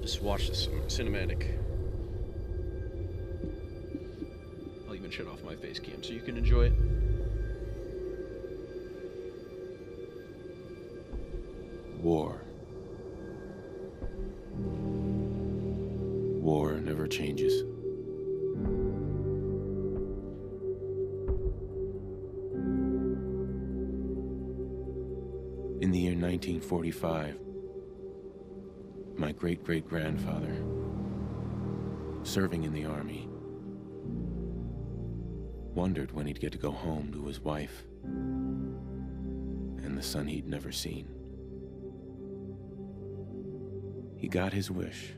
Just watch this cinematic. I'll even shut off my face cam so you can enjoy it. War. War never changes. In the year 1945, my great-great-grandfather, serving in the army, wondered when he'd get to go home to his wife and the son he'd never seen. He got his wish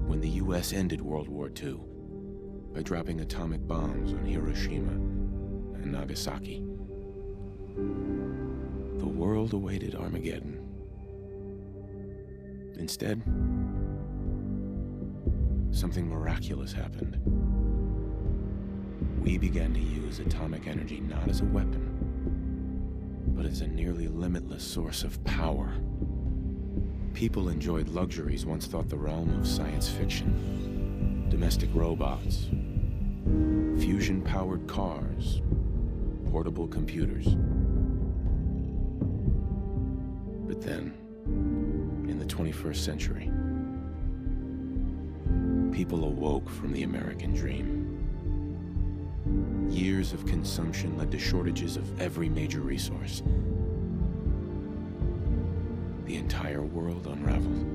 when the U.S. ended World War II by dropping atomic bombs on Hiroshima and Nagasaki. The world awaited Armageddon. Instead, something miraculous happened. We began to use atomic energy not as a weapon, but as a nearly limitless source of power. People enjoyed luxuries once thought the realm of science fiction. Domestic robots, fusion-powered cars, portable computers. But then, in the 21st century, people awoke from the American dream. Years of consumption led to shortages of every major resource. The entire world unraveled.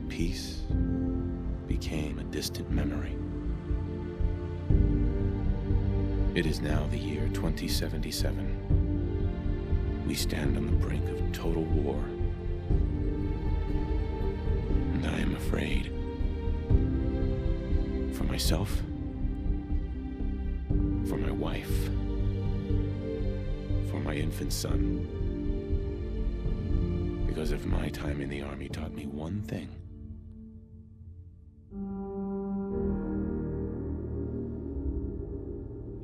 Peace became a distant memory. It is now the year 2077. We stand on the brink of total war. And I am afraid. For myself, for my wife, for my infant son. Because if my time in the army taught me one thing,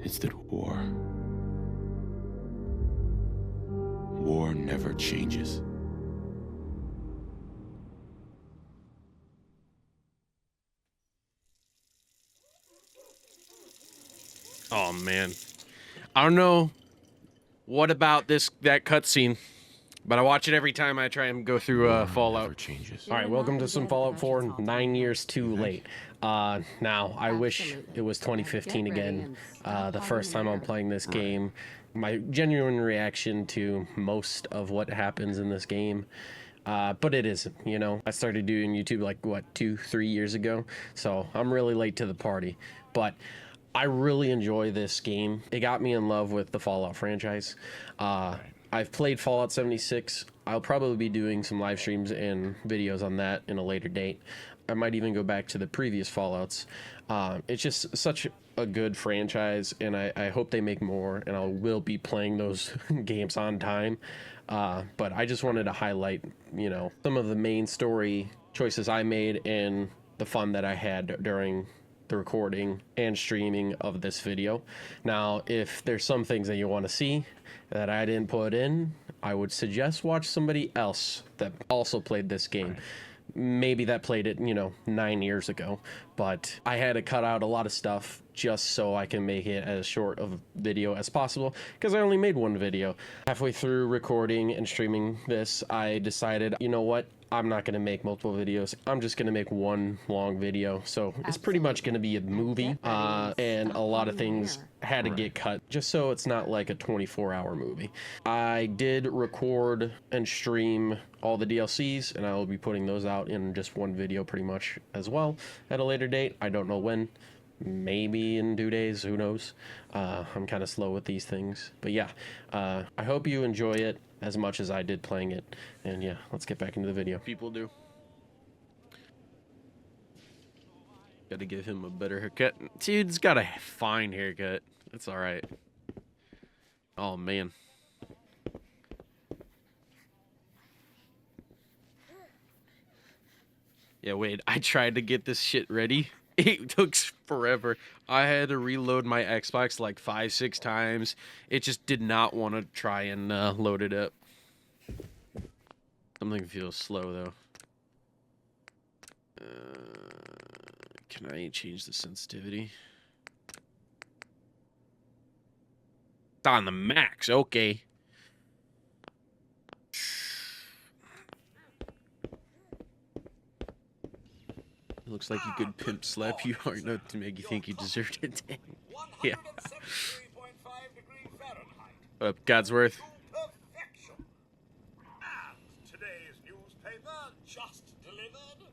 it's that war never changes. Oh man, I don't know what about that cutscene, but I watch it every time I try and go through Fallout. Never changes. All right, welcome to some Fallout 4, 9 years too late. Now, I wish it was 2015 again, the first time I'm playing this game. My genuine reaction to most of what happens in this game, but it isn't, you know. I started doing YouTube like, what, 2-3 years ago, so I'm really late to the party. But I really enjoy this game. It got me in love with the Fallout franchise. I've played Fallout 76. I'll probably be doing some live streams and videos on that in a later date. I might even go back to the previous Fallouts. It's just such a good franchise, and I hope they make more, and I will be playing those games on time. But I just wanted to highlight, you know, some of the main story choices I made and the fun that I had during the recording and streaming of this video. Now, if there's some things that you want to see that I didn't put in, I would suggest watch somebody else that also played this game. Maybe that played it, you know, 9 years ago, but I had to cut out a lot of stuff just so I can make it as short of a video as possible, because I only made one video. Halfway through recording and streaming this, I decided, you know what, I'm not going to make multiple videos. I'm just going to make one long video. So it's pretty much going to be a movie, and a lot of things had to get cut just so it's not like a 24-hour movie. I did record and stream all the DLCs, and I will be putting those out in just one video pretty much as well at a later date. I don't know when. Maybe in 2 days, who knows. I'm kind of slow with these things, but yeah, I hope you enjoy it as much as I did playing it, and yeah, let's get back into the video. People do. Gotta give him a better haircut. Dude's got a fine haircut. That's all right. Oh man. Yeah, wait, I tried to get this shit ready. It took forever. I had to reload my Xbox like 5-6 times. It just did not want to try and load it up. Something feels slow, though. Can I change the sensitivity? It's on the max. Okay. Looks like you could pimp slap you hard enough to make you think you deserved it. Dang. Yeah. What up, Godsworth? Today's newspaper just delivered.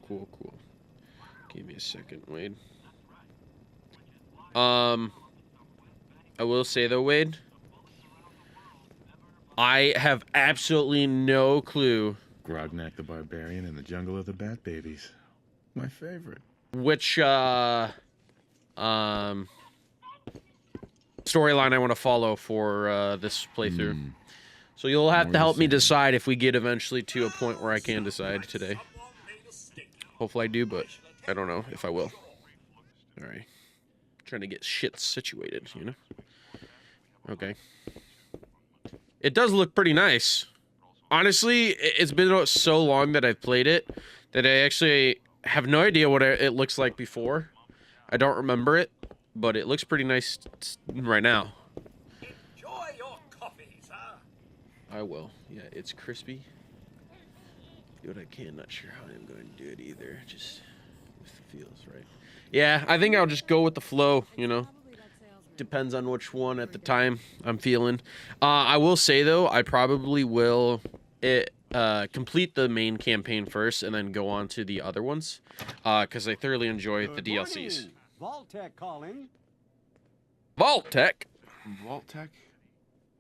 Cool. Give me a second, Wade. I will say though, Wade, I have absolutely no clue Grognak the Barbarian in the Jungle of the Bat Babies. My favorite. which storyline I want to follow for this playthrough. So you'll have to help me decide if we get eventually to a point where I can decide today. Hopefully I do, but I don't know if I will. All right. Trying to get shit situated, you know? Okay. It does look pretty nice. Honestly, it's been so long that I've played it that I actually have no idea what it looks like before. I don't remember it, but it looks pretty nice right now. Enjoy your coffee, sir. I will. Yeah, it's crispy. Do what I can. Not sure how I'm going to do it either. Just if it feels right. Yeah, I think I'll just go with the flow, you know. Depends on which one at the time I'm feeling. I will say, though, I probably will complete the main campaign first and then go on to the other ones because I thoroughly enjoy the DLCs. Vault-Tec calling. Vault-Tec? Vault-Tec?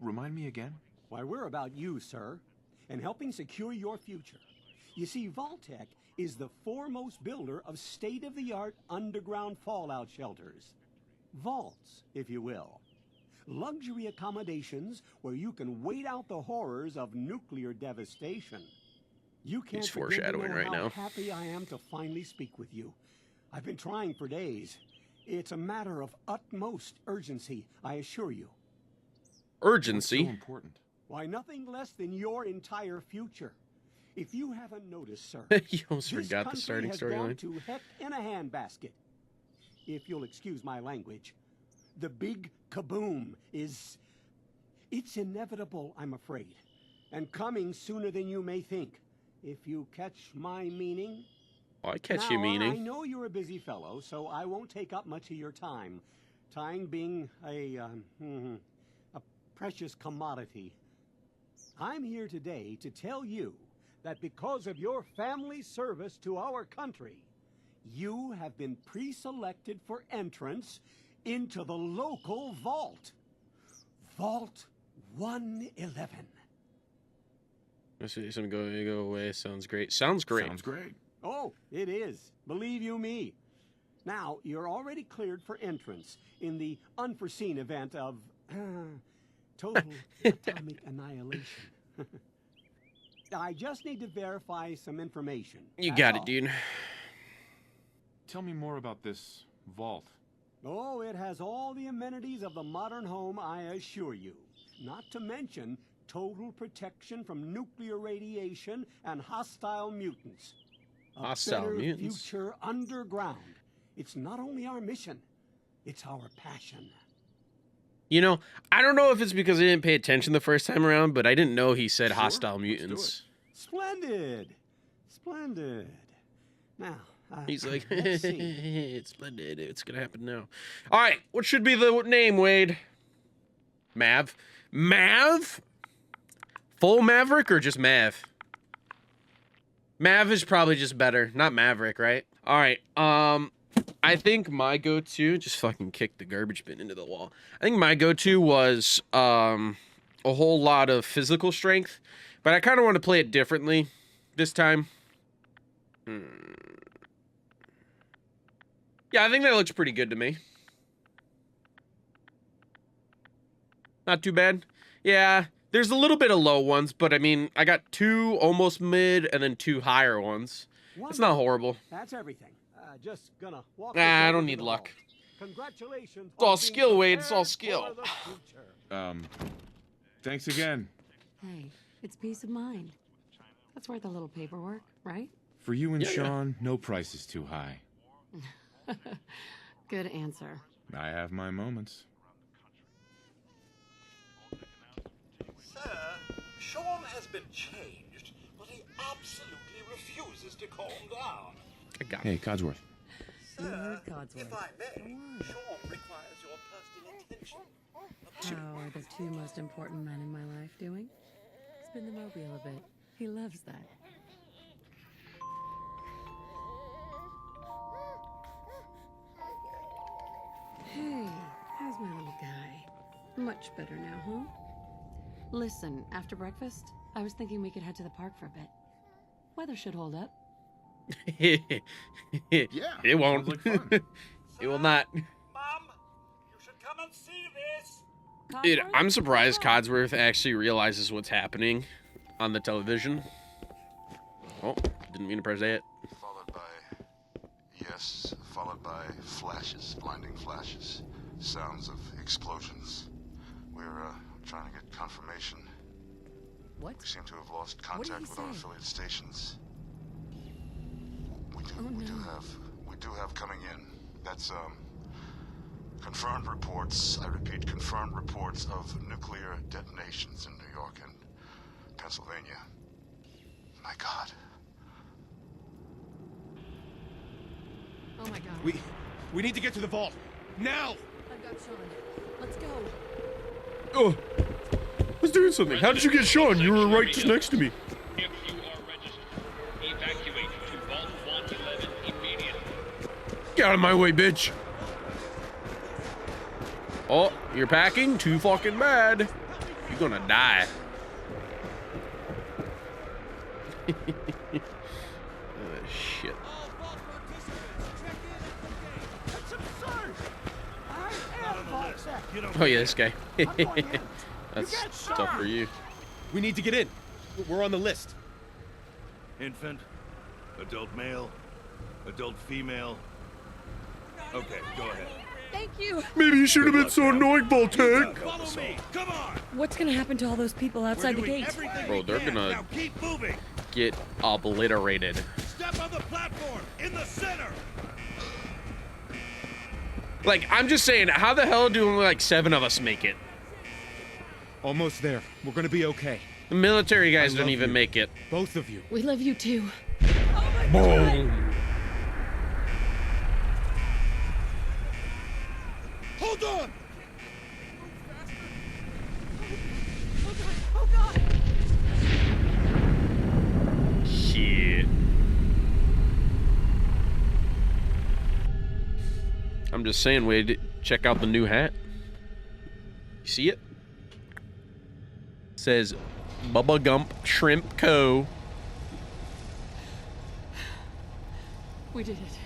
Remind me again? Why, we're about you, sir, and helping secure your future. You see, Vault-Tec is the foremost builder of state-of-the-art underground fallout shelters. Vaults, if you will. Luxury accommodations where you can wait out the horrors of nuclear devastation. You can't He's foreshadowing right now. how happy I am to finally speak with you. I've been trying for days. It's a matter of utmost urgency, I assure you. Urgency? So important. Why, nothing less than your entire future. If you haven't noticed, sir, You almost forgot the starting this country has gone storyline. to heck in a handbasket. If you'll excuse my language, the big kaboom is... It's inevitable, I'm afraid, and coming sooner than you may think. If you catch my meaning... Oh, I catch now, you I meaning. know you're a busy fellow, so I won't take up much of your time. Time being a precious commodity. I'm here today to tell you that because of your family service to our country, you have been pre-selected for entrance into the local vault. Vault 111. Let's see, some go away. Sounds great. Sounds great. Sounds great. Oh, it is. Believe you me. Now, you're already cleared for entrance in the unforeseen event of total atomic annihilation. I just need to verify some information. You That's got all. it, dude. Tell me more about this vault. Oh, it has all the amenities of the modern home, I assure you. Not to mention total protection from nuclear radiation and hostile mutants. A Hostile better mutants? future underground. It's not only our mission, it's our passion. You know, I don't know if it's because I didn't pay attention the first time around, but I didn't know he said Sure, hostile let's do mutants. Splendid. Splendid. Now, He's like, let's see. it's splendid. It's gonna happen now. All right, what should be the name, Wade? Mav? Mav? Full Maverick or just Mav? Mav is probably just better, not Maverick, right? All right. I think my go-to, just fucking kick the garbage bin into the wall. I think my go-to was a whole lot of physical strength, but I kind of want to play it differently this time. Yeah, I think that looks pretty good to me. Not too bad. Yeah, there's a little bit of low ones, but I mean, I got 2 almost mid and then 2 higher ones. It's not horrible. That's everything. Just gonna walk. Nah, I this don't over need to the luck. vault. Congratulations. It's all on being skill, Wade. It's all prepared skill. for the future. Thanks again. Hey, it's peace of mind. That's worth a little paperwork, right? For you and Yeah, yeah. Sean, no price is too high. Good answer. I have my moments. Sir, Sean has been changed, but he absolutely refuses to calm down. I got Hey, Codsworth. You Sir, heard Codsworth. if I may, Go on. Sean requires your personal attention. How are the two most important men in my life doing? Spin the mobile a bit. He loves that. Hey, how's my little guy? Much better now, huh? Listen, after breakfast, I was thinking we could head to the park for a bit. Weather should hold up. it won't. sounds like fun. It will not. Mum, you should come and see this. Dude, Codsworth? I'm surprised Codsworth actually realizes what's happening on the television. Oh, didn't mean to press that. Followed by flashes, blinding flashes, sounds of explosions. We're trying to get confirmation. What? We seem to have lost did contact he with our say? affiliate stations. We Oh, do have coming in. That's confirmed reports. I repeat, confirmed reports of nuclear detonations in New York and Pennsylvania. My God. Oh my god. We need to get to the vault. Now! I've got Sean. Let's go. Oh, I was doing something. How did you get Sean? You were right just next to me. If you are registered, evacuate to Vault 111 immediately. Get out of my way, bitch. Oh, you're packing? Too fucking bad. You're gonna die. Oh, shit. Oh yeah, this guy. That's tough for you. We need to get in. We're on the list. Infant, adult male, adult female. Okay, go ahead. Thank you. Maybe you should have been so annoying, Voltaic. Follow me. Come on. What's gonna happen to all those people outside the gate? Bro, they're gonna Now keep moving. get obliterated. Step on the platform in the center. Like, I'm just saying, how the hell do only like 7 of us make it? Almost there. We're gonna be okay. The military guys I don't love even you. make it. Both of you. We love you too. Boom. Hold on. Oh god. Shit. I'm just saying, Wade, check out the new hat. You see it? It says Bubba Gump Shrimp Co. We did it.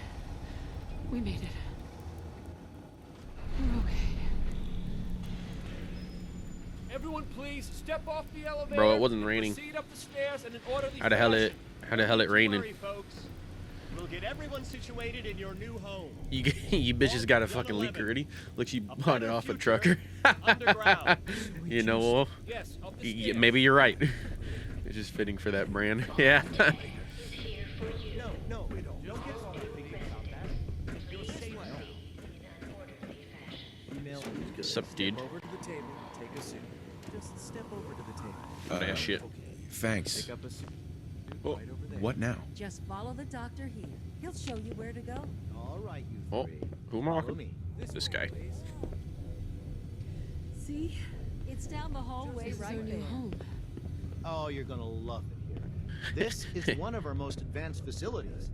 We made it. We're okay. Everyone please step off the elevator. Bro, it wasn't raining. Proceed up the stairs in an orderly How the hell it Don't raining? worry, folks. We'll get everyone situated in your new home. You bitches got a fucking leak already? Look, you bought it off a trucker. Underground. You know, well, Yes, up the stairs. maybe you're right. It's just fitting for that brand. Yeah. No, we don't. Don't get thinking about that. You're safe now. What's up, dude? Over to the table. Take a seat. Just step over to the table. Oh, yeah, shit. Thanks. Pick up a seat. Oh, Right over there. what now? Just follow the doctor here. He'll show you where to go. All right, you Oh, three. who am I Follow walking? me. This guy. way, please. See? It's down the hallway This is our right new there. home. Oh, you're gonna love it here. This is one of our most advanced facilities.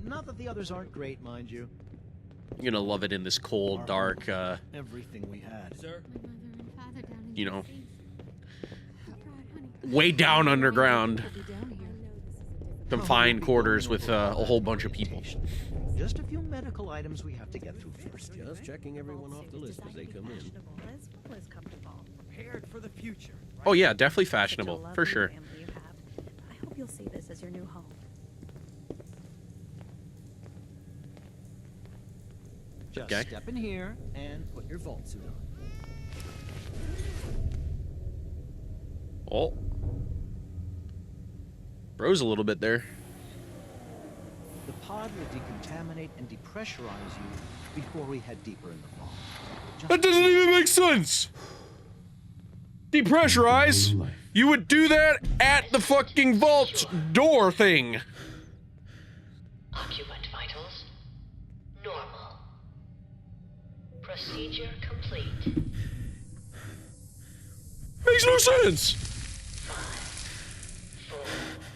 Not that the others aren't great, mind you. You're gonna love it in this cold, dark, Everything we had. Sir, you know, way down underground, confined quarters with a whole bunch of people. Just a few medical items we have to get through first. just checking everyone off the list as they come in. As well as comfortable. Prepared for the future. Oh yeah, definitely Such a fashionable, for lovely sure. family you have. I hope you'll see this as your new home. Just Okay. step in here and put your vault suit on. Oh, Froze a little bit there. The pod will decontaminate and depressurize you before we head deeper in the vault. That doesn't even make sense! Depressurize? You would do that at the fucking vault door thing. Occupant vitals normal. Procedure complete. Makes no sense.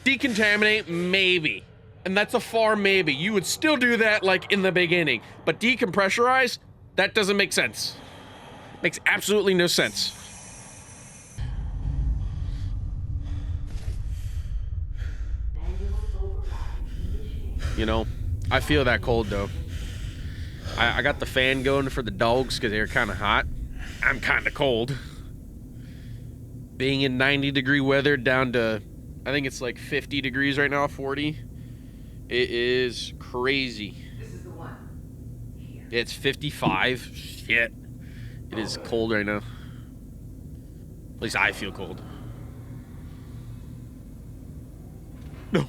Decontaminate, maybe. And that's a far maybe. You would still do that like in the beginning. But decompressurize? That doesn't make sense. Makes absolutely no sense. You know, I feel that cold though. I got the fan going for the dogs because they're kind of hot. I'm kind of cold. Being in 90-degree weather down to, I think it's like 50 degrees right now, 40. It is crazy. This is the one. Here. It's 55. Shit. It is cold right now. At least I feel cold. No.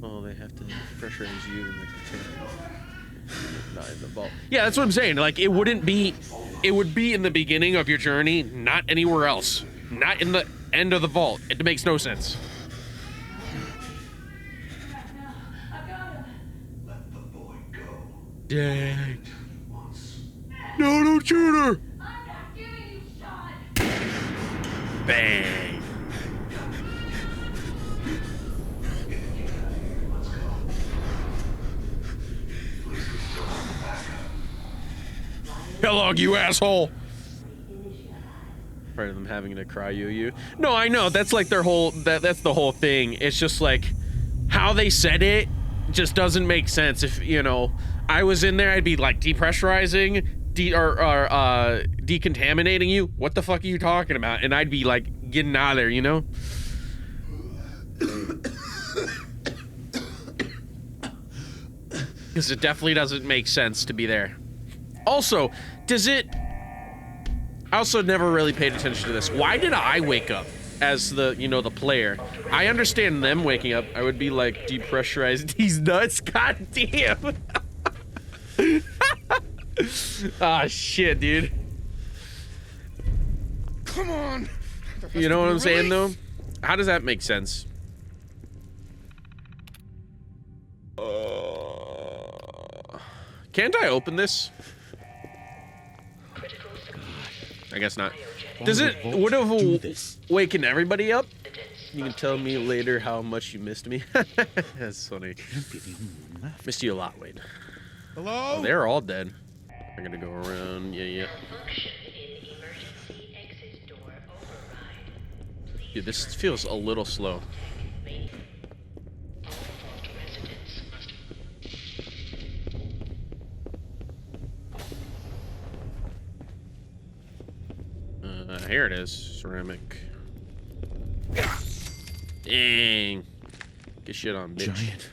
Oh, they have to pressurize you in the container. Not in the vault. Yeah, that's what I'm saying. Like, it would be in the beginning of your journey, not anywhere else. Not in the end of the vault. It makes no sense. Let the boy go. Dang. No, don't shoot her! I'm not giving you shot. Bang. Kellogg, you asshole! Part of them having to cry you. No, I know. That's like their whole. That's the whole thing. It's just like how they said it just doesn't make sense. If you know, I was in there, I'd be like depressurizing, decontaminating you. What the fuck are you talking about? And I'd be like getting out of there, you know. Because it definitely doesn't make sense to be there. Also, does it... I also never really paid attention to this. Why did I wake up as the, you know, the player? I understand them waking up. I would be like, depressurize these nuts. God damn. Ah, shit, dude. Come on. You know what I'm saying, though? How does that make sense? Can't I open this? I guess not. Does it? Would have waken everybody up? You can tell me later how much you missed me. That's funny. Missed you a lot, Wade. Hello? Oh, they're all dead. I'm gonna go around. Yeah. Dude, this feels a little slow. Here it is. Ceramic. Dang. Get shit on, bitch. Giant.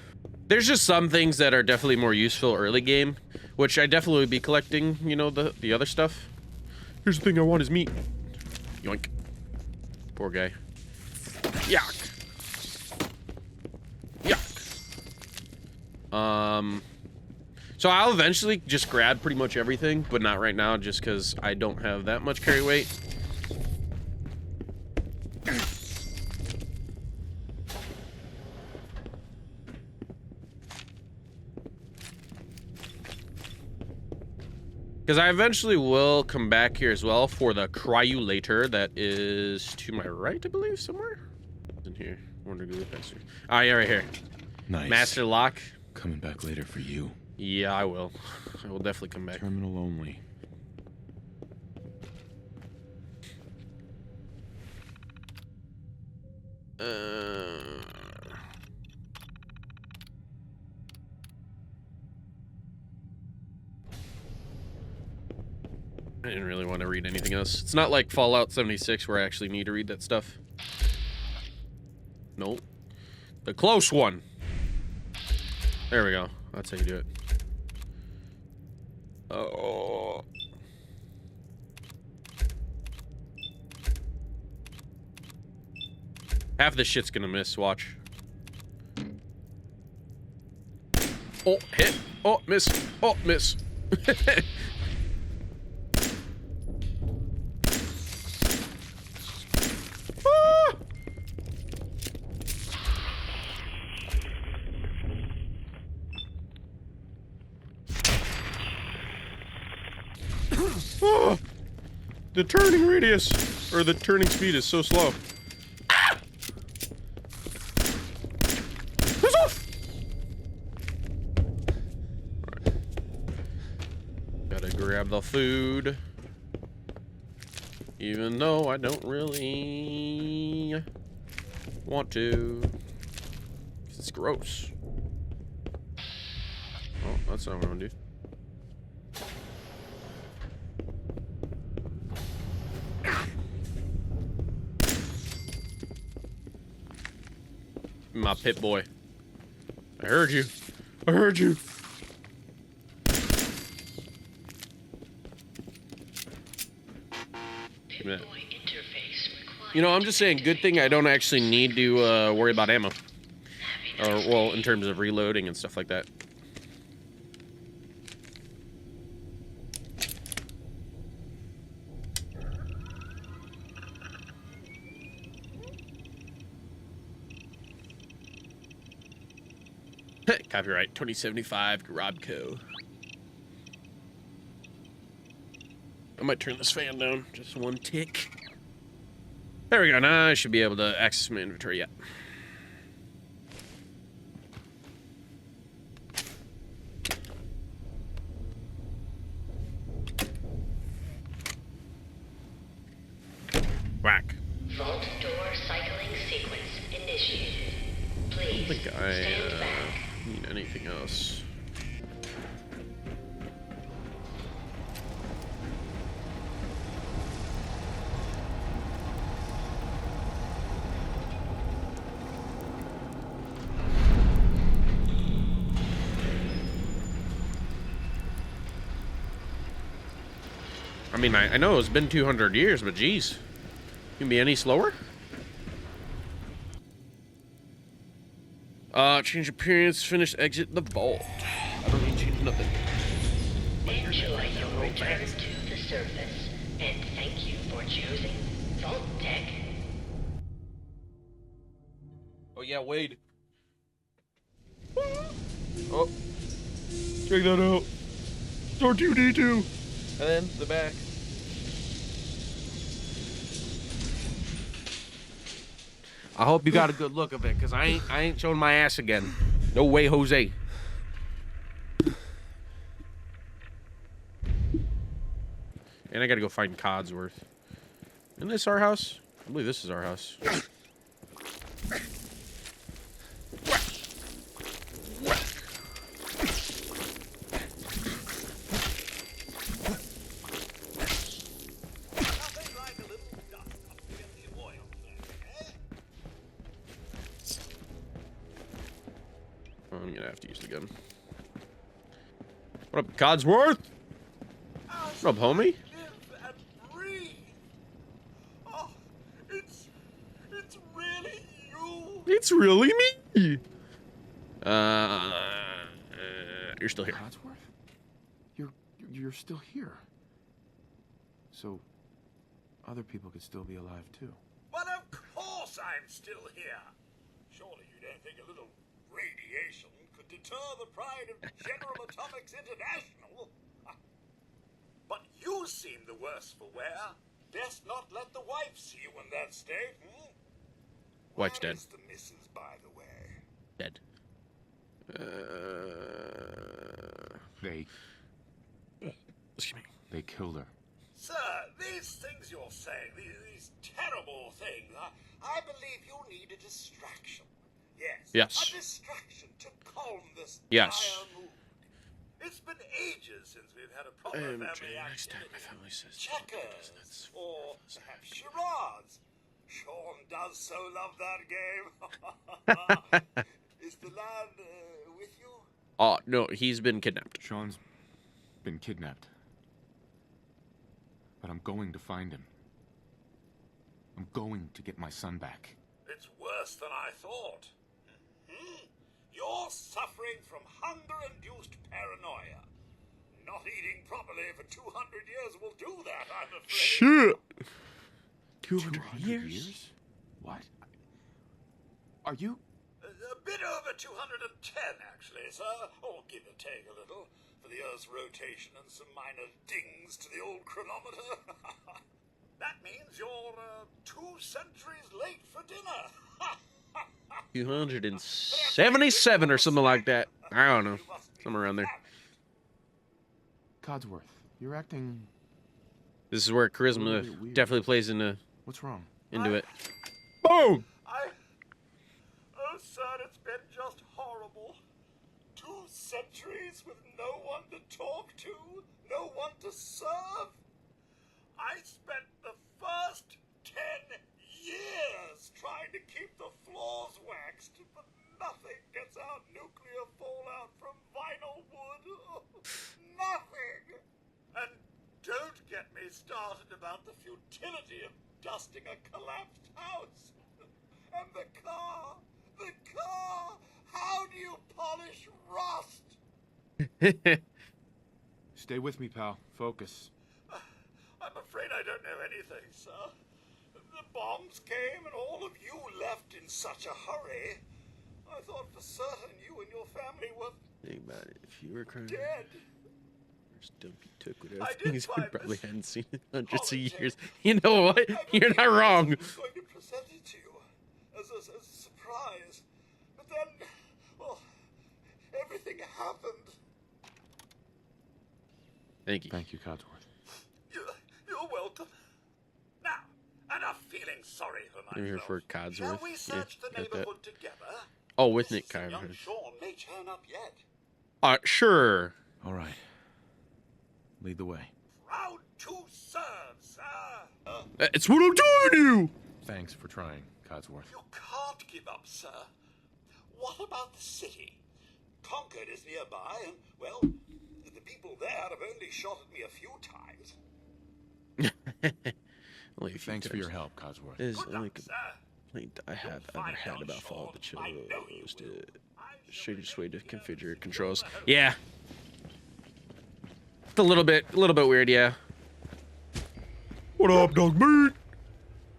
There's just some things that are definitely more useful early game, which I definitely would be collecting, you know, the other stuff. Here's the thing I want is meat. Yoink. Poor guy. Yuck. Yuck. So I'll eventually just grab pretty much everything, but not right now just because I don't have that much carry weight. Because I eventually will come back here as well for the cryulator that is to my right, I believe, somewhere. In here. I wonder who faster. Ah, yeah, right here. Nice. Master lock. Coming back later for you. Yeah, I will. I will definitely come back. Terminal only. I didn't really want to read anything else. It's not like Fallout 76 where I actually need to read that stuff. Nope. The close one. There we go. That's how you do it. Oh. Half this shit's gonna miss, watch. Oh, hit. Oh, miss. Oh, miss. Ah! Ah! The turning radius, or the turning speed is so slow. Ah! Piss off! Right. Gotta grab the food. Even though I don't really want to. 'Cause it's gross. Oh, that's not what I'm gonna do. My pit boy. I heard you. I heard you. You know, I'm just saying, good thing I don't actually need to worry about ammo. Or, well, in terms of reloading and stuff like that. Copyright 2075 Grobco. I might turn this fan down just one tick. There we go. Now I should be able to access my inventory. Yeah. Whack. Vault door cycling sequence initiated. Please I don't think I stand back. need anything else. I mean, I know it's been 200 years, but geez. You can be any slower? Change appearance, finish, exit the vault. I don't need to change nothing. Enjoy your return to the surface, and thank you for choosing Vault Tech. Oh yeah, Wade. Oh. Check that out. R2-D2. And then the back. I hope you got a good look of it, because I ain't showing my ass again. No way, Jose. And I gotta go find Codsworth. Isn't this our house? I believe this is our house. I'm gonna have to use the gun. What up, Codsworth? What up, homie? It's really me. You're still here. Codsworth? You're still here. So other people could still be alive too. But of course I'm still here. Surely you don't think a little radiation could deter the pride of General Atomics International? But you seem the worse for wear. Best not let the wife see you in that state. Wife's dead. Where is the missus, by the way? Dead. Excuse me. They killed her. Sir, these things you're saying, these terrible things, I believe you need a distraction. Yes. Yes. A distraction to calm this Yes. dire mood. It's been ages since we've had a proper family activity. Checkers, or perhaps charades. Sean does so love that game. Is the lad with you? Oh, no, he's been kidnapped. Sean's been kidnapped. But I'm going to find him. I'm going to get my son back. It's worse than I thought. You're suffering from hunger-induced paranoia. Not eating properly for 200 years will do that, I'm afraid. Shit. 200 years? What? Are you... A bit over 210, actually, sir. Or give or take a little, for the Earth's rotation and some minor dings to the old chronometer. That means you're 2 centuries late for dinner. 277 or something like that. I don't know. Somewhere around there. Codsworth, you're acting... This is where charisma definitely plays into What's wrong? it. Boom! Oh, sir, it's been just horrible. 2 centuries with no one to talk to, no one to serve. I spent the first 10 years trying to keep the floors waxed, but nothing gets out nuclear fallout from vinyl wood. Nothing. And don't get me started about the futility of dusting a collapsed house. And the car. How do you polish rust? Stay with me, pal. Focus. I'm afraid I don't know anything, sir. The bombs came and all of you left in such a hurry. I thought for certain you and your family were Think about it. If you were crying, dead. Stumpy took whatever I did things we find probably this hadn't seen in hundreds of years. You know what? You're not wrong. I was going to present it to you as a surprise. But then, well, everything happened. Thank you. Thank you, Codsworth. You're welcome. Now, enough feeling sorry for myself. I'm here for Codsworth. Shall we search the got that. neighborhood together? Oh, with Nick Young Carver. Sean may turn up yet. Sure. All right. Lead the way. Proud to serve, sir. It's what I'm doing to you! Thanks for trying, Codsworth. You can't give up, sir. What about the city? Concord is nearby, and, well, the people there have only shot at me a few times. Only a few Thanks for times. your help, Codsworth. This is Good the only luck, sir. complaint I have ever had about Fall of the I know you Chose. will. The strangest way to configure controls. Yeah. It's a little bit weird, yeah. What up, dog meat?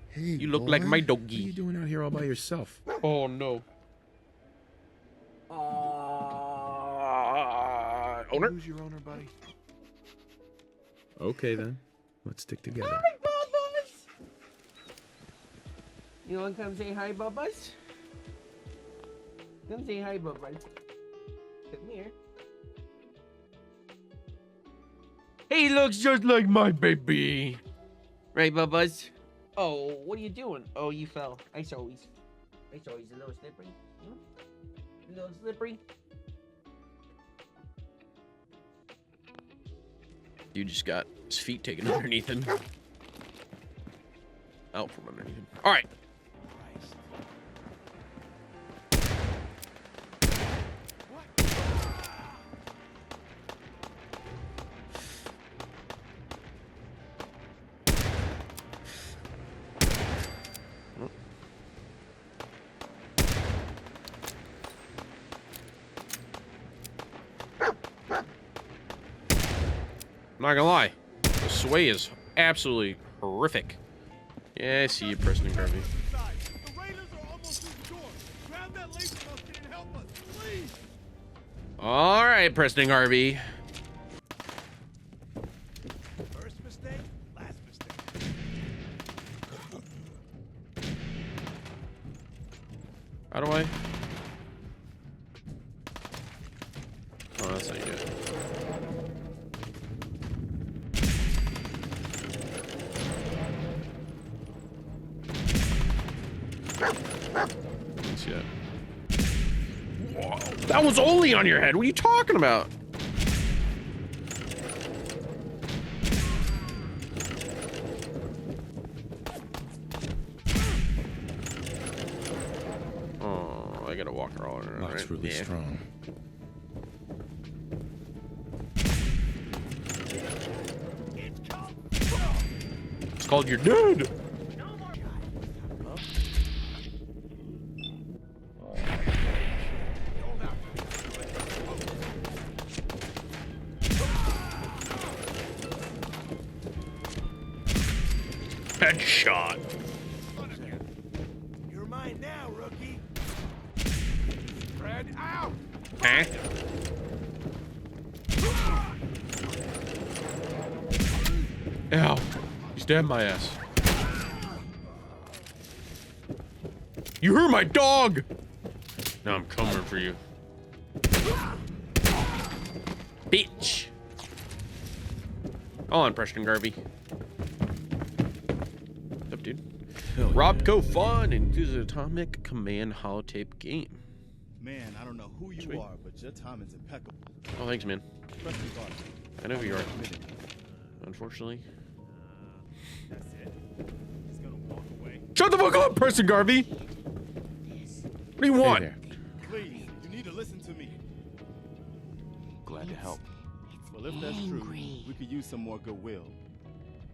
Hey, You look like my doggy. What are you doing out here all by yourself? Oh no. Owner? Who's your owner, buddy? Okay then. Let's stick together. Hi, Bubba's! You wanna come say hi, Bubba's? Come say hi, Bubba's. Come here. He looks just like my baby. Right, Bubba's? Oh, what are you doing? Oh, you fell. I saw he's a little slippery. A little slippery. You just got his feet taken underneath him. Out from underneath him. All right. I'm not gonna lie, the sway is absolutely horrific. Yeah, I see you, Preston Garvey. The raiders are almost through the door. Grab that laser musket and help us, please. All right, Preston Garvey. First mistake, last mistake. How do I? Oh, that's not good. Let's see that. Whoa, that was only on your head. What are you talking about? Oh, I gotta walk around. Lock's right? really Yeah. strong. It's called You're Dead. Headshot. You're mine now, rookie. Spread out. Huh? Ow. You stabbed my ass. You hurt my dog! Now I'm coming for you. Bitch. Hold on, Preston Garvey. What's up, dude? Robco Fun into the Atomic Command holotape game. Man, I don't know who you are, but your timing's impeccable. Oh, thanks, man. Press the button. I know who you are. Unfortunately. That's it. He's gonna walk away. Shut the fuck up, Preston Garvey! What do you want? Hey there. Please, you need to listen to me. Glad to help. Well, if that's true, we could use some more goodwill.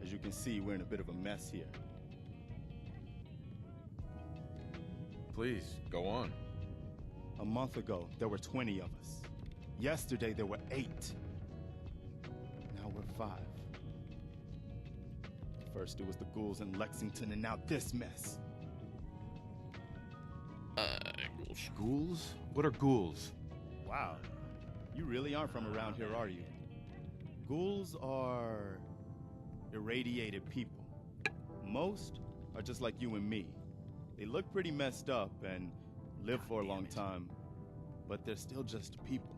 As you can see, we're in a bit of a mess here. Please, go on. A month ago, there were 20 of us. Yesterday, there were 8. Now we're 5. First, it was the ghouls in Lexington, and now this mess. Ghouls? What are ghouls? Wow. You really aren't from around here, are you? Ghouls are irradiated people. Most are just like you and me. They look pretty messed up and live for a long time, but they're still just people.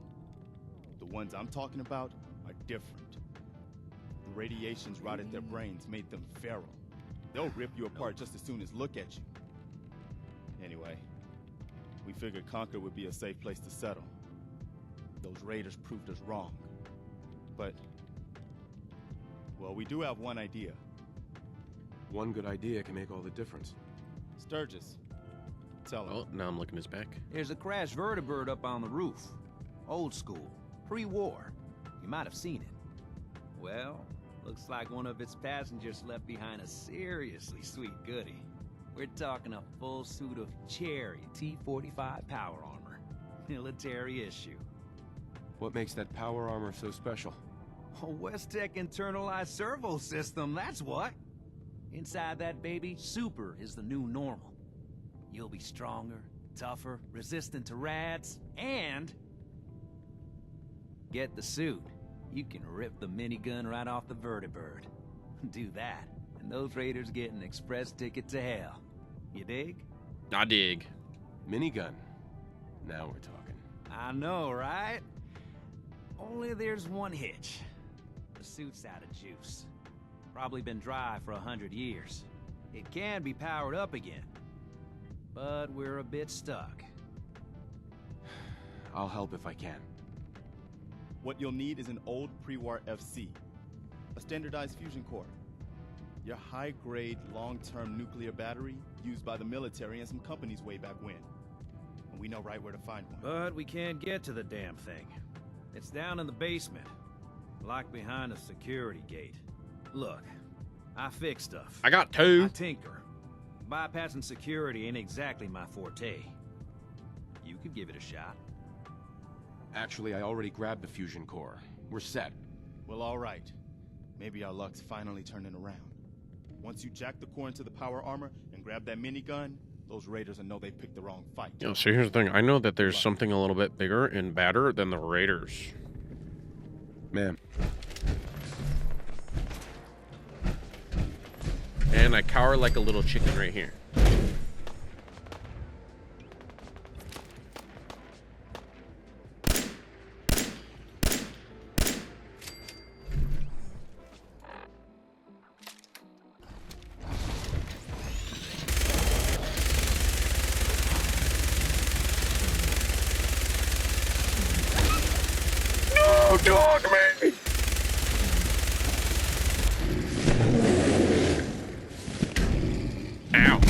The ones I'm talking about are different. The radiations rotted their brains, made them feral. They'll rip you apart just as soon as look at you. Anyway, we figured Concord would be a safe place to settle. Those raiders proved us wrong. But, well, we do have one idea. One good idea can make all the difference. Sturgis, tell him. Oh, now I'm looking his back. There's a crashed vertibird up on the roof. Old school, pre-war. You might have seen it. Well, looks like one of its passengers left behind a seriously sweet goodie. We're talking a full suit of cherry T-45 power armor. Military issue. What makes that power armor so special? A West-Tech internalized servo system, that's what. Inside that baby, super is the new normal. You'll be stronger, tougher, resistant to rads, and... get the suit. You can rip the minigun right off the vertibird. Do that, and those raiders get an express ticket to hell. You dig? I dig. Minigun. Now we're talking. I know, right? Only there's one hitch. The suit's out of juice. Probably been dry for 100 years. It can be powered up again. But we're a bit stuck. I'll help if I can. What you'll need is an old pre-war FC, a standardized fusion core, your high-grade, long-term nuclear battery used by the military and some companies way back when. And we know right where to find one. But we can't get to the damn thing. It's down in the basement, locked behind a security gate. Look, I fix stuff. I got 2. I tinker. Bypassing security ain't exactly my forte. You could give it a shot. Actually, I already grabbed the fusion core. We're set. Well, all right. Maybe our luck's finally turning around. Once you jack the core into the power armor and grab that minigun, those raiders will know they picked the wrong fight. Yo, so here's the thing. I know that there's something a little bit bigger and badder than the raiders. Man. And I cower like a little chicken right here. No, dog me! Ow.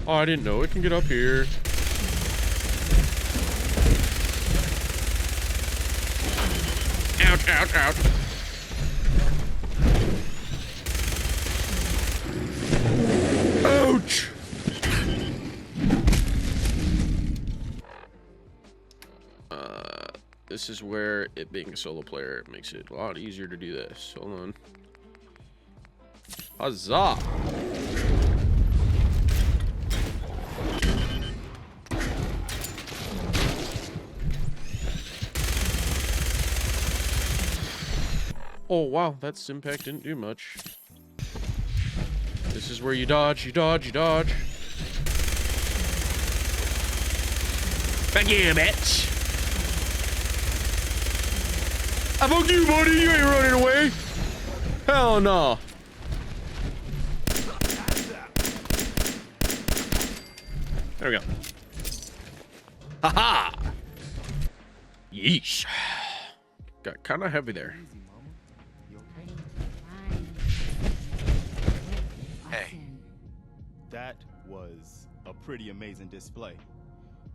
Oh, I didn't know it can get up here. Ouch, ouch, ouch. Ouch! This is where it being a solo player makes it a lot easier to do this. Hold on. Huzzah! Oh wow, that impact didn't do much. This is where you dodge, you dodge, you dodge. Back here, bitch! I fuck you, buddy! You ain't running away! Hell no! There we go. Haha! Yeesh. Got kind of heavy there. Hey. That was a pretty amazing display.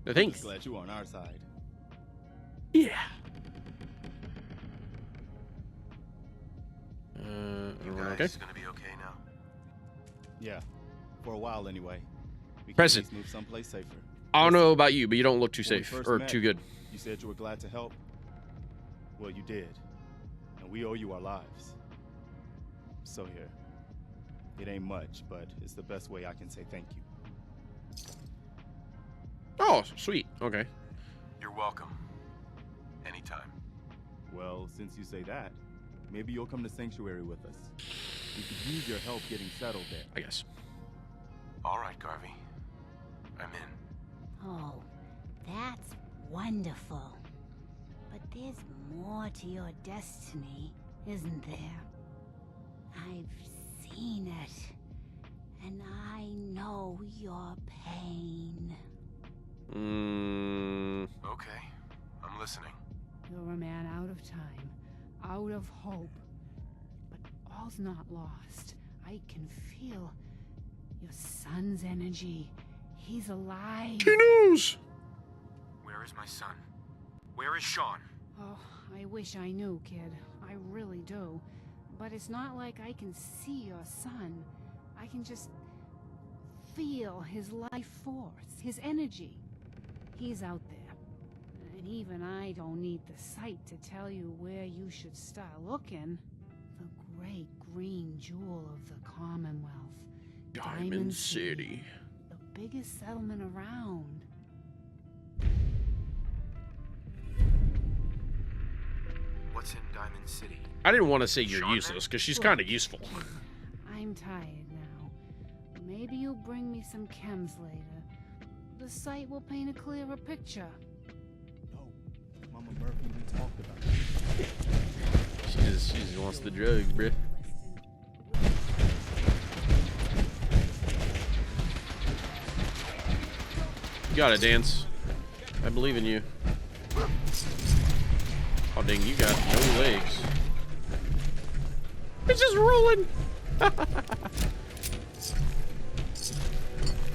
Thanks. Just glad you're on our side. Yeah. You guys okay? gonna be okay now? Yeah, for a while anyway. We can Present. at least move someplace safer. I don't know about you, but you don't look too When we safe first or met, too good. You said you were glad to help. Well, you did. And we owe you our lives. So here. It ain't much, but it's the best way I can say thank you. Oh, sweet. Okay. You're welcome. Anytime. Well, since you say that, maybe you'll come to Sanctuary with us. We could use your help getting settled there. I guess. All right, Garvey. I'm in. Oh, that's wonderful. But there's more to your destiny, isn't there? I've seen it, and I know your pain. Okay. I'm listening. You're a man out of time, out of hope. But all's not lost. I can feel your son's energy. He's alive. He knows! Where is my son? Where is Sean? Oh, I wish I knew, kid. I really do. But it's not like I can see your son. I can just feel his life force, his energy. He's out there. And even I don't need the sight to tell you where you should start looking. The great green jewel of the Commonwealth. Diamond City. The biggest settlement around. What's in Diamond City? I didn't want to say you're Sean, useless, because she's Look. kind of useful. I'm tired now. Maybe you'll bring me some chems later. The site will paint a clearer picture. No, Mama Murphy, we talked about it. She just wants the drugs, bruh. You gotta dance. I believe in you. Oh dang, you got no legs. It's just rolling!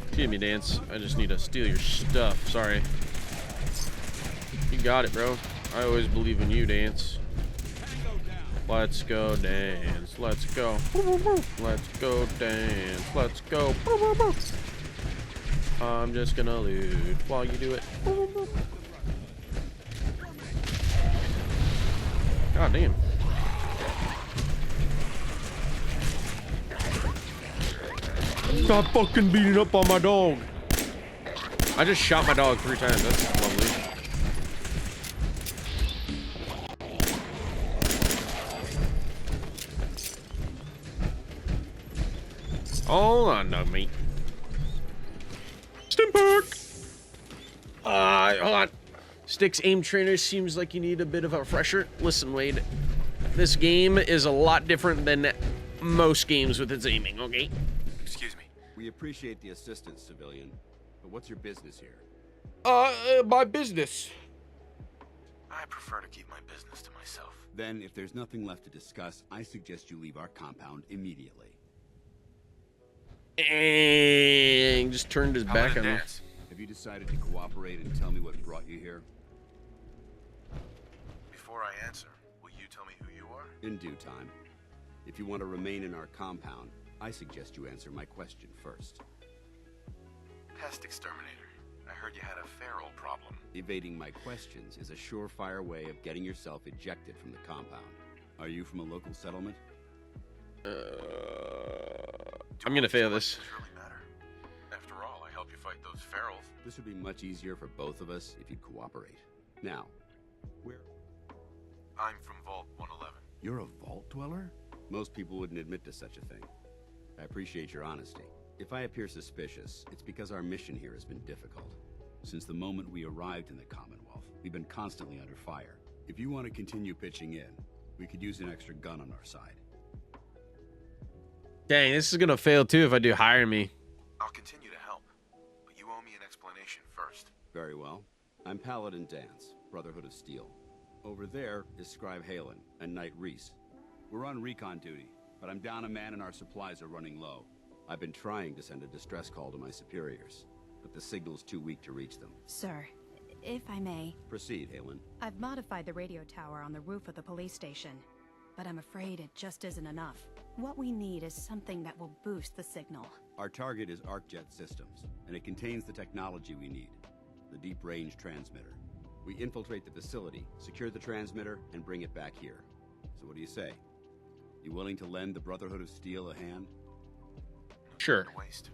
Excuse me, Dance. I just need to steal your stuff. Sorry. You got it, bro. I always believe in you, Dance. Let's go dance. Let's go. Let's go dance. Let's go. I'm just gonna loot while you do it. God damn. Stop fucking beating up on my dog. I just shot my dog 3 times. That's lovely. Hold on, dog meat. Stimpak! Hold on. Sticks aim trainer seems like you need a bit of a refresher. Listen, Wade. This game is a lot different than most games with its aiming, okay? Excuse me. We appreciate the assistance, civilian. But what's your business here? My business. I prefer to keep my business to myself. Then, if there's nothing left to discuss, I suggest you leave our compound immediately. And just turned his back on me. Have you decided to cooperate and tell me what brought you here? Before I answer, will you tell me who you are? In due time. If you want to remain in our compound, I suggest you answer my question first. Pest exterminator. I heard you had a feral problem. Evading my questions is a surefire way of getting yourself ejected from the compound. Are you from a local settlement? I'm gonna fail this. Really matter. After all, I help you fight those ferals. This would be much easier for both of us if you'd cooperate. Now, where? I'm from Vault 111. You're a vault dweller? Most people wouldn't admit to such a thing. I appreciate your honesty. If I appear suspicious, it's because our mission here has been difficult. Since the moment we arrived in the Commonwealth, we've been constantly under fire. If you want to continue pitching in, we could use an extra gun on our side. Dang, this is gonna fail too if I do hire me. I'll continue to help, but you owe me an explanation first. Very well. I'm Paladin Dance, Brotherhood of Steel. Over there is Scribe Halen and Knight Reese. We're on recon duty, but I'm down a man and our supplies are running low. I've been trying to send a distress call to my superiors, but the signal's too weak to reach them. Sir, if I may. Proceed, Halen. I've modified the radio tower on the roof of the police station, but I'm afraid it just isn't enough. What we need is something that will boost the signal. Our target is ArcJet Systems, and it contains the technology we need, the deep-range transmitter. We infiltrate the facility, secure the transmitter, and bring it back here. So what do you say? You willing to lend the Brotherhood of Steel a hand? Sure. Waste.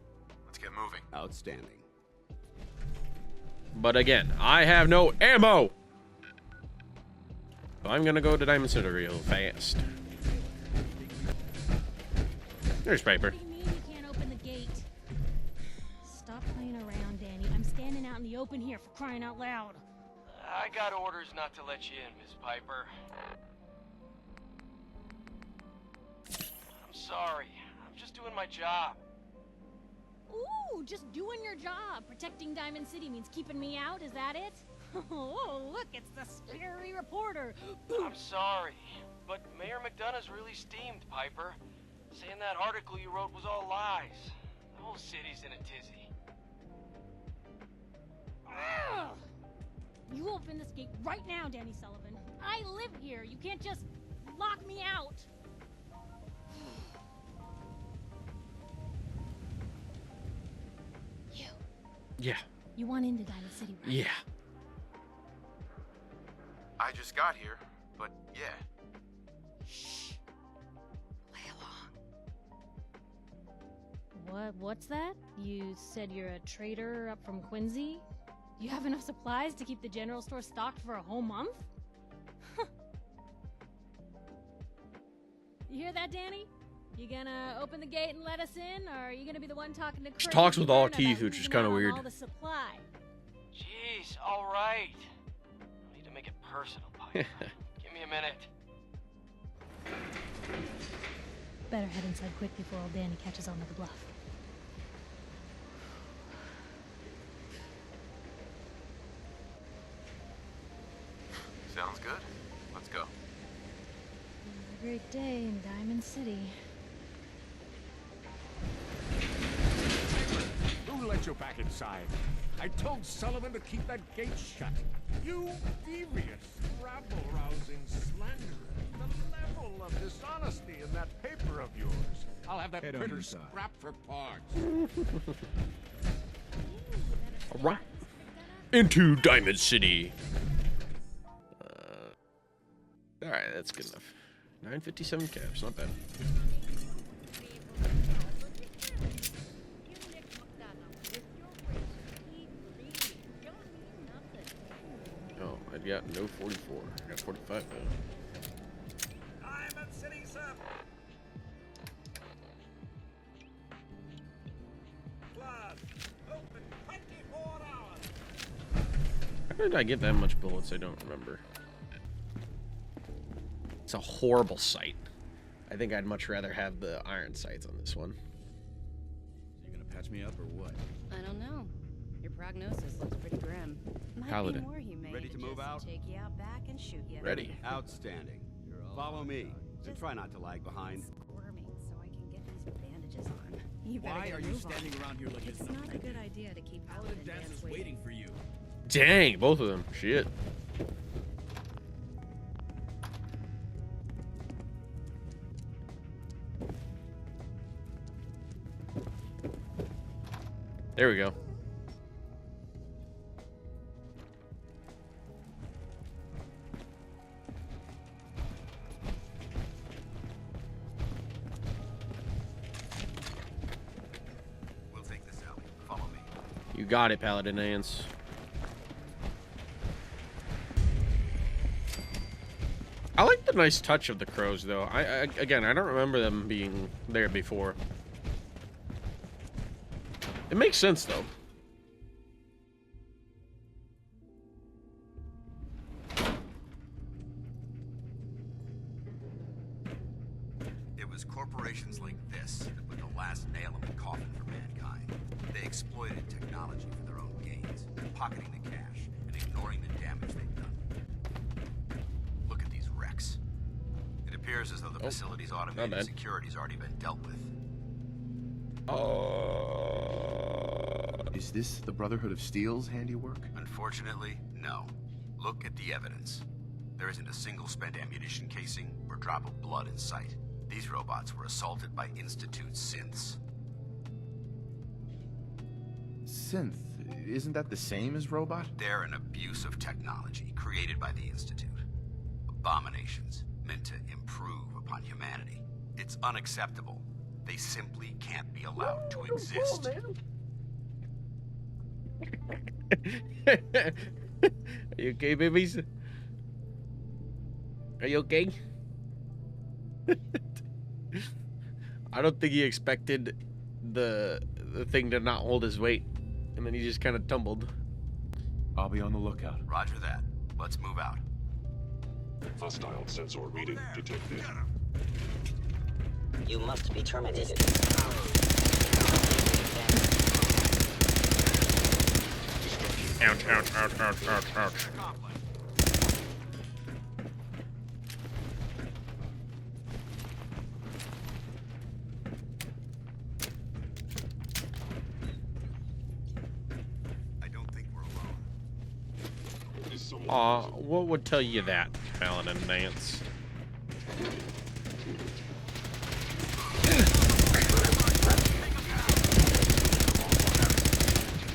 Let's get moving. Outstanding. But again, I have no ammo. So I'm gonna go to Diamond City real fast. There's Piper. What do you mean you can't open the gate? Stop playing around, Danny. I'm standing out in the open here for crying out loud. I got orders not to let you in, Miss Piper. I'm sorry. I'm just doing my job. Ooh, just doing your job. Protecting Diamond City means keeping me out, is that it? Oh, look, it's the scary reporter. I'm sorry, but Mayor McDonough's really steamed, Piper. Saying that article you wrote was all lies. The whole city's in a tizzy. Ugh. You open this gate right now, Danny Sullivan. I live here. You can't just lock me out. You. Yeah. You want into Diamond City, right? Yeah. I just got here, but yeah. What's that? You said you're a trader up from Quincy? You have enough supplies to keep the general store stocked for a whole month? You hear that, Danny? You gonna open the gate and let us in, or are you gonna be the one talking to Craig? She talks with all about teeth, which is losing kind out of on weird. All the supply. Jeez, all right. No need to make it personal, Piper. Give me a minute. Better head inside quick before old Danny catches on to the bluff. Sounds good. Let's go. Another great day in Diamond City. Who let you back inside? I told Sullivan to keep that gate shut. You devious, rabble-rousing slanderer. The level of dishonesty in that paper of yours. I'll have that Head on printer inside. scrapped for parts. All right. Into Diamond City. All right, that's good enough. 957 caps, not bad. Oh, I got no 44. I got 45 now. Diamond City, sir. Club open 24 hours. How did I get that much bullets? I don't remember. It's a horrible sight. I think I'd much rather have the iron sights on this one. You gonna patch me up or what? I don't know. Your prognosis looks pretty grim. Might Paladin. be more humane Ready to move just out? Take you out back and shoot you. Ready. Outstanding. Follow me, and try not to lag behind. Squirming so I can get these bandages on. You better Why get a are you move on. standing around here like It's it's not a nothing? good idea to keep Paladin Dance is waiting for you. Dang, both of them. Shit. There we go. You got it, Paladin Ants. I like the nice touch of the crows, though. Again, I don't remember them being there before. It makes sense, though. It was corporations like this that put the last nail in the coffin for mankind. They exploited technology for their own gains, pocketing the cash and ignoring the damage they've done. Look at these wrecks. It appears as though the facility's automated security's already been dealt with. Is this the Brotherhood of Steel's handiwork? Unfortunately, no. Look at the evidence. There isn't a single spent ammunition casing or drop of blood in sight. These robots were assaulted by Institute synths. Synth? Isn't that the same as robot? They're an abuse of technology created by the Institute. Abominations meant to improve upon humanity. It's unacceptable. They simply can't be allowed to exist. Are you okay, babies? Are you okay? I don't think he expected the thing to not hold his weight, and then he just kind of tumbled. I'll be on the lookout. Roger that. Let's move out. Hostile sensor reading detected. You must be terminated. Ouch, ouch, ouch, ouch, ouch, ouch. I don't think we're alone. Aw, what would tell you that, Paladin Nance?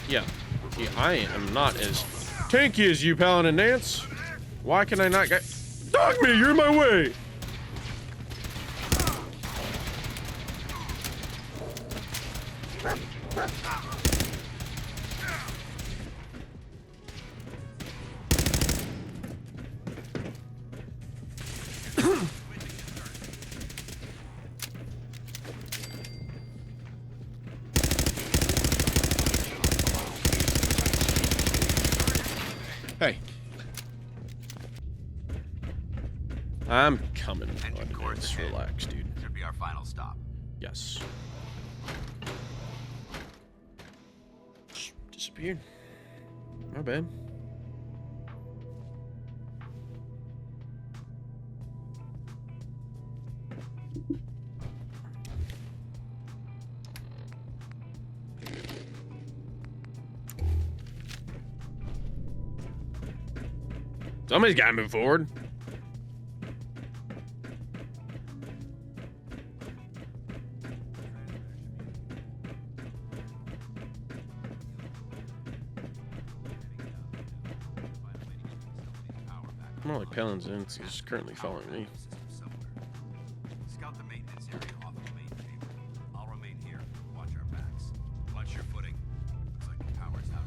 Yeah. See, I am not as tanky as you, Paladin Nance. Why can I not get... Dog me, you're in my way! Hey. I'm coming. Just relax, dude. Should be our final stop. Yes. Disappeared. My bad. Somebody's got to move forward. More like Paladin Nance is currently following me. Scout the maintenance area off the main chamber. I'll remain here. Watch our backs. Watch your footing. Looks like the power's out.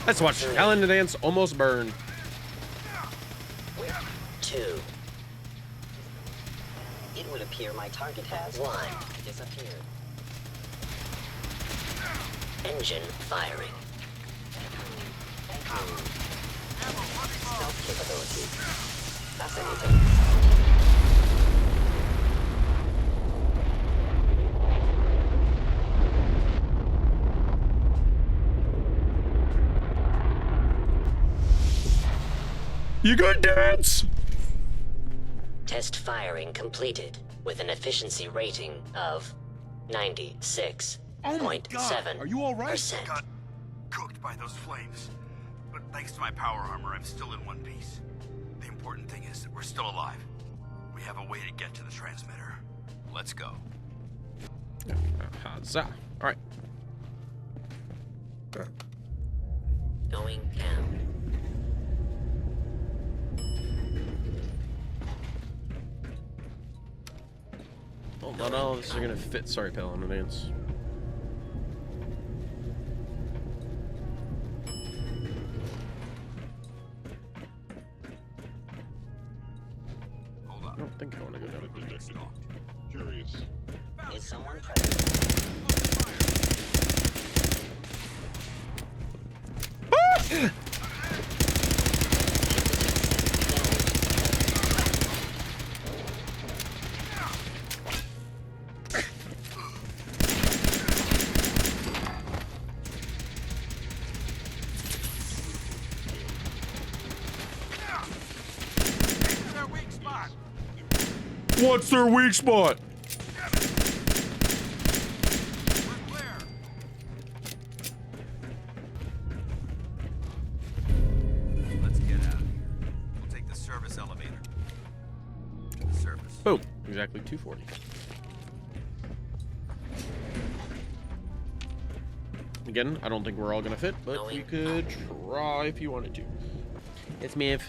Let's watch Paladin Nance almost burn. 2. It would appear my target has 1 disappeared. Engine firing. Stealth capability. Fascinating. You good, Dance? Test firing completed with an efficiency rating of 96.7%. Are you all right? Got cooked by those flames. But thanks to my power armor, I'm still in one piece. The important thing is that we're still alive. We have a way to get to the transmitter. Let's go. Huzzah. All right. Going camp. Well, not all of this are gonna fit. Sorry, Paladin Nance. What's their weak spot? Let's get out of here. We'll take the service elevator. To the surface. Boom. Exactly 240. Again, I don't think we're all gonna fit, but we could try if you wanted to. It's Miv.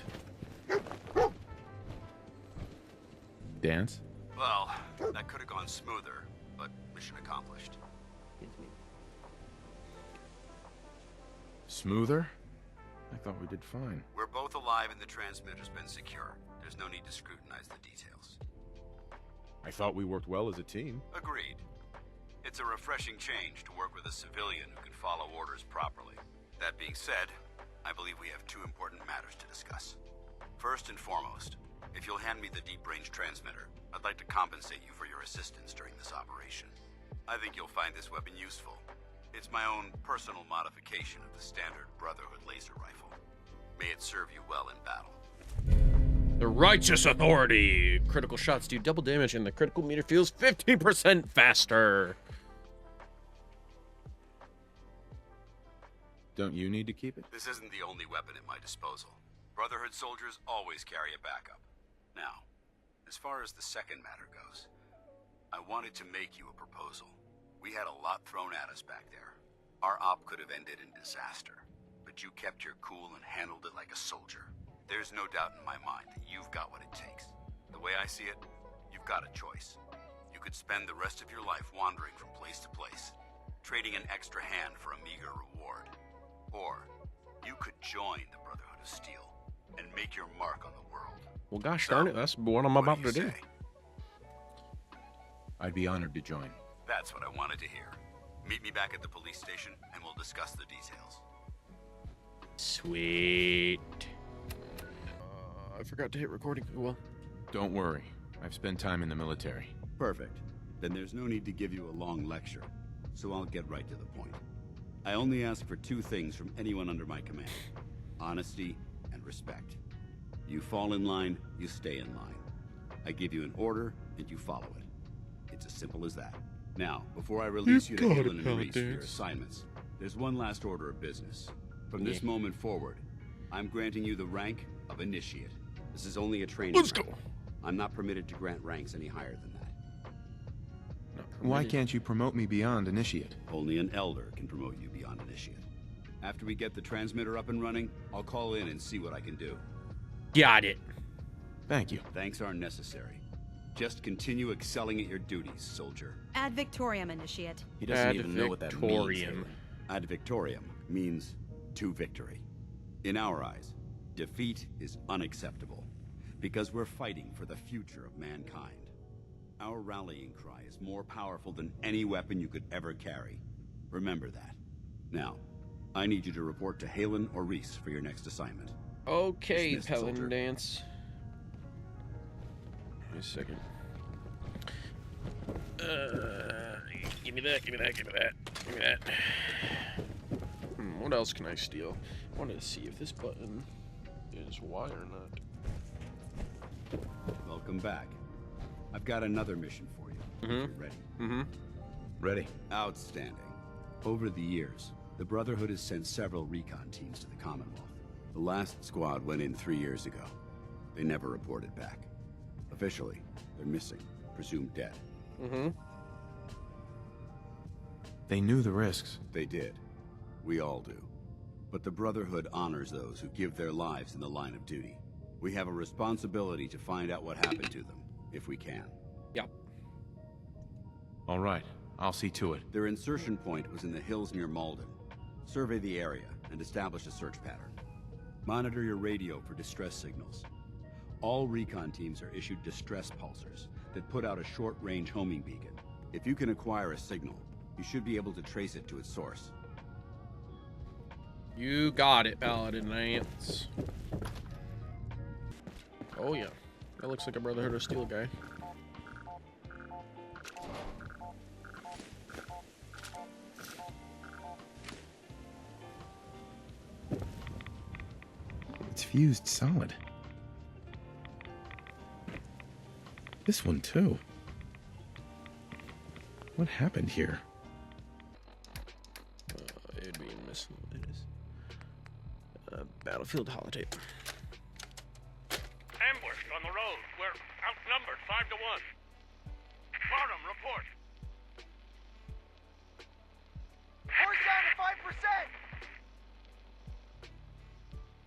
Dance? Well, that could have gone smoother, but mission accomplished. Smoother? I thought we did fine. We're both alive and the transmitter's been secure. There's no need to scrutinize the details. I thought we worked well as a team. Agreed. It's a refreshing change to work with a civilian who can follow orders properly. That being said, I believe we have two important matters to discuss. First and foremost, if you'll hand me the deep-range transmitter, I'd like to compensate you for your assistance during this operation. I think you'll find this weapon useful. It's my own personal modification of the standard Brotherhood laser rifle. May it serve you well in battle. The Righteous Authority. Critical shots do double damage and the critical meter feels 15% faster. Don't you need to keep it? This isn't the only weapon at my disposal. Brotherhood soldiers always carry a backup. Now, as far as the second matter goes, I wanted to make you a proposal. We had a lot thrown at us back there. Our op could have ended in disaster, but you kept your cool and handled it like a soldier. There's no doubt in my mind that you've got what it takes. The way I see it, you've got a choice. You could spend the rest of your life wandering from place to place, trading an extra hand for a meager reward. Or, you could join the Brotherhood of Steel and make your mark on the world. Well, gosh darn it, that's what I'm about to do. I'd be honored to join. That's what I wanted to hear. Meet me back at the police station and we'll discuss the details. Sweet. I forgot to hit recording. Well, don't worry. I've spent time in the military. Perfect. Then there's no need to give you a long lecture, so I'll get right to the point. I only ask for two things from anyone under my command: honesty and respect. You fall in line, you stay in line. I give you an order, and you follow it. It's as simple as that. Now, before I release you to Halen and Reese for your assignments, there's one last order of business. From this moment forward, I'm granting you the rank of Initiate. This is only a training rank. I'm not permitted to grant ranks any higher than that. Why can't you promote me beyond Initiate? Only an Elder can promote you beyond Initiate. After we get the transmitter up and running, I'll call in and see what I can do. Got it. Thank you. Thanks aren't necessary. Just continue excelling at your duties, soldier. Ad Victoriam, Initiate. He doesn't even know what that means. Ad Victoriam means to victory. In our eyes, defeat is unacceptable, because we're fighting for the future of mankind. Our rallying cry is more powerful than any weapon you could ever carry. Remember that. Now, I need you to report to Halen or Reese for your next assignment. Okay, Pelin Dance. Wait a second. Give me that, give me that, give me that, give me that. What else can I steal? I wanted to see if this button is Y or not. Welcome back. I've got another mission for you. If you're ready. Ready. Outstanding. Over the years, the Brotherhood has sent several recon teams to the Commonwealth. The last squad went in 3 years ago. They never reported back. Officially, they're missing, presumed dead. They knew the risks. They did. We all do. But the Brotherhood honors those who give their lives in the line of duty. We have a responsibility to find out what happened to them, if we can. Yep. All right, I'll see to it. Their insertion point was in the hills near Malden. Survey the area and establish a search pattern. Monitor your radio for distress signals. All recon teams are issued distress pulsers that put out a short-range homing beacon. If you can acquire a signal, you should be able to trace it to its source. You got it, Paladin Lance. Oh yeah, that looks like a Brotherhood of Steel guy. It's fused solid. This one too. What happened here? It'd be in miscellaneous. Battlefield holotape. Ambushed on the road. We're outnumbered 5 to 1. Barnum, report. Horse down to 5%!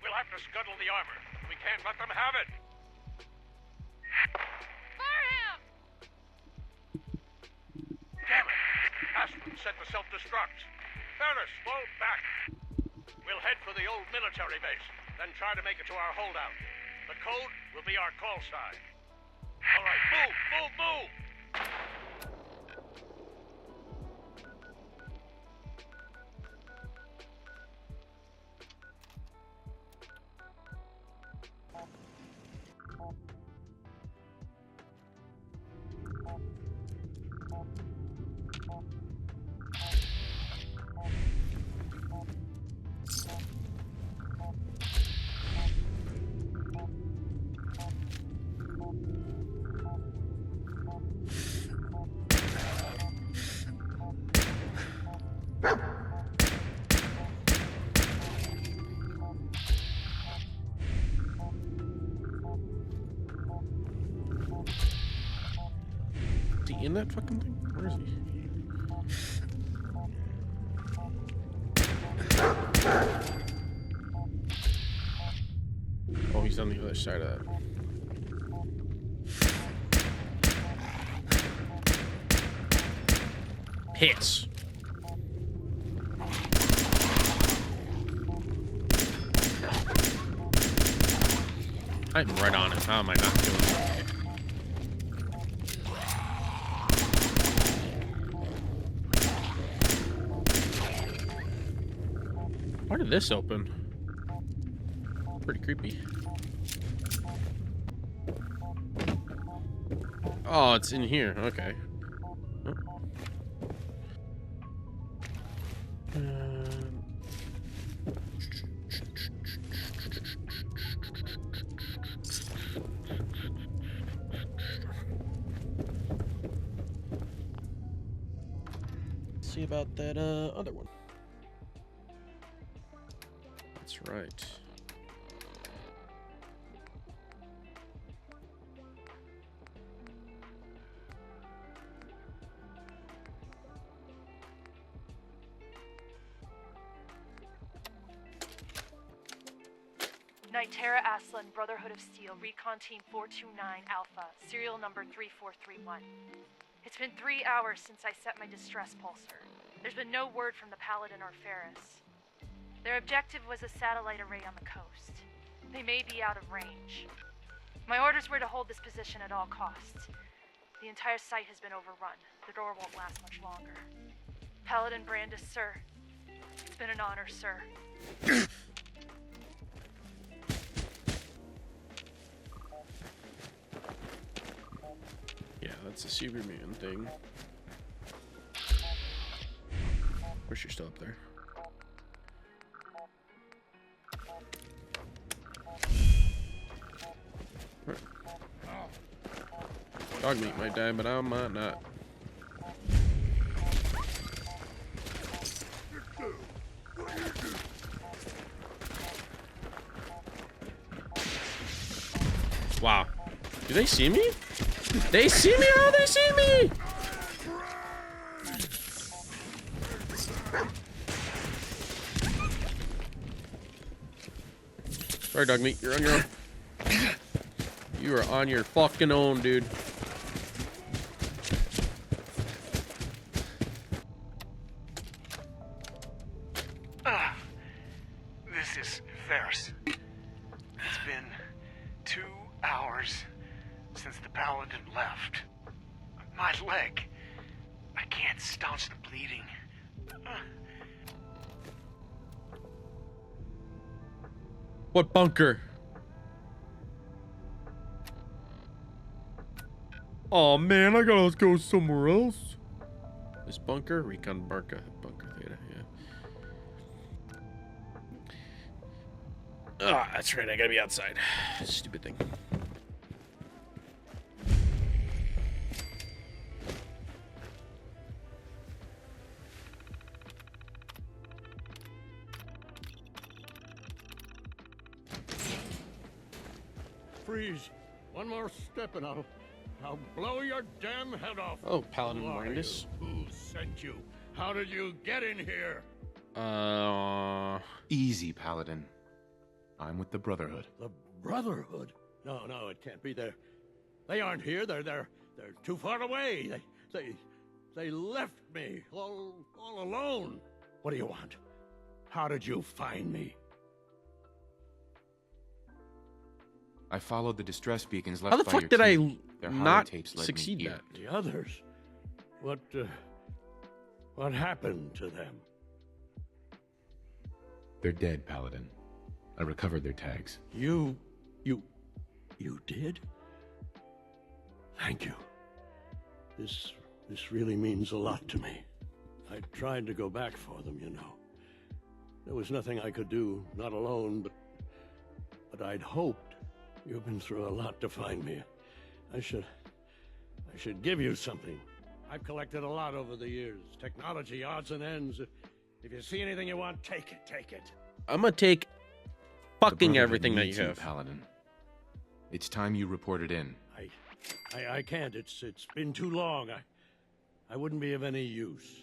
We'll have to scuttle the armor. We can't let them have it. Fire him! Damn it! Aspen set the self-destruct. Ferris, fall back. We'll head for the old military base, then try to make it to our holdout. The code will be our call sign. All right, move, move, move! Is he in that fucking thing? Where is he? Oh, he's on the other side of that. Hits. I'm right on it. How am I not doing it? Why did this open? Pretty creepy. Oh, it's in here. Okay. See about that other one. That's right. Nitera Aslan, Brotherhood of Steel, Recon Team 429 Alpha, serial number 3431. It's been 3 hours since I set my distress pulsar. There's been no word from the Paladin or Ferris. Their objective was a satellite array on the coast. They may be out of range. My orders were to hold this position at all costs. The entire site has been overrun. The door won't last much longer. Paladin Brandis, sir. It's been an honor, sir. Yeah, that's a Superman thing. Wish you're still up there. Right. Dog meat might die, but I might not. Wow. Do they see me? They see me? How do they see me? Sorry, dog meat. You're on your own. You are on your fucking own, dude. This is Ferris. It's been 2 hours since the Paladin left. My leg. I can't staunch the bleeding. What bunker? Oh man, I gotta go somewhere else. This bunker? Recon Barca. Bunker Theta, yeah. Ah, that's right, I gotta be outside. Stupid thing. freeze. One more step and I'll blow your damn head off. Oh, Paladin Who are Brandis. you? Who sent you? How did you get in here? Easy, Paladin. I'm with the Brotherhood. The Brotherhood? No, it can't be. They aren't here. They're too far away. They left me all alone. What do you want? How did you find me? I followed the distress beacons left How the by fuck your did I team. Their not holotapes led me succeed here. that? The others? What happened to them? They're dead, Paladin. I recovered their tags. You did? Thank you. This really means a lot to me. I tried to go back for them, you know. There was nothing I could do, not alone, but I'd hoped. You've been through a lot to find me. I should give you something. I've collected a lot over the years. Technology, odds and ends. If you see anything you want, take it. I'm gonna take fucking The Brotherhood everything that you needs have. Paladin. It's time you reported in. I can't. It's been too long. I wouldn't be of any use.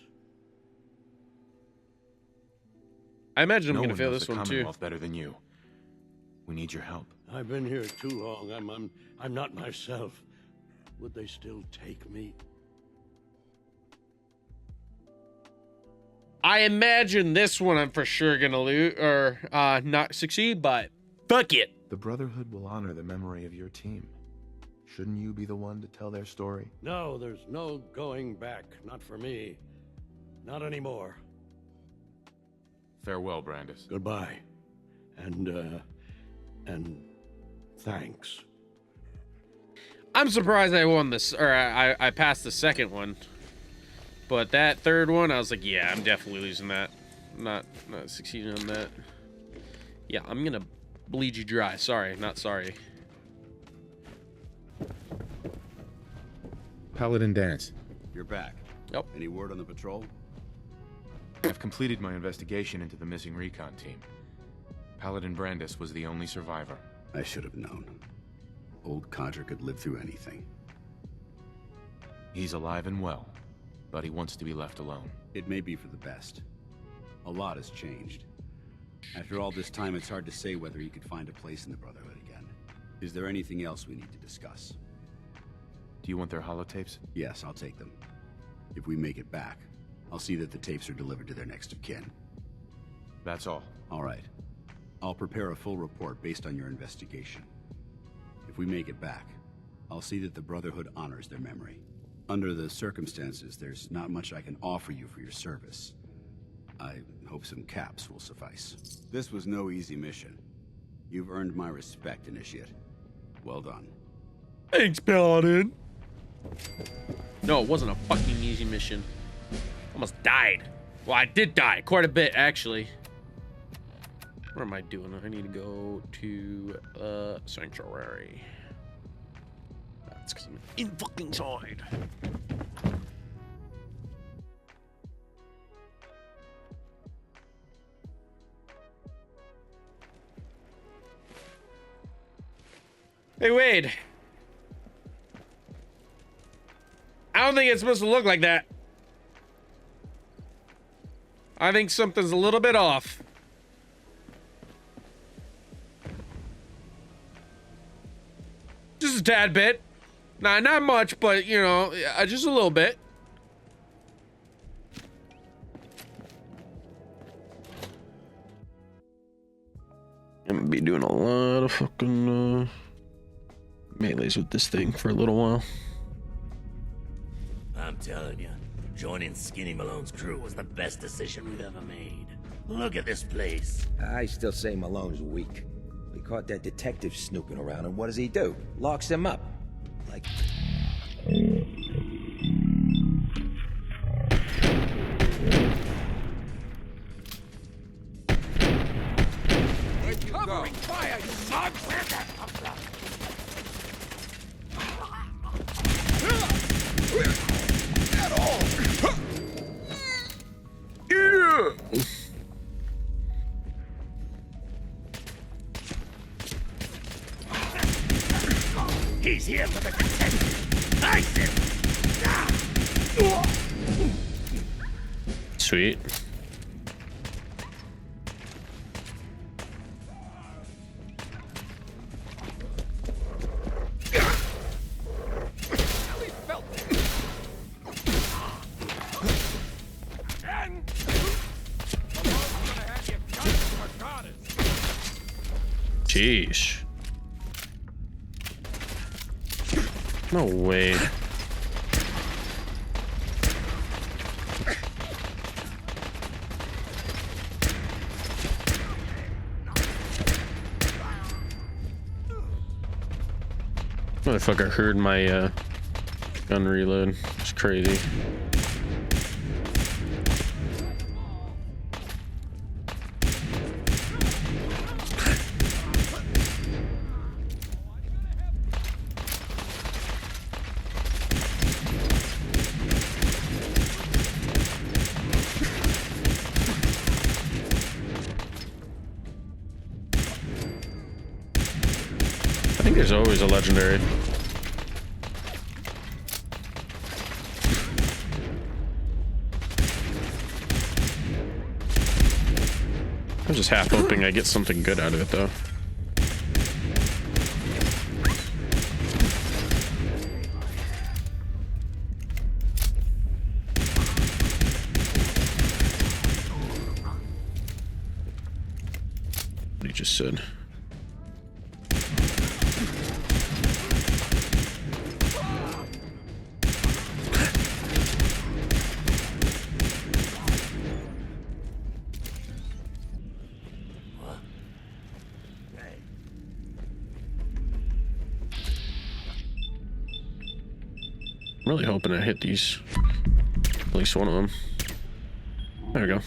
I imagine I'm No gonna one fail knows this the one too. Commonwealth better than you. We need your help. I've been here too long. I'm not myself. Would they still take me? I imagine this one I'm for sure gonna lose or not succeed, but fuck it. The Brotherhood will honor the memory of your team. Shouldn't you be the one to tell their story? No, there's no going back. Not for me. Not anymore. Farewell, Brandis. Goodbye. And thanks. I'm surprised I won this, or I passed the second one. But that third one, I was like, yeah, I'm definitely losing that. Not succeeding on that. Yeah, I'm gonna bleed you dry. Sorry, not sorry. Paladin Dance. You're back. Yep. Any word on the patrol? I've completed my investigation into the missing recon team. Paladin Brandis was the only survivor. I should have known. Old codger could live through anything. He's alive and well, but he wants to be left alone. It may be for the best. A lot has changed. After all this time, it's hard to say whether he could find a place in the Brotherhood again. Is there anything else we need to discuss? Do you want their holotapes? Yes, I'll take them. If we make it back, I'll see that the tapes are delivered to their next of kin. That's all. All right. I'll prepare a full report based on your investigation. If we make it back, I'll see that the Brotherhood honors their memory. Under the circumstances, there's not much I can offer you for your service. I hope some caps will suffice. This was no easy mission. You've earned my respect, Initiate. Well done. Thanks, Paladin. No, it wasn't a fucking easy mission. Almost died. Well, I did die quite a bit, actually. What am I doing? I need to go to Sanctuary. That's because I'm inside. Hey, Wade. I don't think it's supposed to look like that. I think something's a little bit off. Just a tad bit. Nah, not much, but, you know, just a little bit. I'm gonna be doing a lot of fucking melees with this thing for a little while. I'm telling you, joining Skinny Malone's crew was the best decision we've ever made. Look at this place. I still say Malone's weak. We caught that detective snooping around, and what does he do? Locks him up. Like... Where'd you go? Fire, you mug! At all! Yeah! He's here for the detention. I said. Sweet. Jeez. No way. Motherfucker heard my gun reload. It's crazy. I think there's always a legendary. I'm just half hoping I get something good out of it though. What he just said. I'm really hoping I hit these. At least one of them. There we go.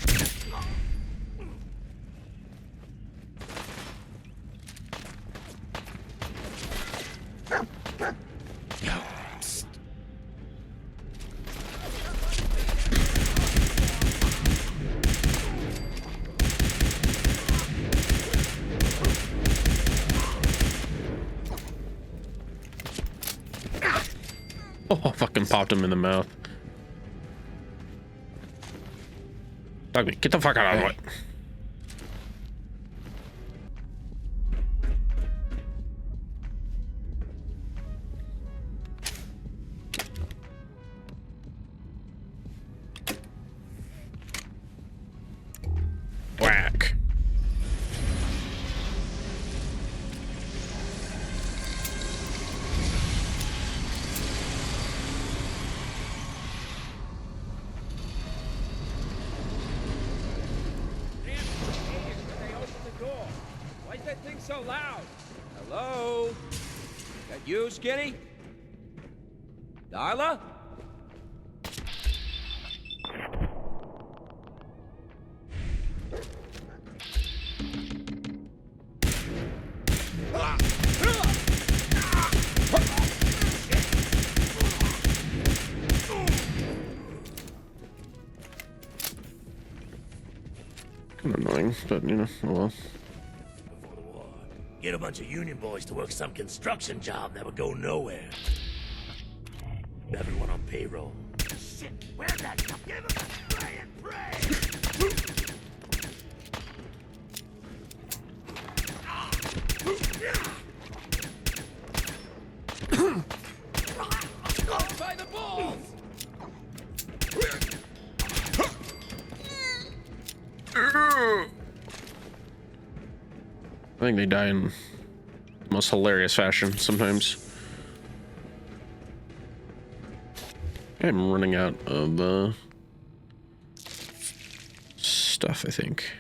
Oh, fucking popped him in the mouth. Dog me, get the fuck out of the way. Whack. So loud. Hello? That you, Skinny? Darla? Kind of annoying, but you know, oh well. Get a bunch of union boys to work some construction job that would go nowhere. Everyone on payroll. Shit, where's that? Give him a spray and pray! By the balls! I think they die in the most hilarious fashion sometimes. I'm running out of stuff, I think.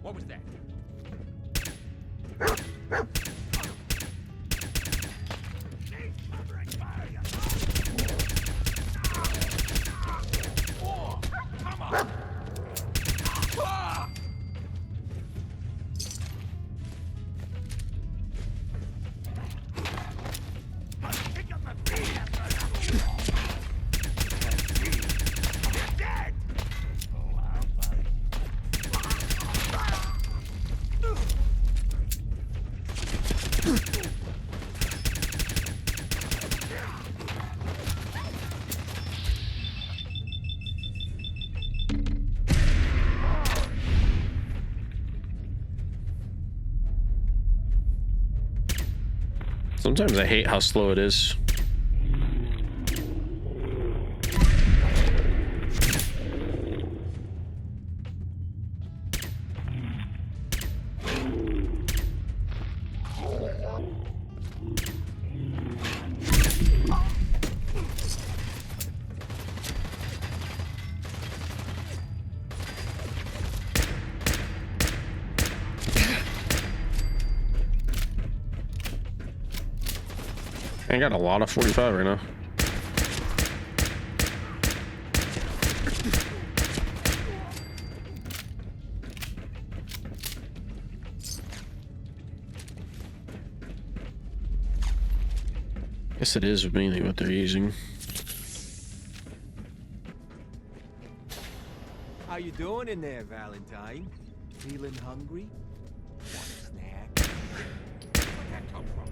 What was that? Sometimes I hate how slow it is. I got a lot of 45 right now. Guess it is mainly what they're using. How you doing in there, Valentine? Feeling hungry? Want a snack? Where'd that come from?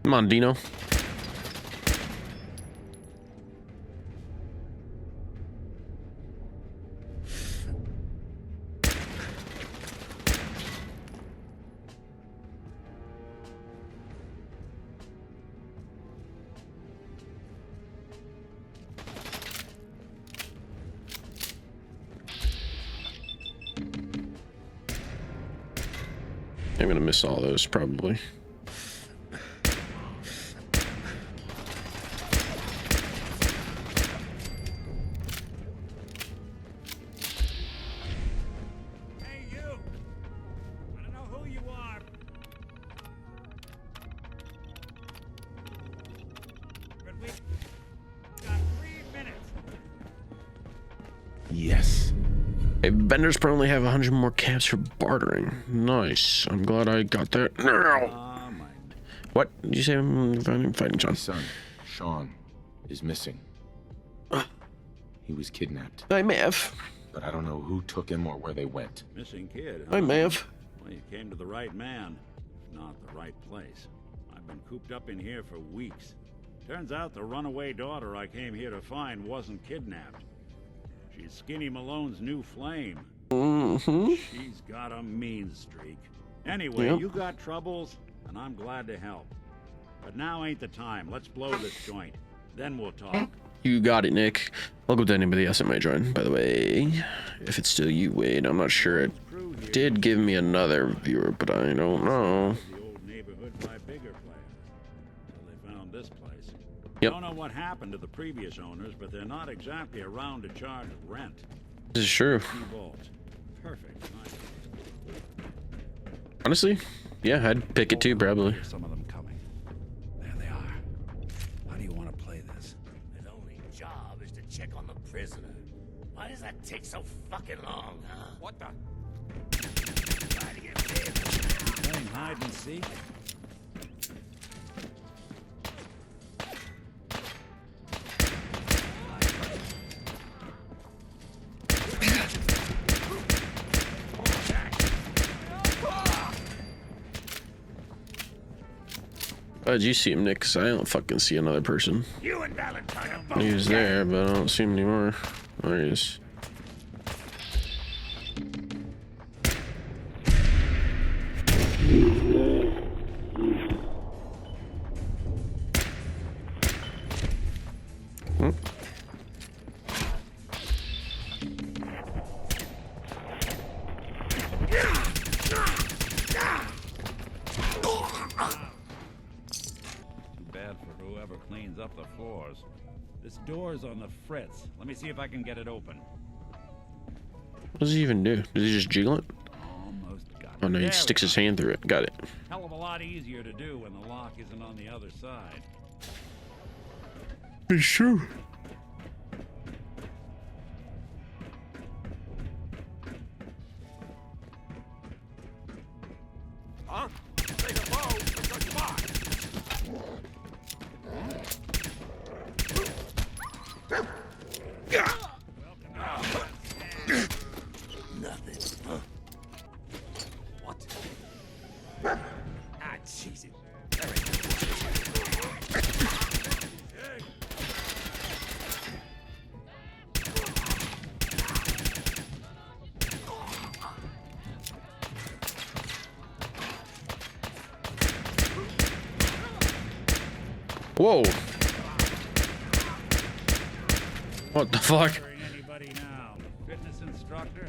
Come on, Dino. I'm gonna miss all those probably. Hey, you! I don't know who you are. But we got 3 minutes. Yes. Hey, vendors probably have 100 more cabs for bartering. Nice. I'm glad I got that. What did you say? I'm fighting John. My son, Sean, is missing. He was kidnapped. I may have. But I don't know who took him or where they went. Missing kid, I may have. Well, you came to the right man, if not the right place. I've been cooped up in here for weeks. Turns out the runaway daughter I came here to find wasn't kidnapped. She's Skinny Malone's new flame. Mm-hmm. She's got a mean streak. Anyway, Yep. you got troubles, and I'm glad to help. But now ain't the time. Let's blow this joint. Then we'll talk. You got it, Nick. Welcome to anybody else that might join, by the way. If it's still you, Wade, I'm not sure. It did give me another viewer, but I don't know. The old neighborhood by bigger players. So they found this place. Yep. Don't know what happened to the previous owners, but they're not exactly around to charge rent. This is true. Two vaults. Perfect. Nice. Honestly, yeah, I'd pick it too, probably. Some of them coming. There they are. How do you want to play this? His only job is to check on the prisoner. Why does that take so fucking long, huh? What the? Trying to get in. Playing hide and seek? Did you see him, Nick? 'Cause I don't fucking see another person. You and Valentine are both He was there, but I don't see him anymore. There he is. Hmm. Bad for whoever cleans up the floors. This door's on the fritz. Let me see if I can get it open. What does he even do? Does he just jiggle it? Almost got it. Oh no, he There we sticks his go. hand through it. Got it. Hell of a lot easier to do when the lock isn't on the other side. It's true. Huh? Say hello or goodbye. Nothing, huh? What? Ah, Jesus. Whoa. What the fuck? Anybody now? Fitness instructor?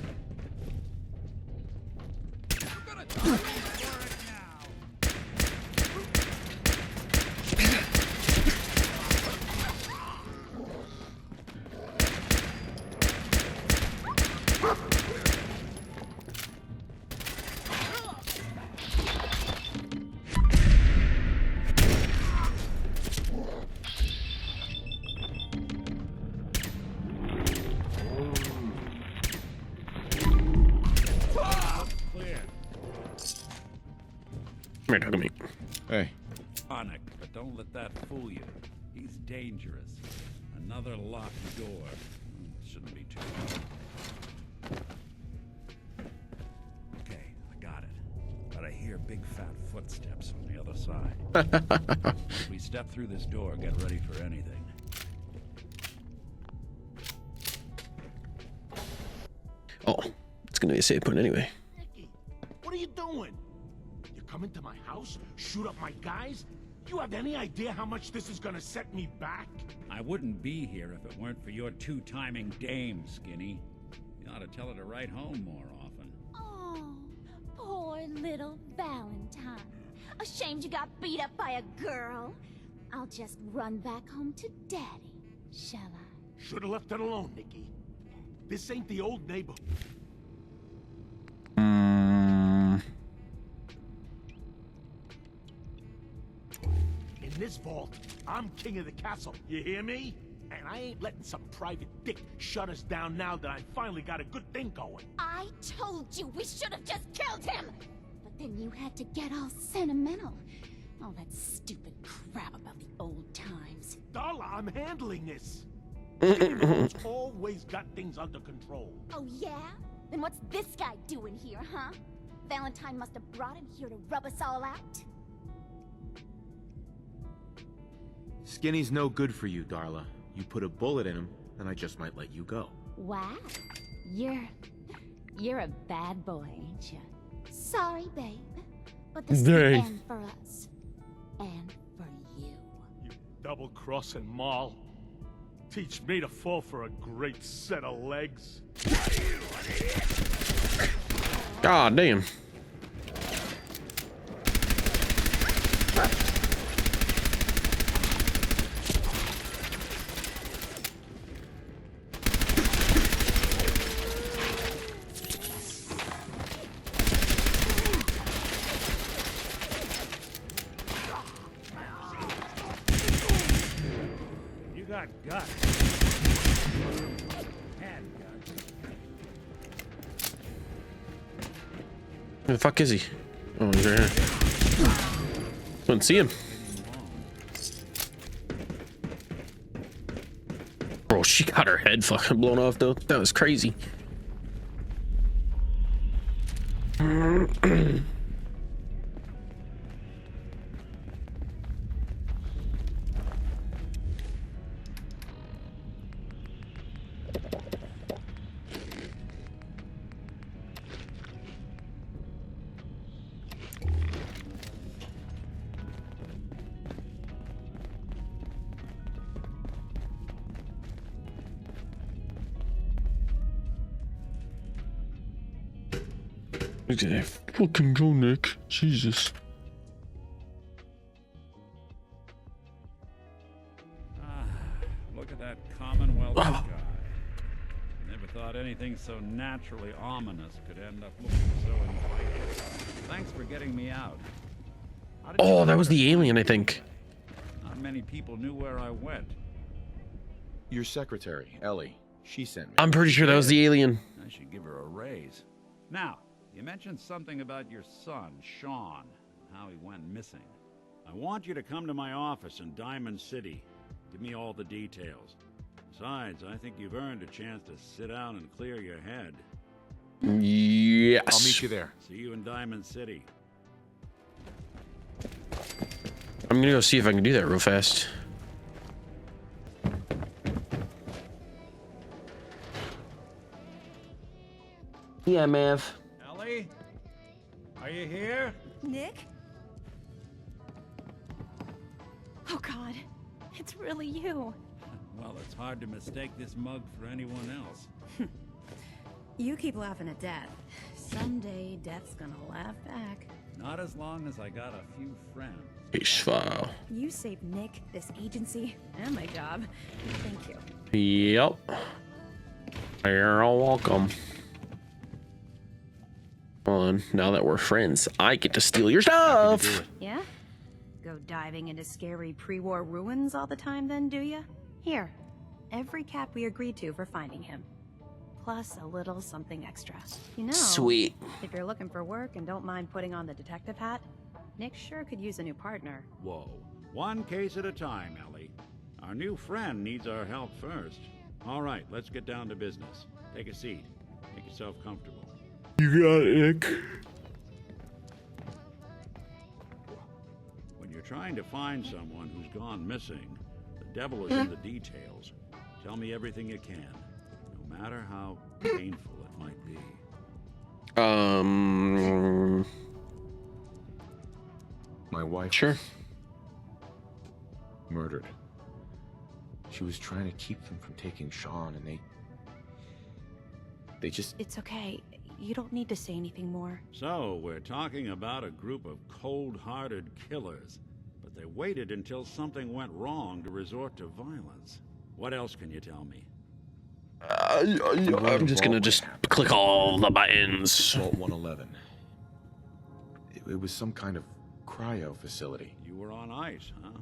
Come here, talk to me. Hey. Sonic, but don't let that fool you. He's dangerous. Another locked door. Shouldn't be too hard. Okay, I got it. But I hear big fat footsteps on the other side. If we step through this door, get ready for anything. Oh, it's gonna be a save point anyway. What are you doing? You come into my house, shoot up my guys? You have any idea how much this is gonna set me back? I wouldn't be here if it weren't for your two-timing dame, Skinny. You ought to tell her to write home more often. Oh, poor little Valentine. Ashamed you got beat up by a girl? I'll just run back home to Daddy, shall I? Should've left it alone, Nikki. This ain't the old neighborhood. In this vault, I'm king of the castle. You hear me? And I ain't letting some private dick shut us down now that I finally got a good thing going. I told you we should have just killed him! But then you had to get all sentimental. All that stupid crap about the old times. Darla, I'm handling this. It's always got things under control. Oh yeah? Then what's this guy doing here, huh? Valentine must have brought him here to rub us all out? Skinny's no good for you, Darla. You put a bullet in him, and I just might let you go. Wow. You're a bad boy, ain't you? Sorry, babe. But this is the Dang. end for us. And for you. You double-crossing Maul. Teach me to fall for a great set of legs. God damn. You got guts. Had guts. Where the fuck is he? Oh, he's right here. Couldn't see him. Bro, she got her head fucking blown off though. That was crazy. Okay, fucking go, Nick. Jesus. Look at that Commonwealth guy. Never thought anything so naturally ominous could end up looking so inviting. Thanks for getting me out. How did you Oh, that know was the alien, I think. Not many people knew where I went. Your secretary, Ellie. She sent me. I'm pretty sure that was the alien. I should give her a raise. Now, you mentioned something about your son, Sean, and how he went missing. I want you to come to my office in Diamond City. Give me all the details. Besides, I think you've earned a chance to sit down and clear your head. Yes. I'll meet you there. See you in Diamond City. I'm gonna go see if I can do that real fast. Yeah, Mav. Ellie? Are you here? Nick? Oh, God. It's really you. Well, it's hard to mistake this mug for anyone else. You keep laughing at Death. Someday, Death's gonna laugh back. Not as long as I got a few friends. Case file. You saved Nick, this agency, and my job. Thank you. Yep. You're all welcome. On, now that we're friends, I get to steal your stuff. Yeah? Go diving into scary pre-war ruins all the time then, do ya? Here, every cap we agreed to for finding him. Plus a little something extra. You know, Sweet. If you're looking for work and don't mind putting on the detective hat, Nick sure could use a new partner. Whoa. One case at a time, Ellie. Our new friend needs our help first. All right, let's get down to business. Take a seat. Make yourself comfortable. You got it, Nick. When you're trying to find someone who's gone missing, the devil is in the details. Tell me everything you can, no matter how painful it might be. My wife. Sure. Murdered. She was trying to keep them from taking Sean, and they just... It's okay. You don't need to say anything more. So, we're talking about a group of cold-hearted killers, but they waited until something went wrong to resort to violence. What else can you tell me? I'm just gonna click all the buttons. Vault 111. It was some kind of cryo facility. You were on ice, huh?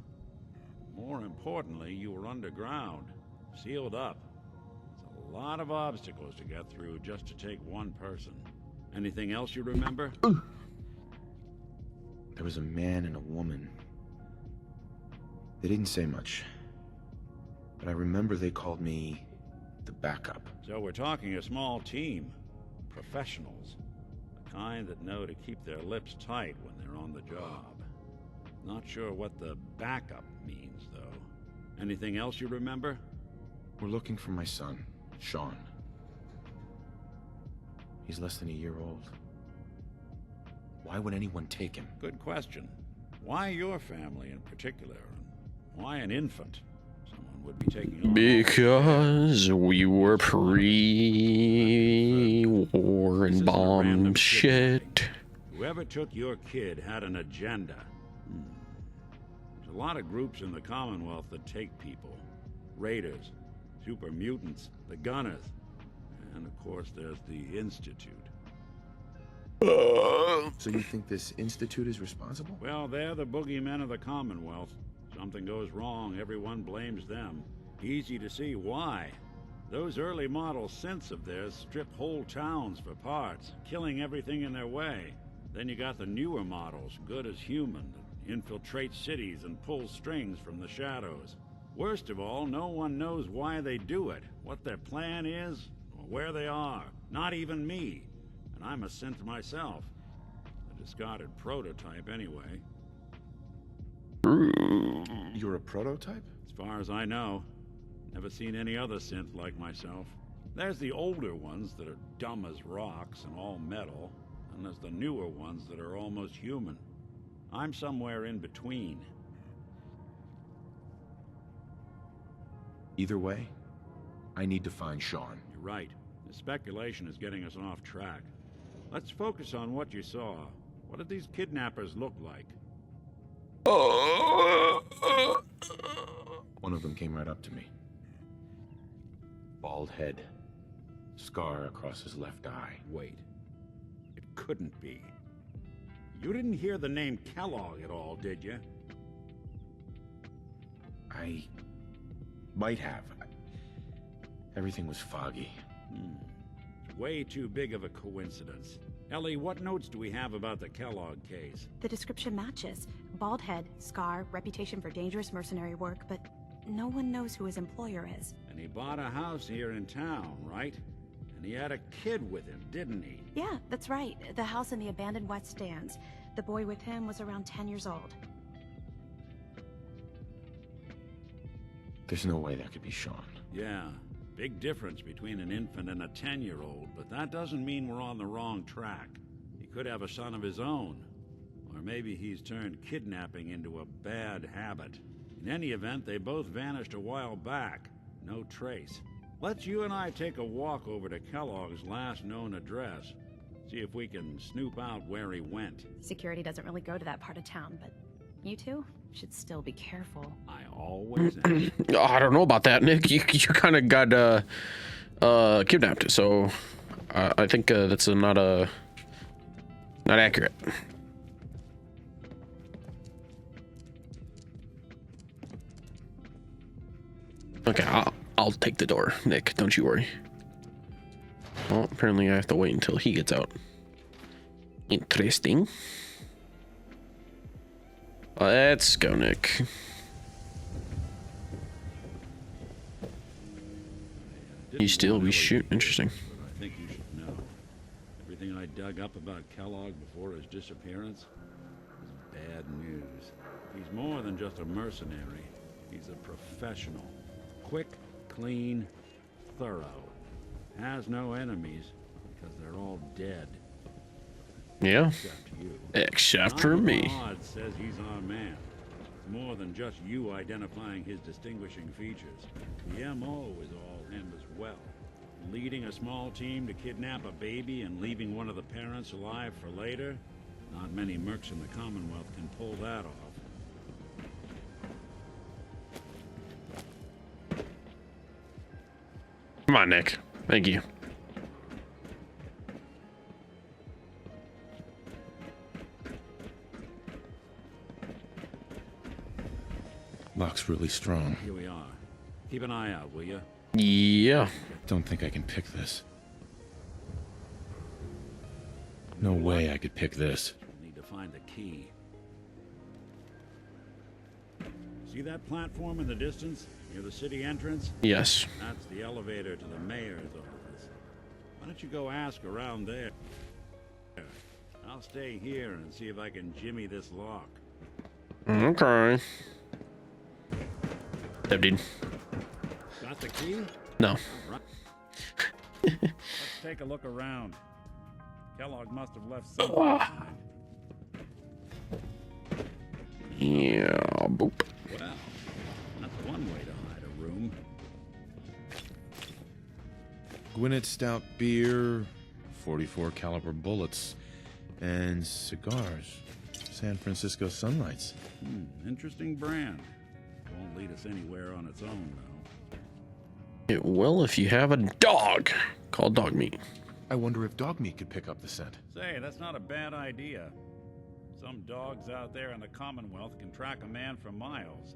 More importantly, you were underground, sealed up. It's a lot of obstacles to get through just to take one person. Anything else you remember? There was a man and a woman. They didn't say much, but I remember they called me the backup. So we're talking a small team. Professionals. The kind that know to keep their lips tight when they're on the job. Not sure what the backup means, though. Anything else you remember? We're looking for my son, Sean. He's less than a year old. Why would anyone take him? Good question. Why your family in particular? And why an infant? Someone would be taking on... Because we were pre-war and bomb shit. Whoever took your kid had an agenda. There's a lot of groups in the Commonwealth that take people. Raiders, super mutants, the Gunners, and of course there's the Institute. So you think this Institute is responsible? Well, they're the boogeymen of the Commonwealth. Something goes wrong, everyone blames them. Easy to see why. Those early model synths of theirs strip whole towns for parts, killing everything in their way. Then you got the newer models, good as human, that infiltrate cities and pull strings from the shadows. Worst of all, no one knows why they do it, what their plan is, or where they are. Not even me. And I'm a synth myself. A discarded prototype anyway. You're a prototype? As far as I know. Never seen any other synth like myself. There's the older ones that are dumb as rocks and all metal. And there's the newer ones that are almost human. I'm somewhere in between. Either way, I need to find Sean. You're right. The speculation is getting us off track. Let's focus on what you saw. What did these kidnappers look like? One of them came right up to me. Bald head. Scar across his left eye. Wait. It couldn't be. You didn't hear the name Kellogg at all, did you? I might have. Everything was foggy. It's way too big of a coincidence. Ellie, what notes do we have about the Kellogg case? The description matches. Bald head, scar, reputation for dangerous mercenary work, but no one knows who his employer is. And he bought a house here in town, right? And he had a kid with him, didn't he? Yeah, that's right. The house in the abandoned West Stands. The boy with him was around 10 years old. There's no way that could be Sean. Yeah. Big difference between an infant and a 10-year-old, but that doesn't mean we're on the wrong track. He could have a son of his own. Or maybe he's turned kidnapping into a bad habit. In any event, they both vanished a while back. No trace. Let's you and I take a walk over to Kellogg's last known address. See if we can snoop out where he went. Security doesn't really go to that part of town, but you two should still be careful. I always am. I don't know about that, Nick. You kind of got kidnapped, so I think that's not accurate. Okay, I'll take the door, Nick. Don't you worry. Well, apparently I have to wait until he gets out. Interesting. Let's go, Nick. You still be shooting. Interesting. I think you should know. Everything I dug up about Kellogg before his disappearance is bad news. He's more than just a mercenary. He's a professional. Quick, clean, thorough. Has no enemies because they're all dead. Yeah. Except you. Except for me. Odd says he's our man. It's more than just you identifying his distinguishing features. The MO is all him as well. Leading a small team to kidnap a baby and leaving one of the parents alive for later? Not many mercs in the Commonwealth can pull that off. Come on, Nick. Thank you. Lock's really strong. Here we are. Keep an eye out, will you? Yeah. Don't think I can pick this. No way I could pick this. Need to find the key. See that platform in the distance, near the city entrance? Yes. That's the elevator to the mayor's office. Why don't you go ask around there? I'll stay here and see if I can jimmy this lock. Okay. Yep, dude. Got the key? No. Right. Let's take a look around. Kellogg must have left something behind. Yeah, boop. Well, that's one way to hide a room. Gwinnett Stout beer, 44 caliber bullets, and cigars. San Francisco Sunlights. Interesting brand. Won't lead us anywhere on its own, though. It will if you have a dog called Dog Meat. I wonder if dog meat could pick up the scent. Say, that's not a bad idea. Some dogs out there in the Commonwealth can track a man for miles.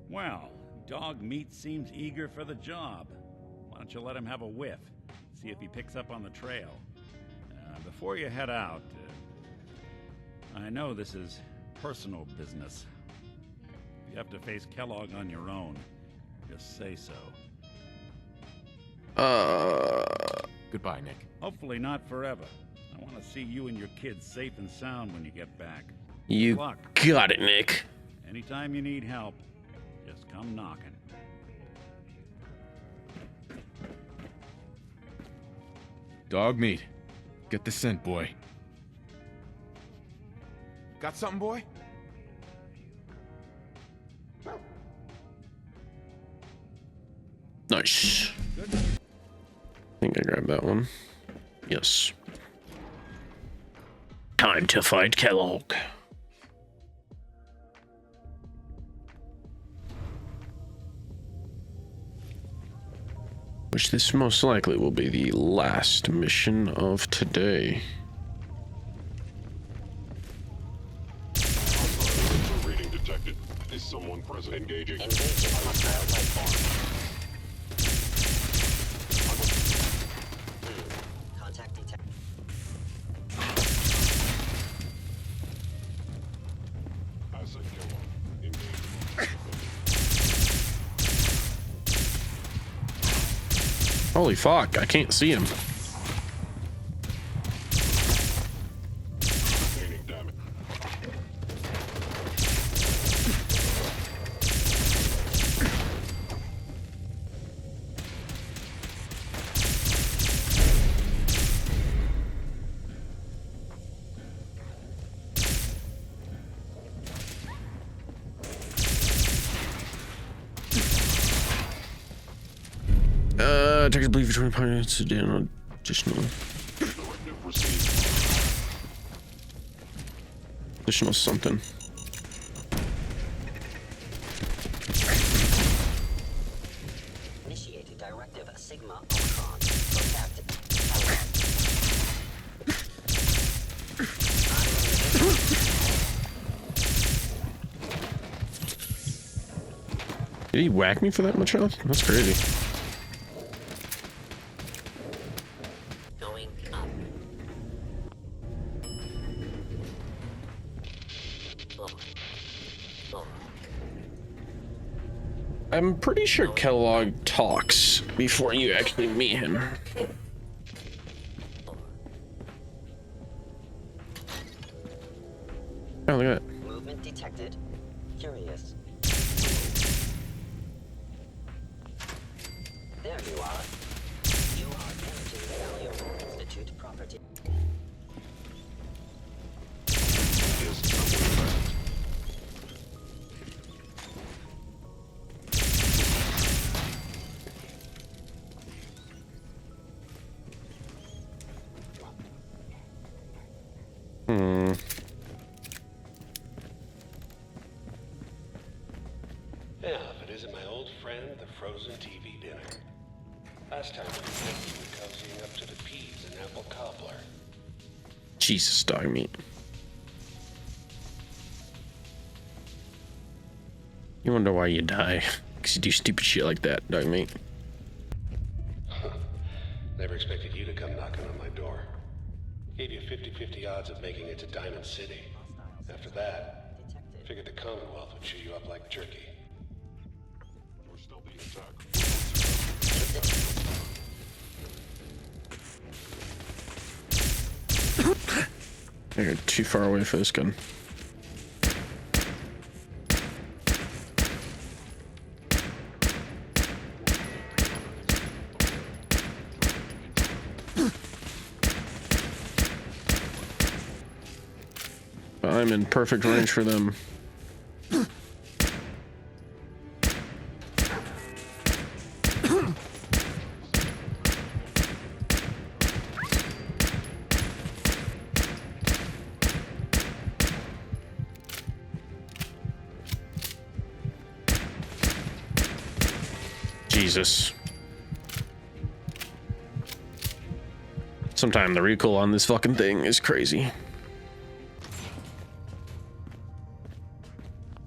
Well, Dog Meat seems eager for the job. Why don't you let him have a whiff? See if he picks up on the trail. Before you head out, I know this is personal business. If you have to face Kellogg on your own, just say so. Goodbye, Nick. Hopefully not forever. I want to see you and your kids safe and sound when you get back. You Good luck. got it, Nick. Anytime you need help, just come knocking. Dog meat. Get the scent, boy. Got something, boy? Nice. I think I grabbed that one. Yes. Time to fight Kellogg. Which this most likely will be the last mission of today. Reading detected. Is someone present? Engaging. Engaging hostile life form. Contact detected. Asset killer. Engaging. Holy fuck, I can't see him. Gaining damage. Texas believe between pilots and additional. Additional something. Initiated directive Sigma Omicron. Protect Talon. Did he whack me for that much health? That's crazy. Going up. I'm pretty sure Kellogg talks before you actually meet him. Oh, look at that. Movement detected. Curious. There you are. You are damaging the valuable Institute property. Yeah, if it isn't my old friend, the frozen TV dinner. Last time we were cozying up to the peas and apple cobbler. Jesus, dog meat. You wonder why you die. Because you do stupid shit like that, dog meat. Never expected you to come knocking on my door. Gave you 50-50 odds of making it to Diamond City. After that, figured the Commonwealth would chew you up like jerky. We're still being attacked. You're too far away for this gun. I'm in perfect range for them. Jesus. Sometimes the recoil on this fucking thing is crazy.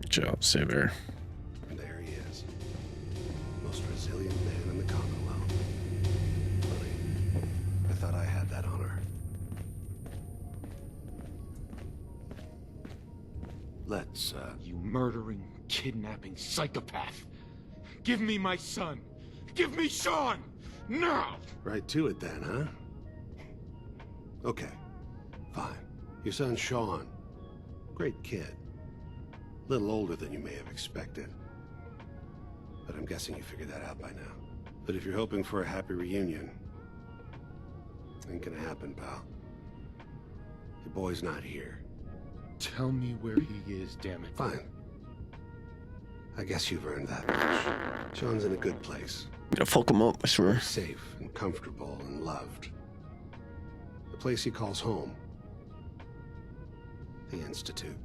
Good job, Saber. There he is. Most resilient man in the Commonwealth. Funny. I thought I had that honor. Let's, You murdering, kidnapping psychopath. Give me my son. Give me Sean! Now! Right to it then, huh? Okay. Fine. Your son Sean. Great kid. Little older than you may have expected. But I'm guessing you figured that out by now. But if you're hoping for a happy reunion, ain't gonna happen, pal. Your boy's not here. Tell me where he is, damn it. Fine. I guess you've earned that much. Sean's in a good place. I'm gonna fuck him up, I swear. Safe and comfortable and loved. The place he calls home. The Institute.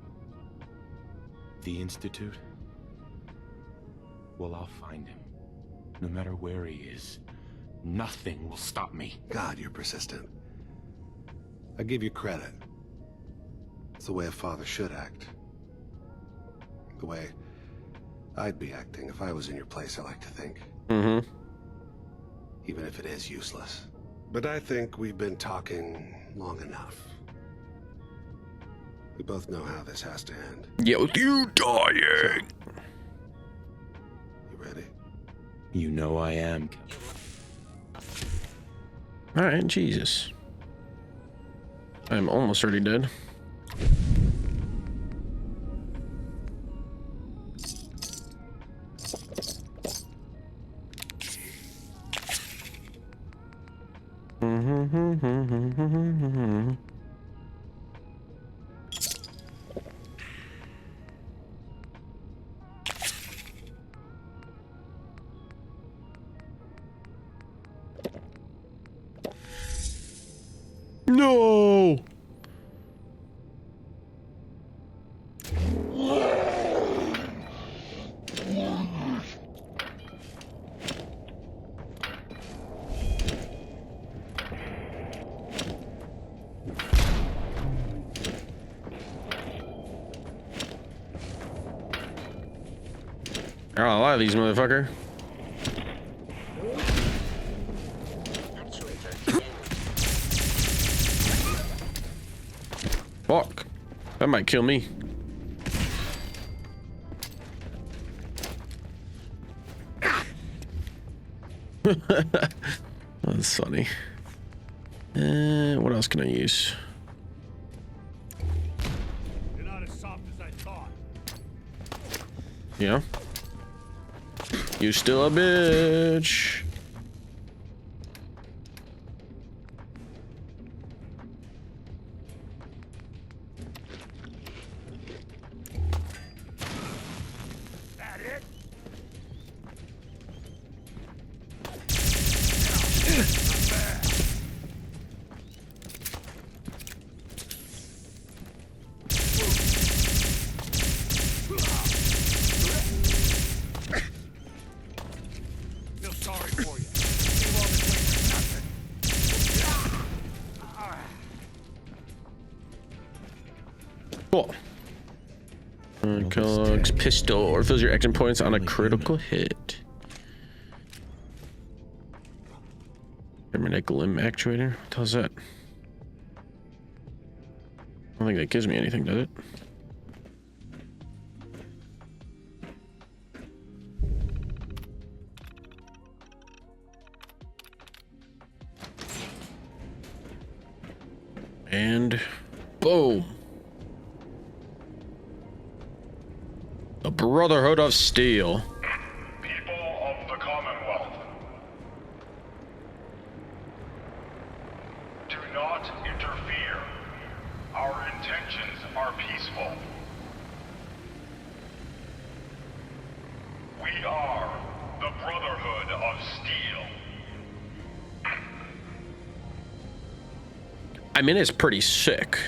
The Institute? Well, I'll find him. No matter where he is. Nothing will stop me. God, you're persistent. I give you credit. It's the way a father should act. The way I'd be acting if I was in your place, I like to think. Mm-hmm. Even if it is useless. But I think we've been talking long enough. We both know how this has to end. Yeah, with you dying. You ready? You know I am. Alright, Jesus. I'm almost already dead. No. Oh, a lot of these motherfucker. Fuck. That might kill me. That's funny. What else can I use? You're not as soft as I thought. Yeah. You still a bitch. That it? Feel sorry for you. Gave all this weight for nothing. Cool. Kellogg's pistol refills your action points on a critical hit. Magnetic limb actuator. What the hell's that? I don't think that gives me anything, does it? And boom. The Brotherhood of Steel. People of the Commonwealth. Do not interfere. Our intentions are peaceful. We are the Brotherhood of Steel. I mean, it's pretty sick.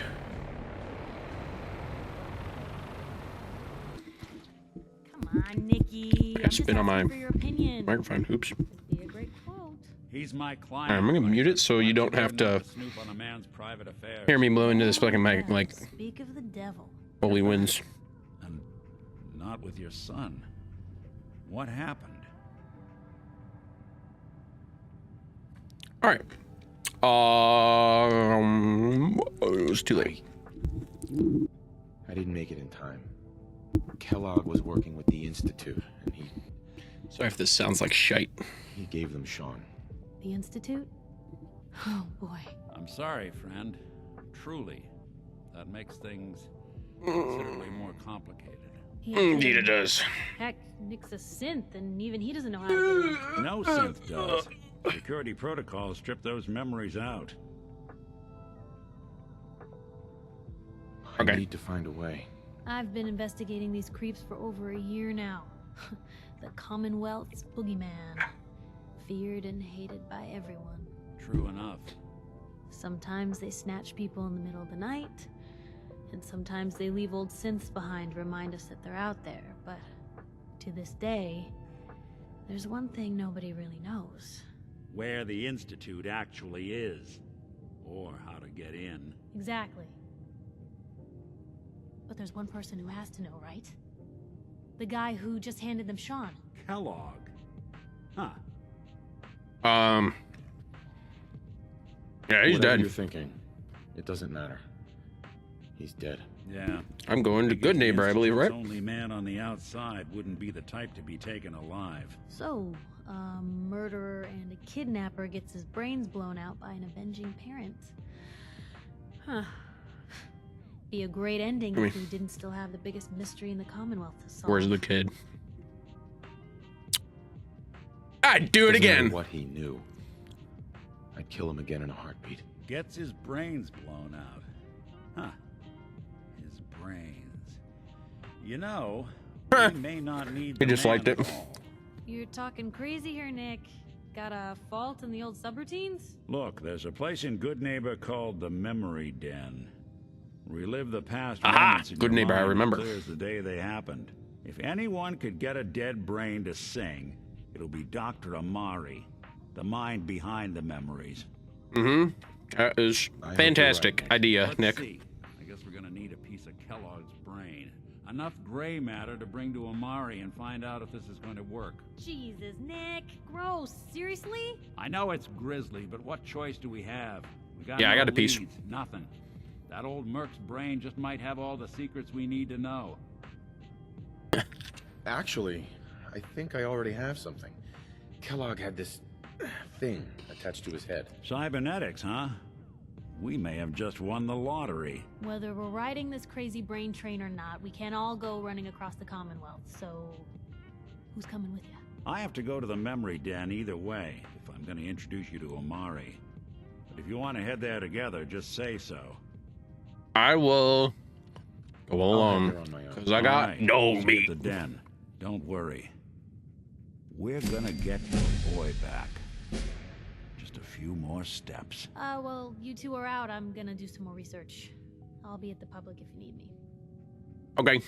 Come on, Nikki. I spin on my for your opinion. microphone. Oops. Be a great quote. He's my client. I'm gonna mute it so you don't have to snoop on a man's private affairs. hear me blow into this fucking mic like Speak of the devil. holy winds. And not with your son. What happened? All right. It was too late. I didn't make it in time. Kellogg was working with the Institute, and Sorry if this sounds like shite. he gave them Sean. The Institute? Oh, boy. I'm sorry, friend. Truly. That makes things considerably more complicated. Indeed it does. Heck, Nick's a synth, and even he doesn't know how to get in. No synth does. Security protocols strip those memories out. I need to find a way. I've been investigating these creeps for over a year now. The Commonwealth's boogeyman. Feared and hated by everyone. True enough. Sometimes they snatch people in the middle of the night, and sometimes they leave old synths behind to remind us that they're out there. But to this day, there's one thing nobody really knows. Where the Institute actually is. Or how to get in. Exactly. But there's one person who has to know, right? The guy who just handed them Sean. Kellogg. Huh. Yeah, he's Whatever dead. you're thinking, it doesn't matter. He's dead. Yeah. I'm going to Good Neighbor, I believe, right? Only man on the outside wouldn't be the type to be taken alive. So, a murderer and a kidnapper gets his brains blown out by an avenging parent. Huh. Be a great ending if we didn't still have the biggest mystery in the Commonwealth to solve. Where's the kid? I'd do it Doesn't matter again. what he knew. I'd kill him again in a heartbeat. Gets his brains blown out. Huh. His brains. You know, he may not need He the just man liked it. at all. You're talking crazy here, Nick. got a fault in the old subroutines? Look, there's a place in Good Neighbor called the Memory Den. Relive the past Aha! moments in Good your Neighbor, I mind remember. as clear as the day they happened. If anyone could get a dead brain to sing, it'll be Dr. Amari, the mind behind the memories. Mm-hmm. That is fantastic idea, Let's Nick. see. I guess we're gonna need a piece of Kellogg's brain. Enough gray matter to bring to Amari and find out if this is going to work. Jesus, Nick. Gross. Seriously? I know it's grisly, but what choice do we have? We got Yeah, I no got a piece. leads, nothing. That old Merc's brain just might have all the secrets we need to know. Actually, I think I already have something. Kellogg had this thing attached to his head. Cybernetics, huh? We may have just won the lottery. Whether we're riding this crazy brain train or not, we can't all go running across the Commonwealth, so who's coming with you? I have to go to the memory den either way, if I'm going to introduce you to Amari. But if you want to head there together, just say so. I will go along, there on my own. because I got Alright, no see you meat. at the den. Don't worry. We're gonna get your boy back. Just a few more steps. Well, you two are out. I'm gonna do some more research. I'll be at the public if you need me. Okay.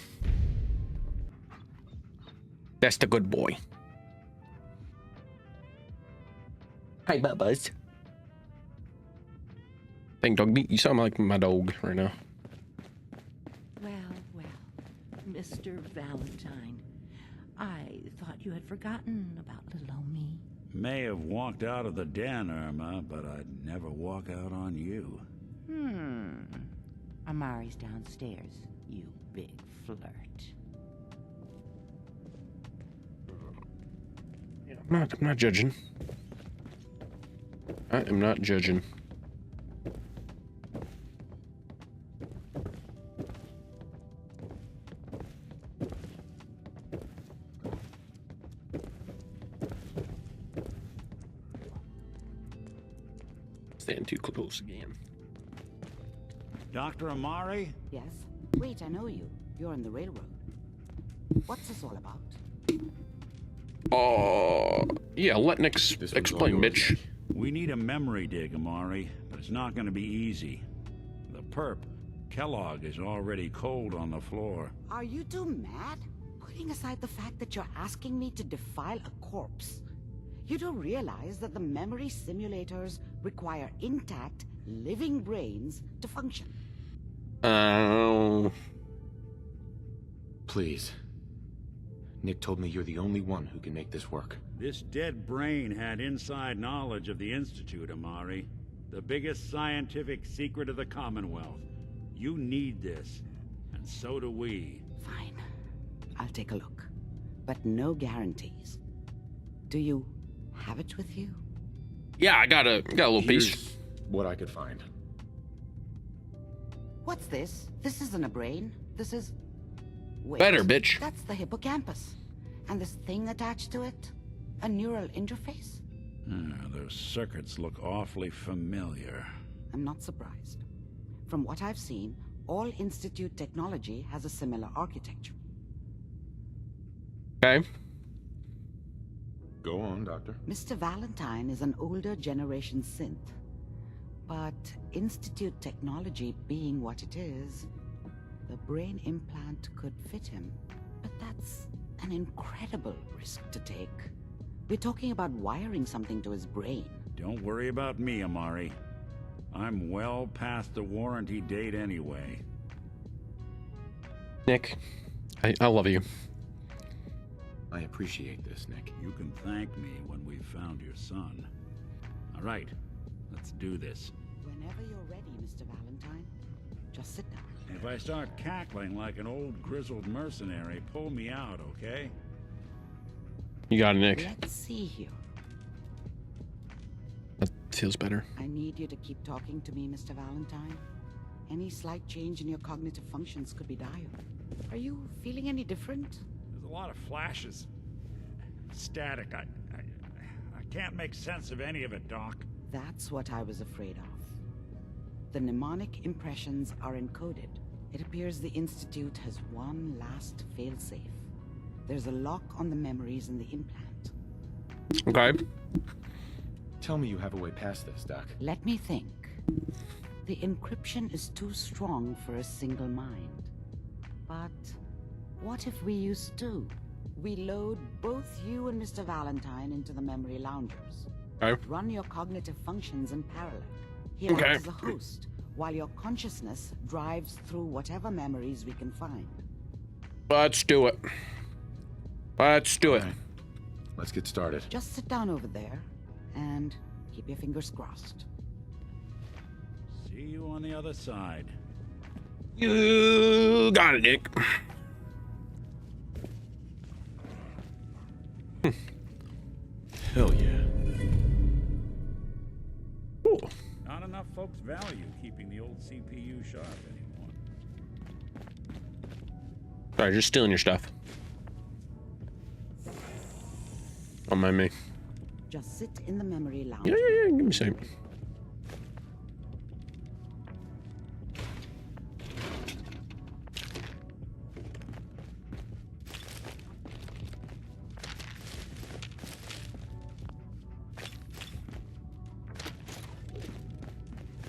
That's the good boy. Hi, Bubbas. Dang, dog, you sound like my dog right now. Well, Mr. Valentine, I thought you had forgotten about little old me. May have walked out of the den, Irma, but I'd never walk out on you. Amari's downstairs, you big flirt. I'm not judging. I am not judging. Stand too close again. Dr. Amari? Yes? Wait, I know you. You're on the railroad. What's this all about? Yeah, let Nick explain, bitch. We need a memory dig, Amari, but it's not gonna be easy. The perp, Kellogg, is already cold on the floor. Are you two mad? Putting aside the fact that you're asking me to defile a corpse, you do realize that the memory simulators require intact, living brains to function. Please. Nick told me you're the only one who can make this work. This dead brain had inside knowledge of the Institute, Amari. The biggest scientific secret of the Commonwealth. You need this, and so do we. Fine. I'll take a look. But no guarantees. Do you have it with you? Yeah, I got a little piece. Here's what I could find. What's this? This isn't a brain. This is... Wait, Better, bitch. That's the hippocampus. And this thing attached to it? A neural interface? Those circuits look awfully familiar. I'm not surprised. From what I've seen, all Institute technology has a similar architecture. Okay. Go on, Doctor. Mr. Valentine is an older generation synth. But Institute technology being what it is, the brain implant could fit him. But that's an incredible risk to take. We're talking about wiring something to his brain. Don't worry about me, Amari. I'm well past the warranty date anyway. Nick, I love you. I appreciate this, Nick. You can thank me when we've found your son. All right, let's do this. Whenever you're ready, Mr. Valentine, just sit down. If I start cackling like an old grizzled mercenary, pull me out, okay? You got it, Nick. Let's see here. That feels better. I need you to keep talking to me, Mr. Valentine. Any slight change in your cognitive functions could be dire. Are you feeling any different? There's a lot of flashes. Static. I can't make sense of any of it, Doc. That's what I was afraid of. The mnemonic impressions are encoded. It appears the Institute has one last failsafe. There's a lock on the memories in the implant. Okay. tell me you have a way past this, Doc. Let me think. The encryption is too strong for a single mind. But what if we use two? We load both you and Mr. Valentine into the memory loungers. Okay. Run your cognitive functions in parallel. He acts as a host, while your consciousness drives through whatever memories we can find. Let's do it. Let's do it. Right. Let's get started. Just sit down over there and keep your fingers crossed. See you on the other side. You got it, Nick. Hell yeah. Cool. Not enough folks value keeping the old CPU sharp anymore. Sorry, just stealing your stuff. Don't mind me. Just sit in the memory lounge. Yeah, give me a second.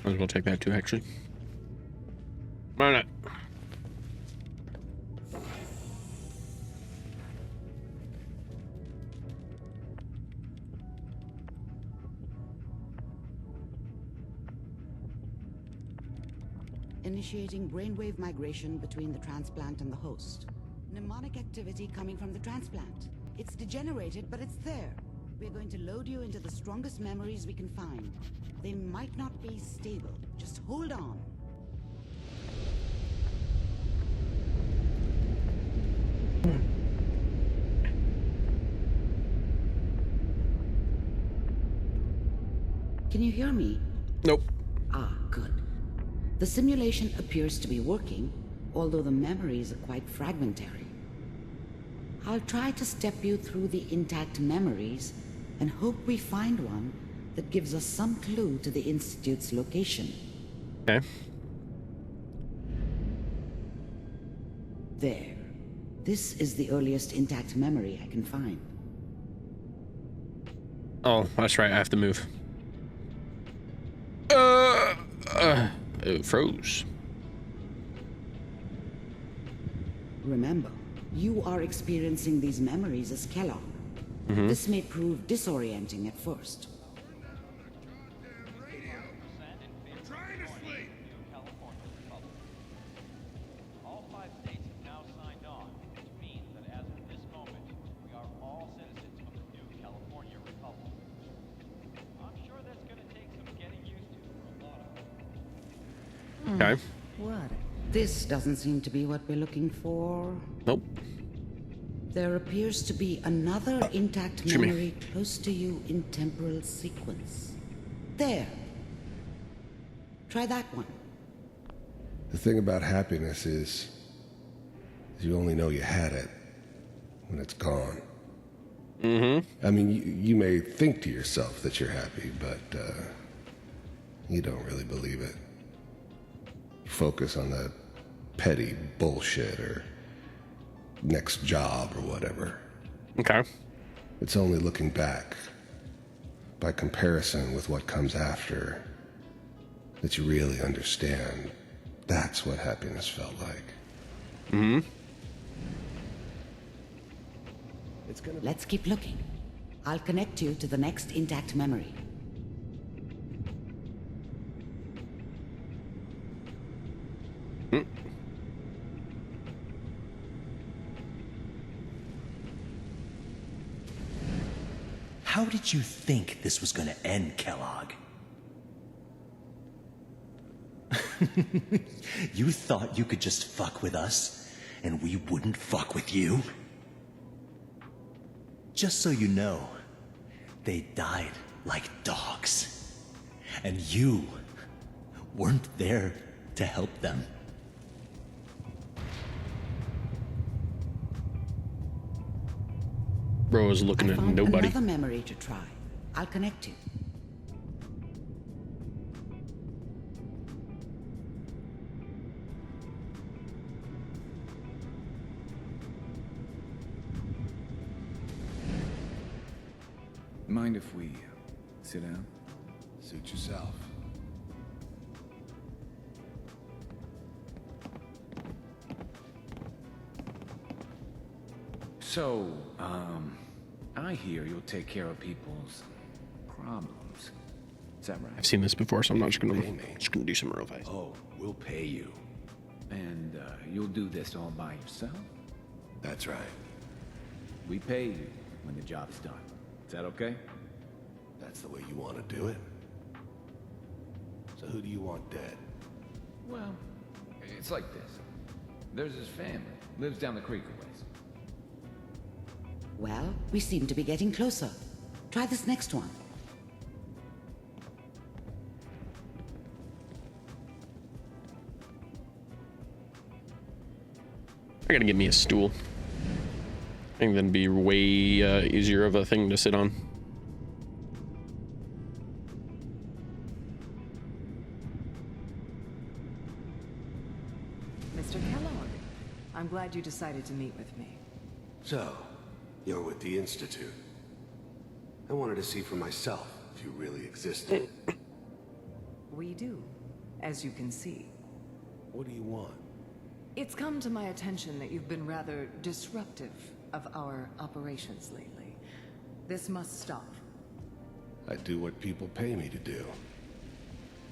Might as well take that too, actually. Why not? Initiating brainwave migration between the transplant and the host. Mnemonic activity coming from the transplant. It's degenerated, but it's there. We're going to load you into the strongest memories we can find. They might not be stable. Just hold on. Can you hear me? Nope. Ah, good. The simulation appears to be working, although the memories are quite fragmentary. I'll try to step you through the intact memories and hope we find one that gives us some clue to the Institute's location. Okay. There. This is the earliest intact memory I can find. Oh, that's right. I have to move. It froze. Remember, you are experiencing these memories as Kellogg. This may prove disorienting at first. All 5 states have now signed on, which means that as of this moment, we are all citizens of the new California Republic. I'm sure that's going to take some getting used to for a lot of Okay. What? This doesn't seem to be what we're looking for. Nope. There appears to be another intact Excuse me. memory close to you in temporal sequence. There. Try that one. The thing about happiness is you only know you had it when it's gone. I mean, you may think to yourself that you're happy, but you don't really believe it. You focus on the petty bullshit or next job or whatever. Okay. It's only looking back, by comparison with what comes after, that you really understand. That's what happiness felt like. Let's keep looking. I'll connect you to the next intact memory. How did you think this was gonna end, Kellogg? You thought you could just fuck with us, and we wouldn't fuck with you? Just so you know, they died like dogs. And you weren't there to help them. Bro is looking I at found nobody. another memory to try. I'll connect you. Mind if we Sit down. Suit yourself. So, I hear you'll take care of people's problems. Is that right? I've seen this before, so I'm not just gonna do some real fast. Oh, we'll pay you. And, you'll do this all by yourself? That's right. We pay you when the job's done. Is that okay? That's the way you want to do it. So who do you want dead? Well, it's like this. There's his family. Lives down the creek a ways. Well, we seem to be getting closer. Try this next one. I gotta get me a stool. I think that'd be way easier of a thing to sit on. Mr. Kellogg, I'm glad you decided to meet with me. So, you're with the Institute. I wanted to see for myself if you really existed. We do, as you can see. What do you want? It's come to my attention that you've been rather disruptive of our operations lately. This must stop. I do what people pay me to do.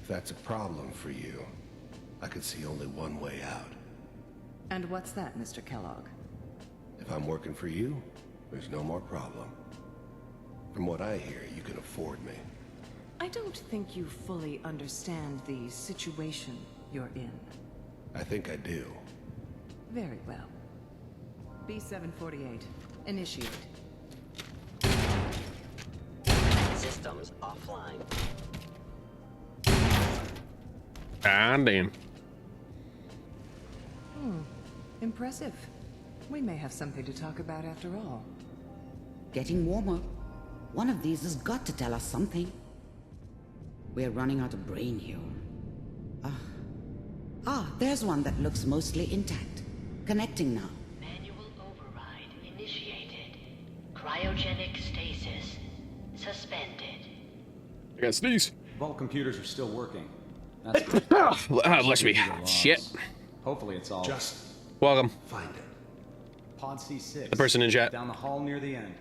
If that's a problem for you, I could see only one way out. And what's that, Mr. Kellogg? If I'm working for you, there's no more problem. From what I hear, you can afford me. I don't think you fully understand the situation you're in. I think I do. Very well. B-748, initiate. Systems offline. Ah, damn. Impressive. We may have something to talk about after all. Getting warmer. One of these has got to tell us something. We're running out of brain here. There's one that looks mostly intact. Connecting now. Manual override initiated. Cryogenic stasis suspended. I got sneeze. Vault computers are still working. That's good. Bless me. Shit. Hopefully it's all. Just welcome. Find it. Pod C6. The person in chat. Down the hall near the end.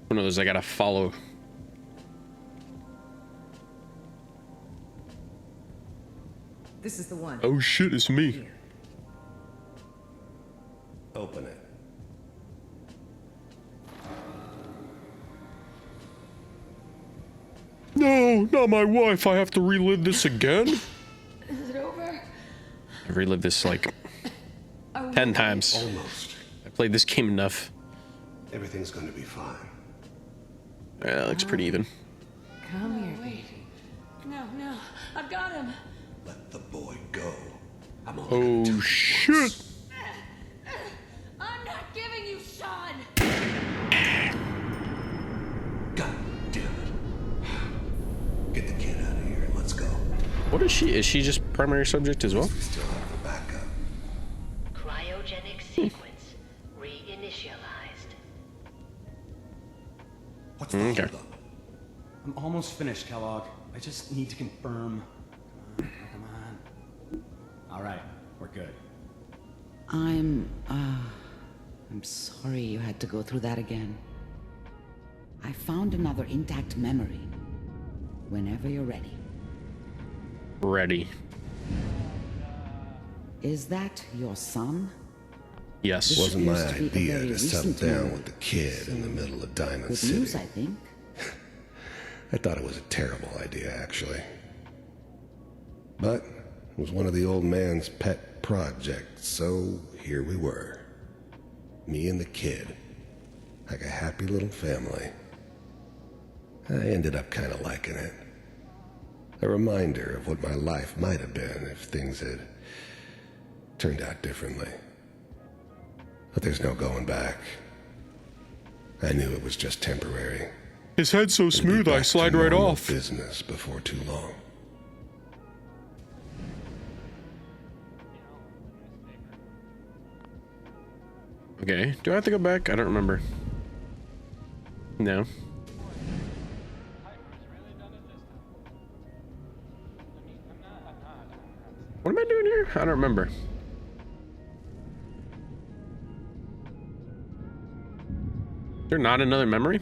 One of those I gotta follow. This is the one. Oh shit, it's me. Here. Open it. No, not my wife. I have to relive this again? Is it over? I've relived this like 10 times. Almost. I played this game enough. Everything's going to be fine. Yeah, that looks pretty even. Come here, Wait. No. I've got him. Let the boy go. I'm only Oh shit! I'm not giving you Sean. God damn it. Get the kid out of here and let's go. What is she? Is she just primary subject as well? We still have the backup. Cryogenic sequence reinitialized. What's the Okay. holdup? I'm almost finished, Kellogg. I just need to confirm. Come on. All right, we're good. I'm sorry you had to go through that again. I found another intact memory. Whenever you're ready. Ready. Is that your son? Yes. It wasn't my appears to be a idea very to settle recent down memory. with the kid in the middle of Diamond Good City. news, I think. I thought it was a terrible idea, actually. But it was one of the old man's pet projects, so here we were. Me and the kid. Like a happy little family. I ended up kind of liking it. A reminder of what my life might have been if things had turned out differently. But there's no going back. I knew it was just temporary. His head's so smooth, I slide right off. Business before too long. Okay. Do I have to go back? I don't remember. No. What am I doing here? I don't remember. Is there not another memory?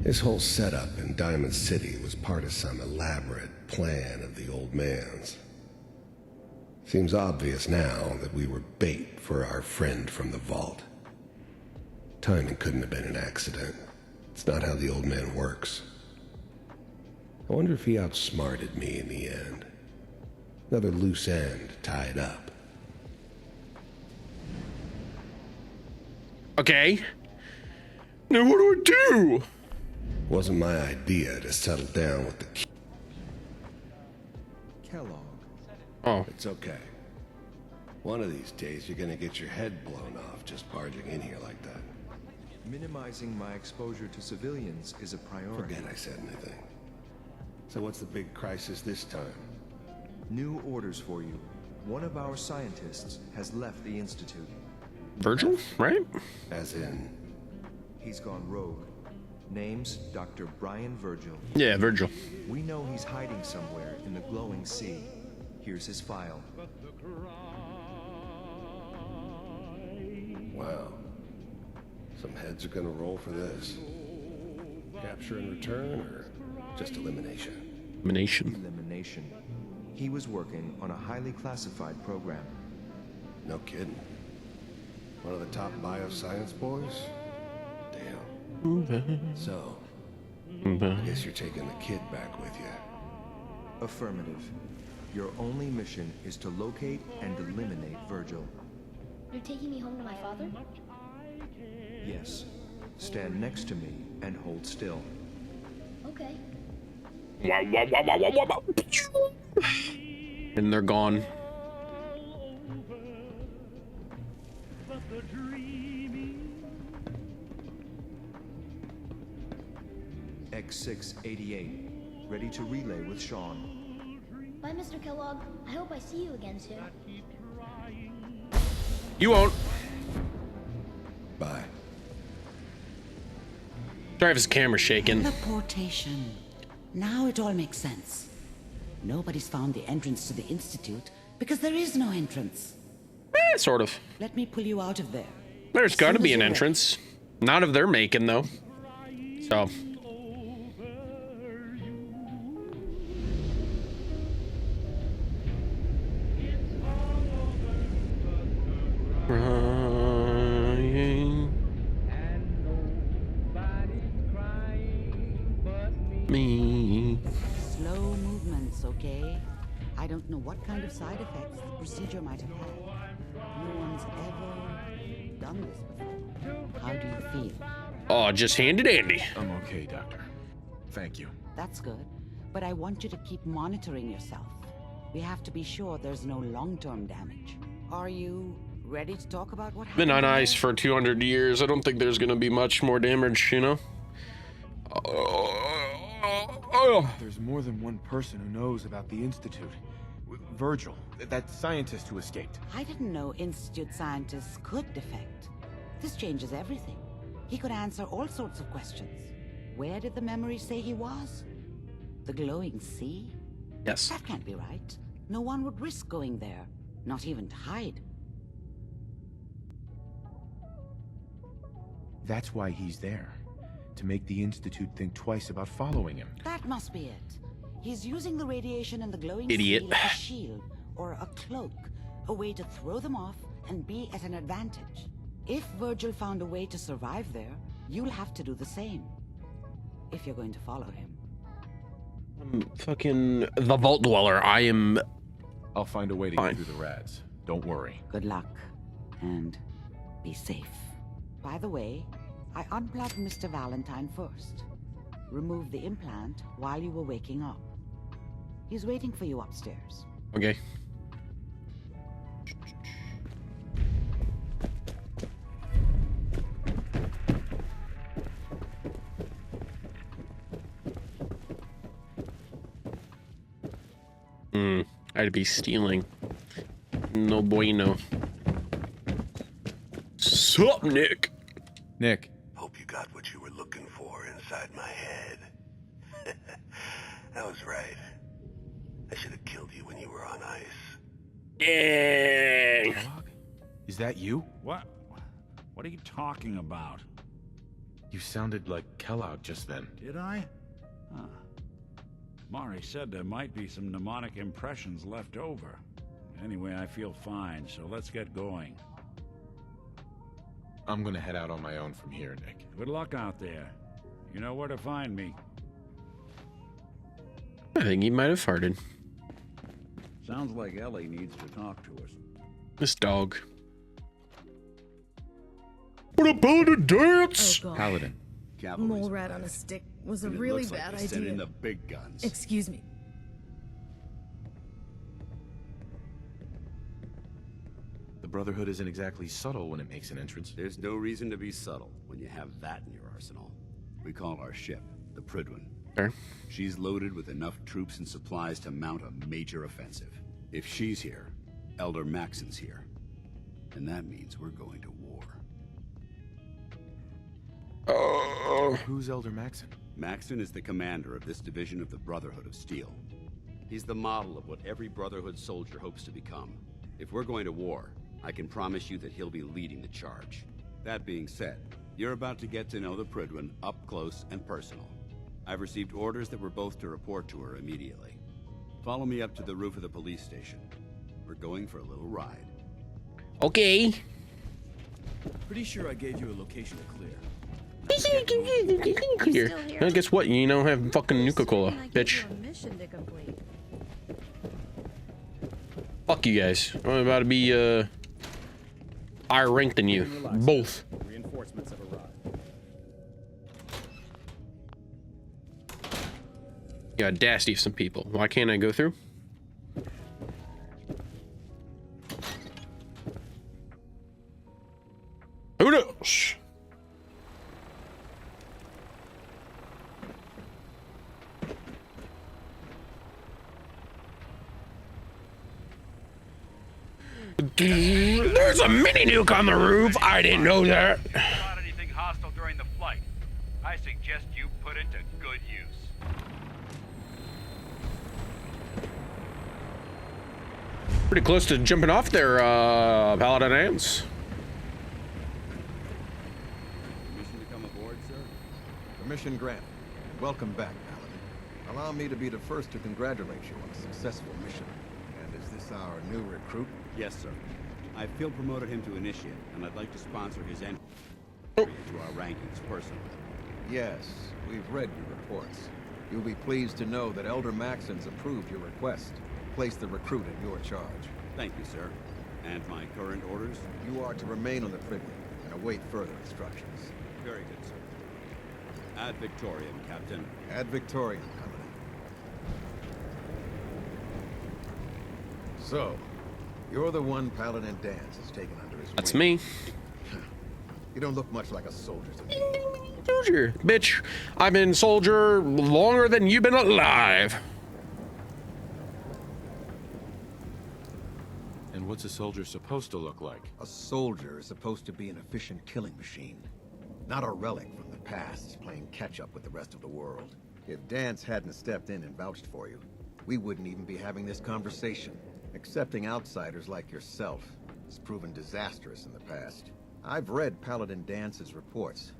This whole setup in Diamond City was part of some elaborate plan of the old man's. Seems obvious now that we were bait for our friend from the vault. Timing couldn't have been an accident. It's not how the old man works. I wonder if he outsmarted me in the end. Another loose end tied up. Okay. Now what do I do? Wasn't my idea to settle down with the key. Kellogg. Oh. It's okay. One of these days you're gonna get your head blown off just barging in here like that. Minimizing my exposure to civilians is a priority. Forget I said anything. So what's the big crisis this time? New orders for you. One of our scientists has left the Institute. Virgil, right? As in? He's gone rogue. Name's Dr. Brian Virgil. Yeah, Virgil. We know he's hiding somewhere in the glowing sea. Here's his file. Wow. Some heads are gonna roll for this. Capture and return, or just elimination? Elimination. He was working on a highly classified program. No kidding. One of the top bioscience boys? Damn. So, I guess you're taking the kid back with you. Affirmative. Your only mission is to locate and eliminate Virgil. You're taking me home to my father? Yes. Stand next to me and hold still. Okay. And they're gone. X688. Ready to relay with Sean. Bye, Mr. Kellogg. I hope I see you again soon. You won't. Bye. Sorry if his camera's shaking. Teleportation. Now it all makes sense. Nobody's found the entrance to the Institute because there is no entrance. Sort of. Let me pull you out of there. There's got to be an entrance. Not of their making, though. So. Crying. Me. Slow movements, okay? I don't know what kind of side effects the procedure might have had. No one's ever done this before. How do you feel? Oh, just handed Andy. I'm okay, Doctor. Thank you. That's good, but I want you to keep monitoring yourself. We have to be sure there's no long-term damage. Are you ready to talk about what happened? Been on ice for 200 years. I don't think there's going to be much more damage, you know? There's more than one person who knows about the Institute. Virgil, that scientist who escaped. I didn't know Institute scientists could defect. This changes everything. He could answer all sorts of questions. Where did the memory say he was? The glowing sea? Yes. That can't be right. No one would risk going there, not even to hide. That's why he's there. To make the Institute think twice about following him. That must be it. He's using the radiation and the glowing Idiot. sea like a shield or a cloak, a way to throw them off and be at an advantage. If Virgil found a way to survive there, you'll have to do the same. If you're going to follow him. I'm fucking the Vault Dweller. I am. I'll find a way to get through the rats. Don't worry. Good luck. And be safe. By the way, I unplugged Mr. Valentine first. Removed the implant while you were waking up. He's waiting for you upstairs. Okay. I'd be stealing. No bueno. Sup, Nick? Nick. Hope you got what you were looking for inside my head. I was right. I should have killed you when you were on ice. Yeah. Kellogg? Is that you? What? What are you talking about? You sounded like Kellogg just then. Did I? Huh. Mari said there might be some mnemonic impressions left over. Anyway, I feel fine, so let's get going. I'm gonna head out on my own from here, Nick. Good luck out there. You know where to find me. I think he might have farted. Sounds like Ellie needs to talk to us. This dog. What a Paladin dance! Oh, God. Paladin. Mole rat on a stick was a really bad idea. Send in the big guns. Excuse me. The Brotherhood isn't exactly subtle when it makes an entrance. There's no reason to be subtle when you have that in your arsenal. We call our ship the Prydwen. Sure. She's loaded with enough troops and supplies to mount a major offensive. If she's here, Elder Maxon's here. And that means we're going to war. Who's Elder Maxon? Maxon is the commander of this division of the Brotherhood of Steel. He's the model of what every Brotherhood soldier hopes to become. If we're going to war, I can promise you that he'll be leading the charge. That being said, you're about to get to know the Prydwen up close and personal. I've received orders that we're both to report to her immediately. Follow me up to the roof of the police station. We're going for a little ride. Okay. Pretty sure I gave you a location to clear. Clear. Well, guess what? You don't have fucking Nuka-Cola, bitch. Fuck you guys. I'm about to be higher ranked than you. Both. Reinforcements have arrived. You audacity of some people. Why can't I go through? Who knows? There's a mini nuke on the roof. I didn't know that. Not anything hostile during the flight. I suggest you put it to good use. Pretty close to jumping off there, Paladin Ants. Permission to come aboard, sir? Permission granted. Welcome back, Paladin. Allow me to be the first to congratulate you on a successful mission. And is this our new recruit? Yes, sir. I feel promoted him to initiate, and I'd like to sponsor his entry into our rankings personally. Yes, we've read your reports. You'll be pleased to know that Elder Maxon's approved your request. Place the recruit in your charge. Thank you, sir. And my current orders? You are to remain on the Prydwen and await further instructions. Very good, sir. Ad Victoriam, Captain. Ad Victoriam, Paladin. So, you're the one Paladin Dance has taken under his wing. That's me. You don't look much like a soldier to me. Soldier, bitch. I've been soldier longer than you've been alive. And what's a soldier supposed to look like? A soldier is supposed to be an efficient killing machine. Not a relic from the past, playing catch-up with the rest of the world. If Dance hadn't stepped in and vouched for you, we wouldn't even be having this conversation. Accepting outsiders like yourself has proven disastrous in the past. I've read Paladin Dance's reports.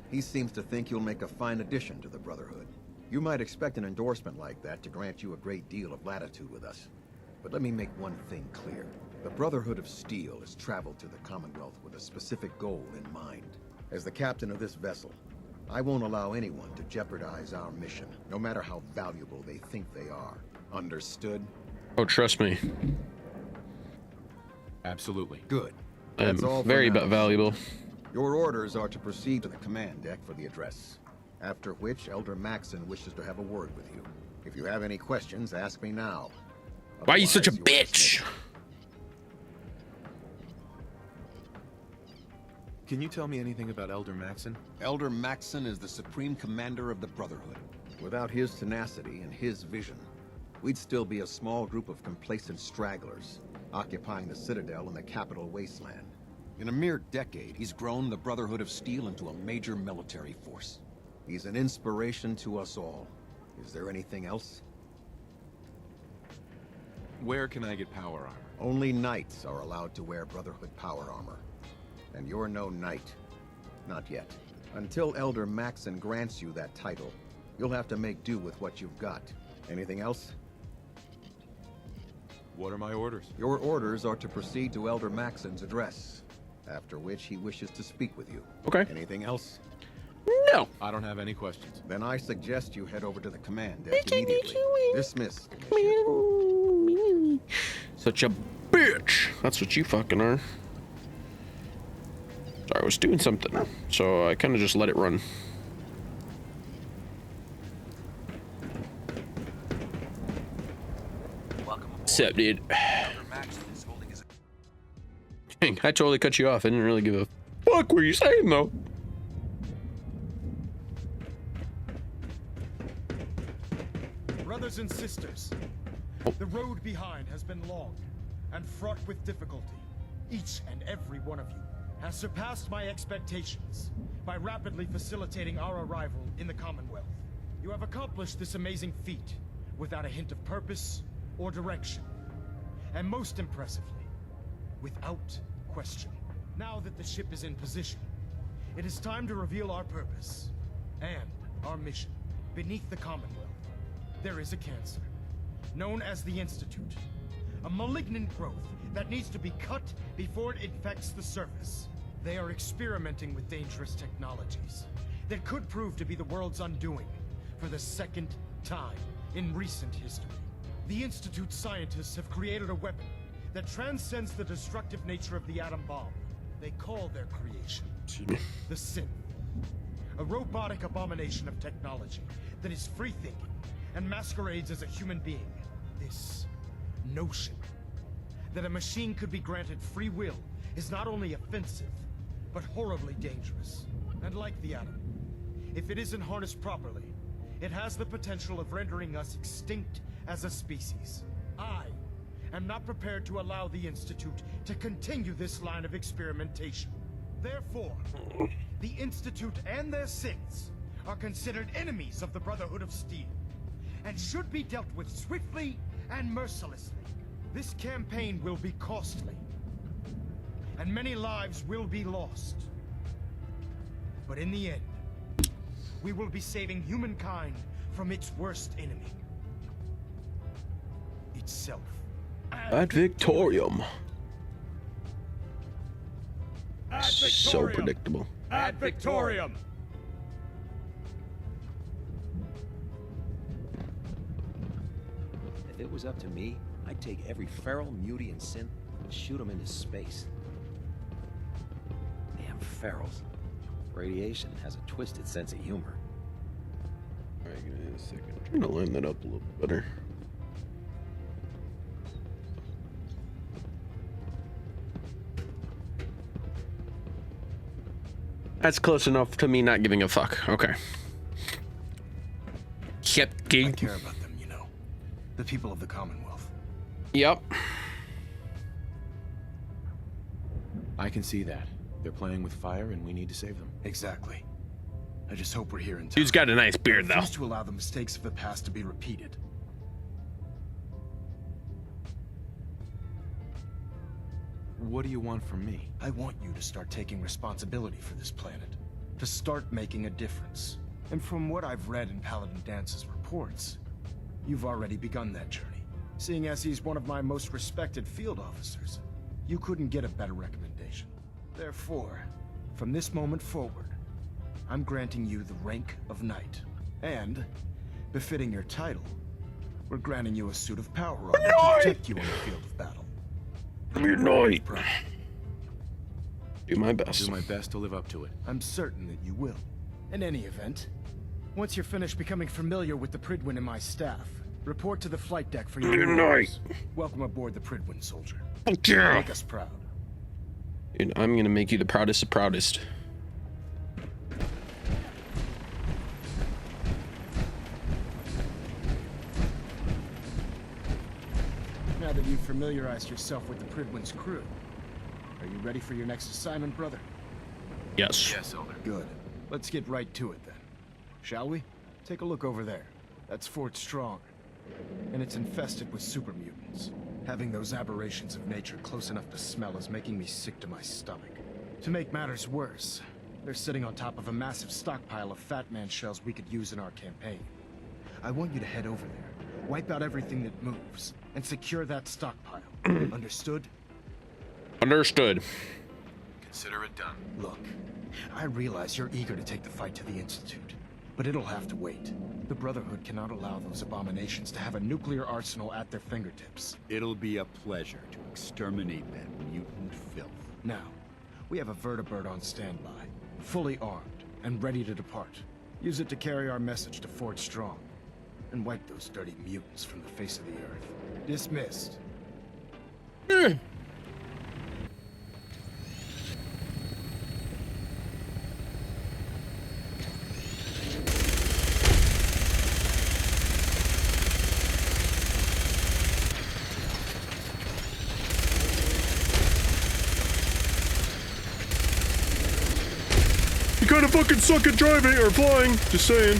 He seems to think you'll make a fine addition to the Brotherhood. You might expect an endorsement like that to grant you a great deal of latitude with us. But let me make one thing clear. The Brotherhood of Steel has traveled to the Commonwealth with a specific goal in mind. As the captain of this vessel, I won't allow anyone to jeopardize our mission, no matter how valuable they think they are. Understood? Oh, trust me. Absolutely. Good. I'm That's all for very now. valuable. Your orders are to proceed to the command deck for the address. After which, Elder Maxon wishes to have a word with you. If you have any questions, ask me now. Why are you such a Otherwise, you're bitch? dismissed. Can you tell me anything about Elder Maxon? Elder Maxon is the supreme commander of the Brotherhood. Without his tenacity and his vision, we'd still be a small group of complacent stragglers, occupying the Citadel in the capital wasteland. In a mere decade, he's grown the Brotherhood of Steel into a major military force. He's an inspiration to us all. Is there anything else? Where can I get power armor? Only knights are allowed to wear Brotherhood power armor. And you're no knight. Not yet. Until Elder Maxon grants you that title, you'll have to make do with what you've got. Anything else? What are my orders? Your orders are to proceed to Elder Maxon's address, after which he wishes to speak with you. Okay. Anything else? No. I don't have any questions. Then I suggest you head over to the command deck immediately. Dismissed. Such a bitch. That's what you fucking are. Sorry, I was doing something, so I kind of just let it run. Sup, dude? Dang, I totally cut you off. I didn't really give a fuck what were you saying, though. Brothers and sisters, the road behind has been long and fraught with difficulty. Each and every one of you has surpassed my expectations by rapidly facilitating our arrival in the Commonwealth. You have accomplished this amazing feat without a hint of purpose or direction, and most impressively, without question. Now that the ship is in position, it is time to reveal our purpose and our mission. Beneath the Commonwealth, there is a cancer, known as the Institute. A malignant growth that needs to be cut before it infects the surface. They are experimenting with dangerous technologies that could prove to be the world's undoing for the second time in recent history. The Institute scientists have created a weapon that transcends the destructive nature of the atom bomb. They call their creation the Synth. A robotic abomination of technology that is free-thinking and masquerades as a human being. This notion that a machine could be granted free will is not only offensive, but horribly dangerous. And like the atom, if it isn't harnessed properly, it has the potential of rendering us extinct as a species. I am not prepared to allow the Institute to continue this line of experimentation. Therefore, the Institute and their synths are considered enemies of the Brotherhood of Steel, and should be dealt with swiftly and mercilessly. This campaign will be costly, and many lives will be lost. But in the end, we will be saving humankind from its worst enemy. Itself. Ad Victorium. So predictable. Ad Victorium! If it was up to me, I'd take every feral, mutie, and synth and shoot them into space. Damn ferals. Radiation has a twisted sense of humor. Alright, give me a second. I'm trying to line that up a little better. That's close enough to me not giving a fuck. Okay. Yep, I care about them, you know. The people of the Commonwealth. Yep. I can see that. They're playing with fire and we need to save them. Exactly. I just hope we're here in time. Dude's got a nice beard, though. I refuse to allow the mistakes of the past to be repeated. What do you want from me? I want you to start taking responsibility for this planet. To start making a difference. And from what I've read in Paladin Dance's reports, you've already begun that journey. Seeing as he's one of my most respected field officers, you couldn't get a better recommendation. Therefore, from this moment forward, I'm granting you the rank of Knight. And, befitting your title, we're granting you a suit of power armor to protect you in the field of battle. You're Knight. Do my best. I'll do my best to live up to it. I'm certain that you will. In any event, once you're finished becoming familiar with the Pridwin and my staff, report to the flight deck for your Good orders. Welcome aboard the Pridwin, soldier. Fuck yeah. Make us proud. Dude, I'm gonna make you the proudest of proudest. familiarized yourself with the Pridwin's crew. Are you ready for your next assignment, brother? Yes. Yes, Elder. Good. Let's get right to it then. Shall we? Take a look over there. That's Fort Strong. And it's infested with super mutants. Having those aberrations of nature close enough to smell is making me sick to my stomach. To make matters worse, they're sitting on top of a massive stockpile of Fat Man shells we could use in our campaign. I want you to head over there, wipe out everything that moves, and secure that stockpile. Understood? Understood. Consider it done. Look, I realize you're eager to take the fight to the Institute, but it'll have to wait. The Brotherhood cannot allow those abominations to have a nuclear arsenal at their fingertips. It'll be a pleasure to exterminate that mutant filth. Now, we have a vertibird on standby, fully armed and ready to depart. Use it to carry our message to Fort Strong, and wipe those dirty mutants from the face of the earth. Dismissed. You kind of fucking suck at driving or flying, just saying.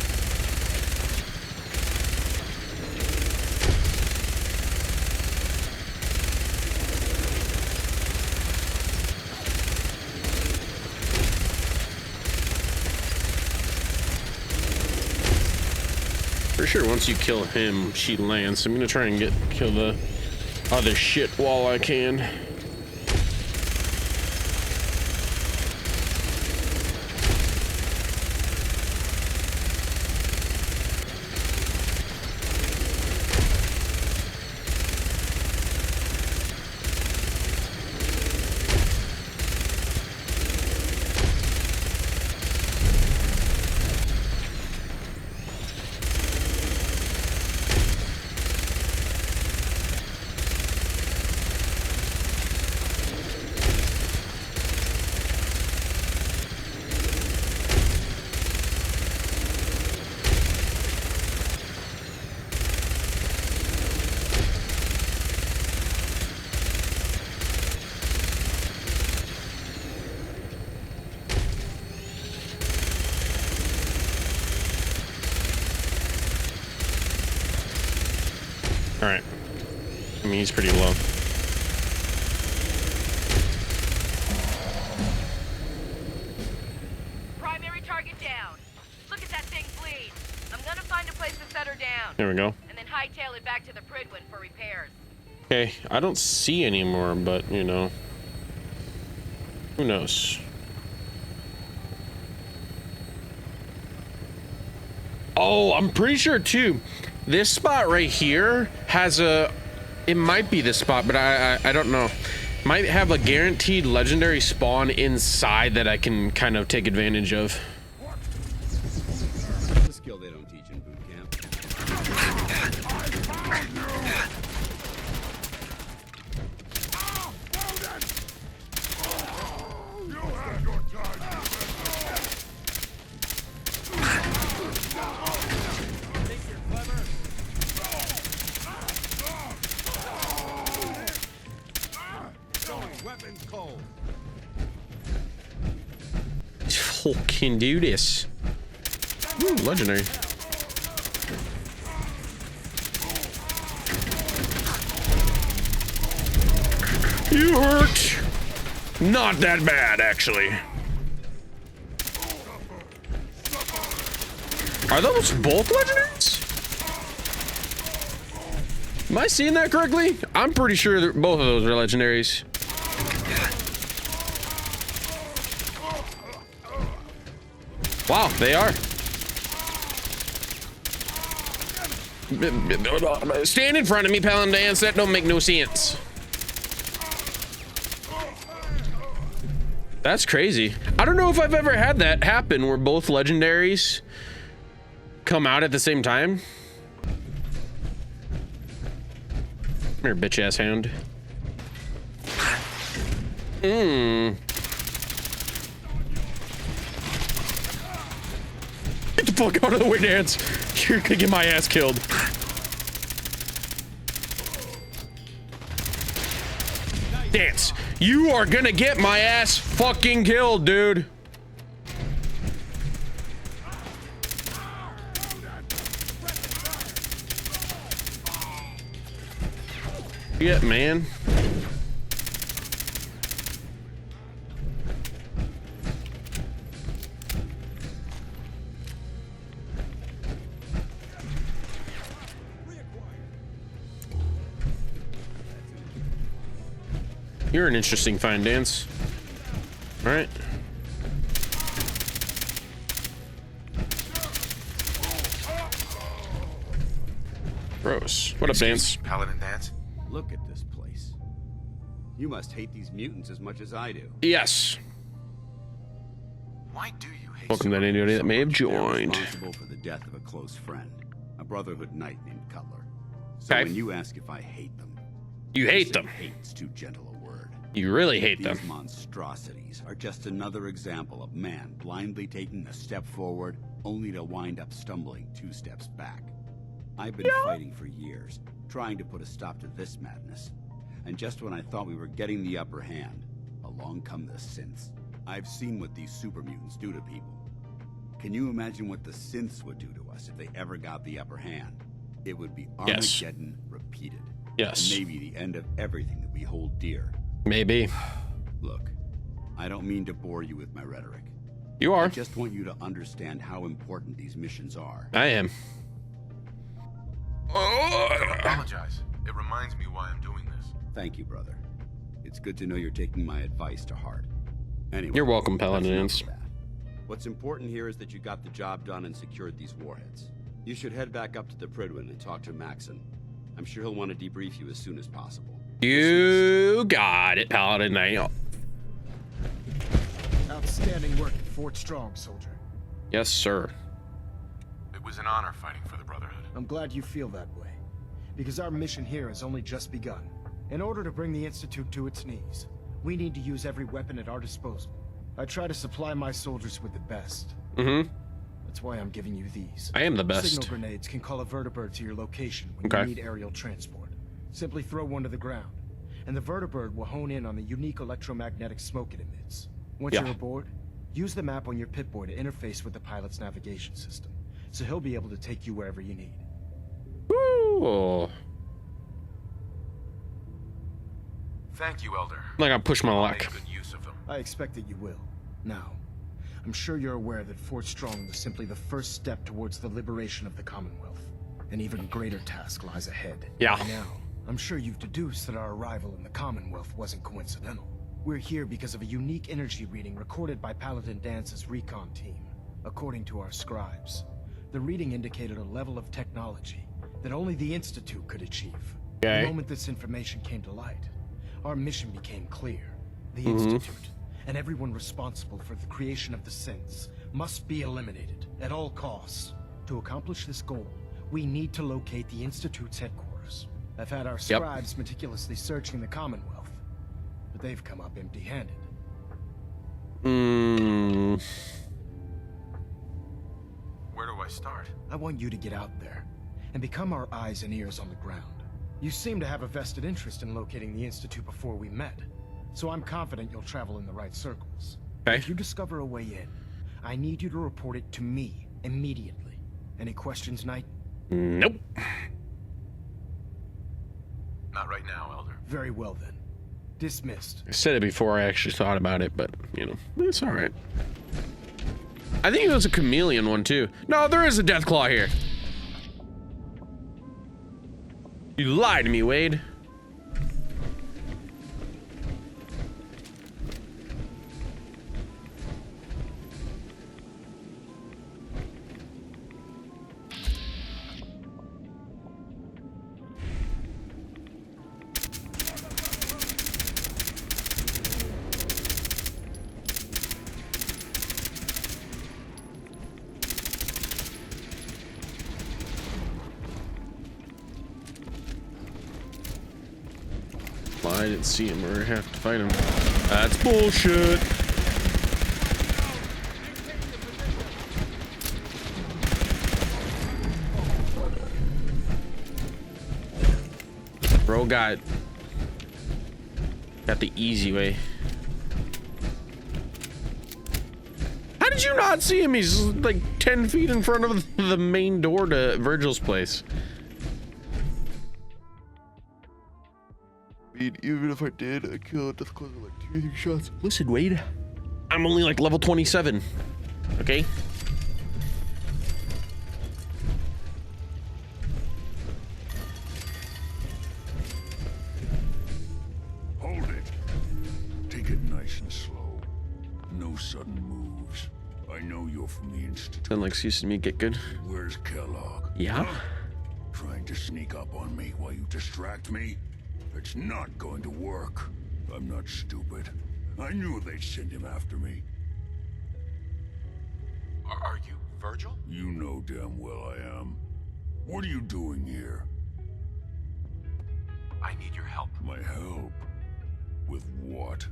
For sure, once you kill him, she lands. I'm gonna try and kill the other shit while I can. Alright. I mean, he's pretty low. Primary target down. Look at that thing bleed. I'm gonna find a place to set her down. There we go. And then hightail it back to the Pridwin for repairs. Okay, I don't see any more, but, you know. Who knows? Oh, I'm pretty sure, too. This spot right here has a... It might be this spot, but I don't know. Might have a guaranteed legendary spawn inside that I can kind of take advantage of. That's a skill they don't teach in boot camp. Weapons cold. Fucking do this. Ooh, legendary. You hurt. Not that bad, actually. Are those both legendaries? Am I seeing that correctly? I'm pretty sure that both of those are legendaries. Wow, they are. Stand in front of me, Paladin Dance. That don't make no sense. That's crazy. I don't know if I've ever had that happen where both legendaries come out at the same time. Come here, bitch ass hound. Get the fuck out of the way, Dance. You're gonna get my ass killed. Dance, you are gonna get my ass fucking killed, dude. Yeah, man. You're an interesting find, Dance. All right. Gross. What up, Dance? Paladin Dance? Look at this place. You must hate these mutants as much as I do. Yes. Why do you hate Welcome to anybody that may have They're joined. responsible for the death of a close friend, a Brotherhood knight named Cutler. So Okay. when you ask if I hate them, You hate them. Hate's too gentle a word. You really hate them. These monstrosities are just another example of man blindly taking a step forward, only to wind up stumbling 2 steps back. I've been fighting for years, trying to put a stop to this madness. And just when I thought we were getting the upper hand, along come the synths. I've seen what these super mutants do to people. Can you imagine what the synths would do to us if they ever got the upper hand? It would be Yes. Armageddon repeated. Yes. And maybe the end of everything that we hold dear. Maybe. Look, I don't mean to bore you with my rhetoric. You are. I just want you to understand how important these missions are. I am. I apologize. It reminds me why I'm doing this. Thank you, brother. It's good to know you're taking my advice to heart. Anyway, You're welcome, that's enough Paladins. of that. What's important here is that you got the job done and secured these warheads. You should head back up to the Pridwin and talk to Maxon. I'm sure he'll want to debrief you as soon as possible. You got it, Paladin Knight. Outstanding work at Fort Strong, soldier. Yes, sir. It was an honor fighting for the Brotherhood. I'm glad you feel that way, because our mission here has only just begun. In order to bring the Institute to its knees, we need to use every weapon at our disposal. I try to supply my soldiers with the best. Mm-hmm. That's why I'm giving you these. I am the best. Signal grenades can call a vertibird to your location when Okay. you need aerial transport. Simply throw one to the ground, and the vertibird will hone in on the unique electromagnetic smoke it emits. Once Yeah. you're aboard, use the map on your Pip-Boy to interface with the pilot's navigation system, so he'll be able to take you wherever you need. Ooh. Thank you, Elder. I'm not gonna push my I'll luck. make good use of them. I expect that you will. Now, I'm sure you're aware that Fort Strong was simply the first step towards the liberation of the Commonwealth. An even greater task lies ahead. Yeah. By now, I'm sure you've deduced that our arrival in the Commonwealth wasn't coincidental. We're here because of a unique energy reading recorded by Paladin Dance's recon team. According to our scribes, the reading indicated a level of technology that only the Institute could achieve. Okay. The moment this information came to light, our mission became clear. The Mhm. Institute, and everyone responsible for the creation of the synths, must be eliminated at all costs. To accomplish this goal, we need to locate the Institute's headquarters. I've had our scribes meticulously searching the Commonwealth, but they've come up empty-handed. Where do I start? I want you to get out there and become our eyes and ears on the ground. You seem to have a vested interest in locating the Institute before we met, so I'm confident you'll travel in the right circles. Okay. If you discover a way in, I need you to report it to me immediately. Any questions, Knight? Nope. Not right now, Elder. Very well then. Dismissed. I said it before I actually thought about it, but, you know, it's all right. I think it was a chameleon one, too. No, there is a Deathclaw here. You lied to me, Wade. Well, I didn't see him or have to fight him. That's bullshit. Bro got Got the easy way. How did you not see him? He's like 10 feet in front of the main door to Virgil's place. I mean, even if I did, I killed just cause of like 2 shots. Listen, Wade, I'm only like level 27. Okay. Hold it. Take it nice and slow. No sudden moves. I know you're from the Institute. Sound like excuse me, get good. Where's Kellogg? Yeah? Huh? Trying to sneak up on me while you distract me? It's not going to work. I'm not stupid. I knew they'd send him after me. Are you Virgil? You know damn well I am. What are you doing here? I need your help. My help? With what?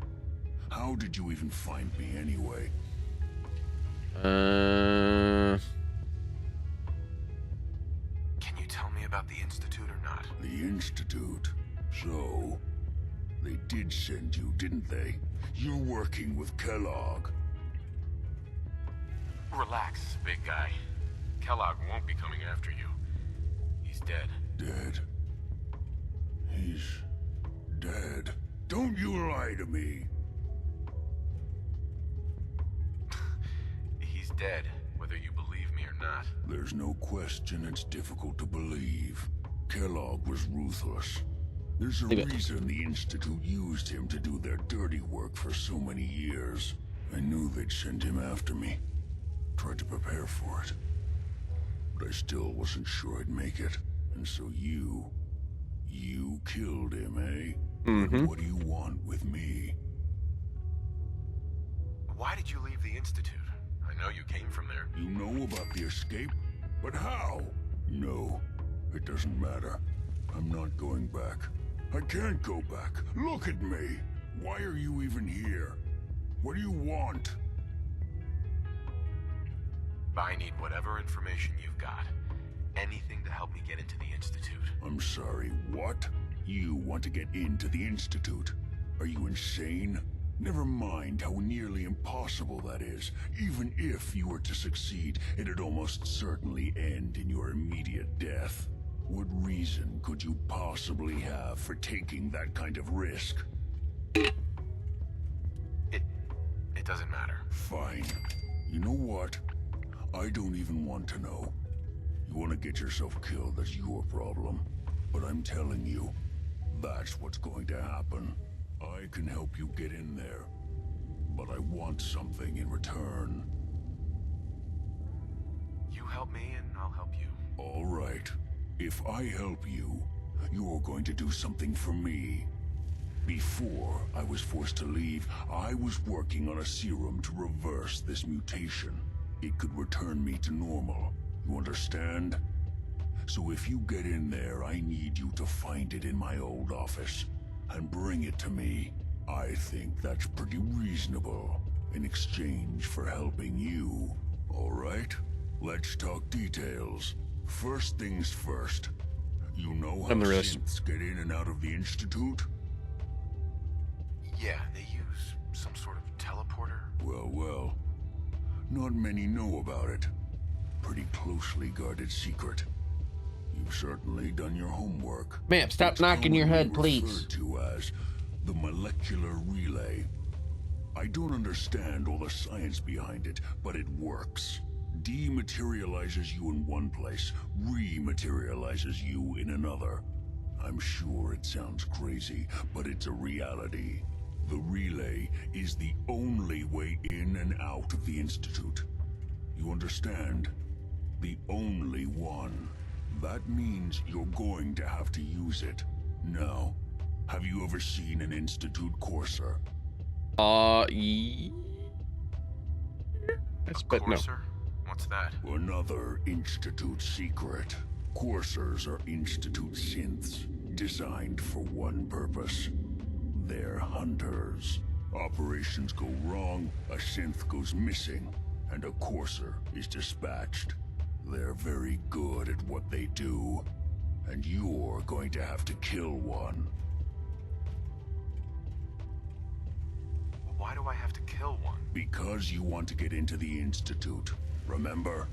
How did you even find me anyway? Can you tell me about the Institute or not? The Institute? So, they did send you, didn't they? You're working with Kellogg. Relax, big guy. Kellogg won't be coming after you. He's dead. Dead? He's dead. Don't you lie to me. He's dead, whether you believe me or not. There's no question it's difficult to believe. Kellogg was ruthless. There's a reason the Institute used him to do their dirty work for so many years. I knew they'd send him after me. Tried to prepare for it. But I still wasn't sure I'd make it. And so you killed him, eh? Mm-hmm. What do you want with me? Why did you leave the Institute? I know you came from there. You know about the escape? But how? No, it doesn't matter. I'm not going back. I can't go back. Look at me. Why are you even here? What do you want? I need whatever information you've got. Anything to help me get into the Institute. I'm sorry, what? You want to get into the Institute? Are you insane? Never mind how nearly impossible that is. Even if you were to succeed, it'd almost certainly end in your immediate death. What reason could you possibly have for taking that kind of risk? It doesn't matter. Fine. You know what? I don't even want to know. You want to get yourself killed, that's your problem. But I'm telling you, that's what's going to happen. I can help you get in there, but I want something in return. You help me and I'll help you. All right. If I help you, you're going to do something for me. Before I was forced to leave, I was working on a serum to reverse this mutation. It could return me to normal. You understand? So if you get in there, I need you to find it in my old office and bring it to me. I think that's pretty reasonable in exchange for helping you. All right? Let's talk details. First things first. You know how synths get in and out of the Institute? Yeah, they use some sort of teleporter. Well. Not many know about it. Pretty closely guarded secret. You've certainly done your homework. Ma'am, stop knocking your head, please. Referred to as the molecular relay. I don't understand all the science behind it, but it works. Dematerializes you in one place, rematerializes you in another. I'm sure it sounds crazy, but it's a reality. The relay is the only way in and out of the Institute. You understand? The only one. That means you're going to have to use it. Now, have you ever seen an Institute courser? Yes, but no. What's that? Another Institute secret. Coursers are Institute synths, designed for one purpose. They're hunters. Operations go wrong, a synth goes missing, and a courser is dispatched. They're very good at what they do, and you're going to have to kill one. kill one? Because you want to get into the Institute. Remember?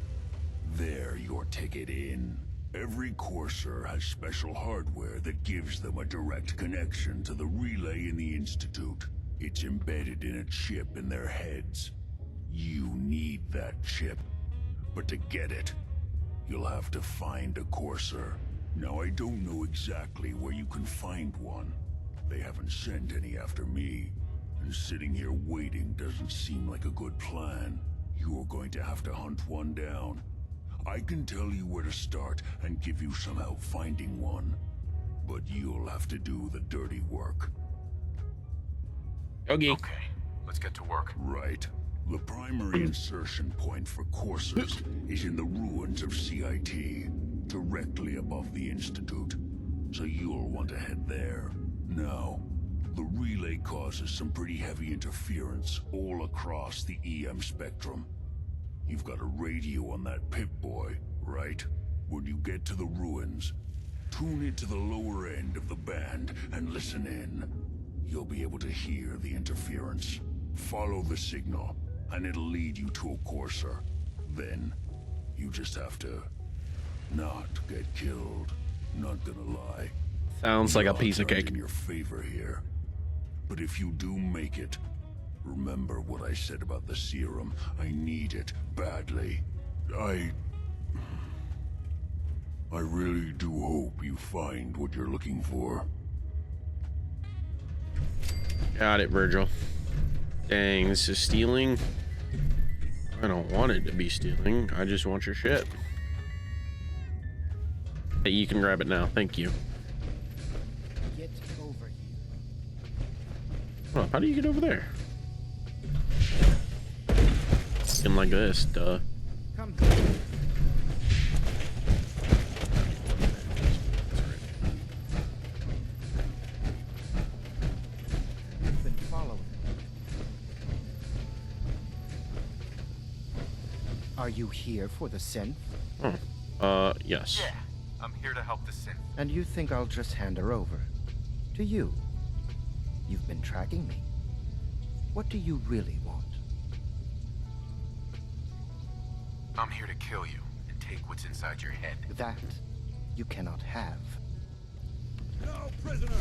They're your ticket in. Every Courser has special hardware that gives them a direct connection to the relay in the Institute. It's embedded in a chip in their heads. You need that chip. But to get it, you'll have to find a Courser. Now, I don't know exactly where you can find one. They haven't sent any after me. And sitting here waiting doesn't seem like a good plan. You're going to have to hunt one down. I can tell you where to start and give you some help finding one. But you'll have to do the dirty work. Okay, let's get to work. Right. The primary insertion point for Coursers is in the ruins of CIT, directly above the Institute. So you'll want to head there. Now, the relay causes some pretty heavy interference all across the EM spectrum. You've got a radio on that Pip-Boy, right? When you get to the ruins, tune it to the lower end of the band and listen in. You'll be able to hear the interference. Follow the signal, and it'll lead you to a Courser. Then, you just have to not get killed. Not gonna lie. Sounds like a piece of cake. In your favor here. But if you do make it, remember what I said about the serum. I need it badly. I really do hope you find what you're looking for. Got it, Virgil. Dang, this is stealing. I don't want it to be stealing. I just want your shit. Hey, you can grab it now. Thank you. Get over here. Hold up, how do you get over there? Looking like this, duh. Come. You've been following. Are you here for the synth? Yes. Yeah, I'm here to help the synth. And you think I'll just hand her over? To you? You've been tracking me. What do you really want? I'm here to kill you and take what's inside your head. That you cannot have. No prisoner!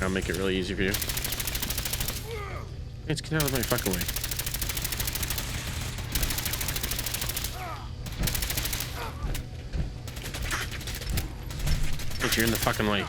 I'll make it really easy for you. Let's get out of my fucking way. But you're in the fucking way.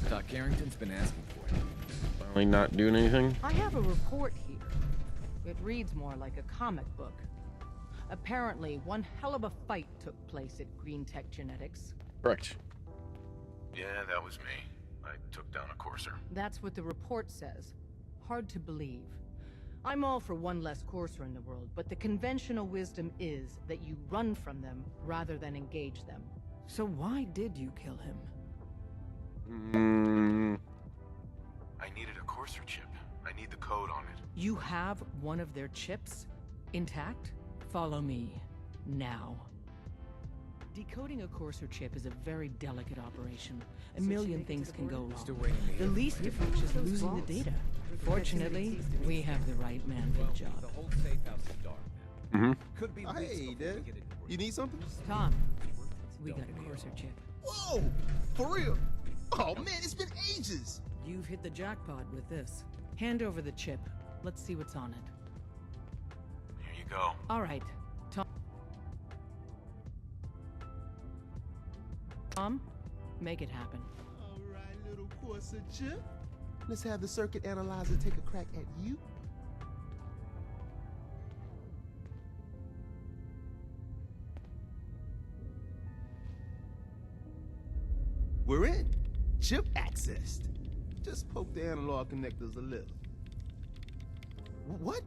Doc Carrington's been asking for you. Finally not doing anything. I have a report here. It reads more like a comic book. Apparently, one hell of a fight took place at Green Tech Genetics. Correct. Yeah, that was me. I took down a Courser. That's what the report says. Hard to believe. I'm all for one less Courser in the world, but the conventional wisdom is that you run from them rather than engage them. So why did you kill him? I needed a Courser chip. I need the code on it. You have one of their chips? Intact? Follow me. Now. Decoding a Courser chip is a very delicate operation. A million things can go wrong. The least of which is losing the data. Fortunately, we have the right man for the job. The whole safe house is dark now. Mm-hmm. Could be weeks Hey, before we Dad. get it. You need something? Tom, we got a Courser chip. Whoa! For real? Oh man, it's been ages! You've hit the jackpot with this. Hand over the chip. Let's see what's on it. Here you go. All right. Tom, make it happen. All right, little Corsa chip. Let's have the circuit analyzer take a crack at you. We're in. Chip accessed. Just poke the analog connectors a little. What?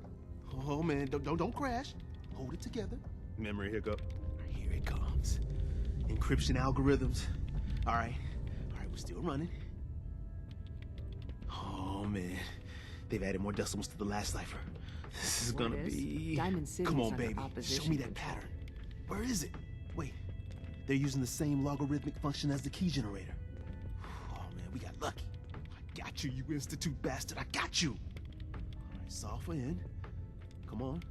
Oh man, don't crash. Hold it together. Memory hiccup. Here it comes. Encryption algorithms. All right, we're still running. Oh man, they've added more decimals to the last cipher. This is gonna be. Diamond City's Come on, under baby. opposition Show me that control. pattern. Where is it? Wait, they're using the same logarithmic function as the key generator. Oh man, we got lucky. I got you, you Institute bastard. I got you. All right, solve for N. Come on.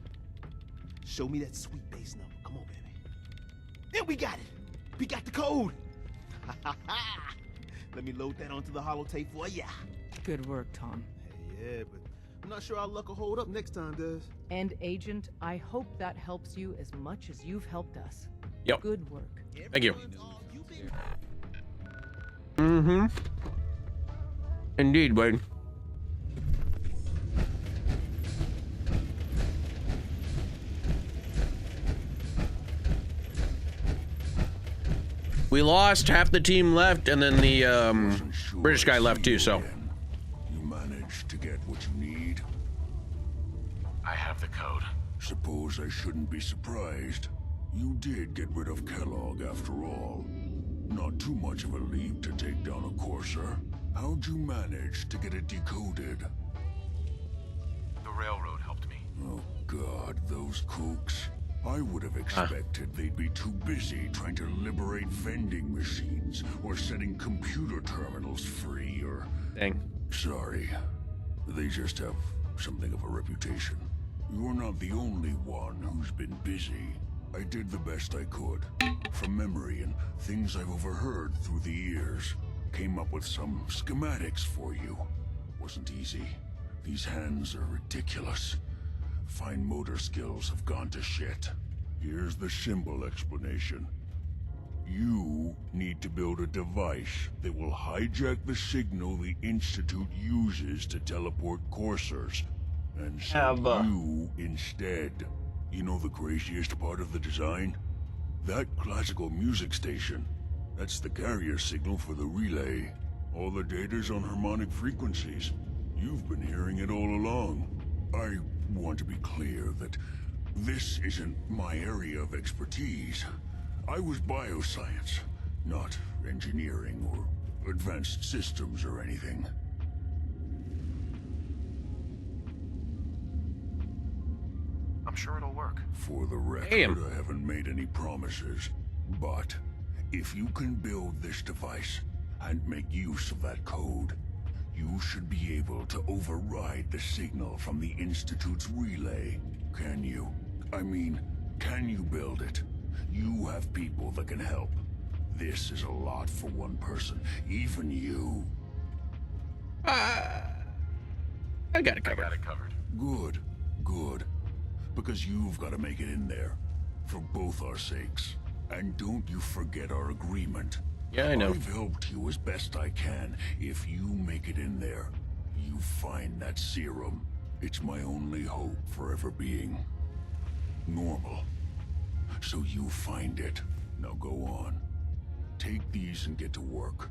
Show me that sweet base number. Come on, baby. Then we got it. We got the code. Let me load that onto the holotape for ya. Good work, Tom. Hey, yeah, but I'm not sure our luck will hold up next time, does? And Agent, I hope that helps you as much as you've helped us. Yep. Good work. Thank you. Mm-hmm. Indeed, Wade. We lost, half the team left, and then the British guy left too, so. You managed to get what you need? I have the code. Suppose I shouldn't be surprised. You did get rid of Kellogg after all. Not too much of a leap to take down a courser. How'd you manage to get it decoded? The railroad helped me. Oh God, those kooks. I would have expected they'd be too busy trying to liberate vending machines or setting computer terminals free or... Dang. Sorry. They just have something of a reputation. You're not the only one who's been busy. I did the best I could. From memory and things I've overheard through the years. Came up with some schematics for you. Wasn't easy. These hands are ridiculous. Fine motor skills have gone to shit. Here's the symbol explanation. You need to build a device that will hijack the signal the Institute uses to teleport coursers, and send you instead. You know the craziest part of the design? That classical music station. That's the carrier signal for the relay. All the data's on harmonic frequencies. You've been hearing it all along. I want to be clear that this isn't my area of expertise. I was bioscience, not engineering or advanced systems or anything. I'm sure it'll work. For the record, I haven't made any promises, but if you can build this device and make use of that code, you should be able to override the signal from the Institute's relay. Can you? I mean, can you build it? You have people that can help. This is a lot for one person, even you. I got it covered. Good, good. Because you've got to make it in there. For both our sakes. And don't you forget our agreement. Yeah, I know. I've helped you as best I can. If you make it in there, you find that serum. It's my only hope for ever being normal. So you find it. Now go on. Take these and get to work.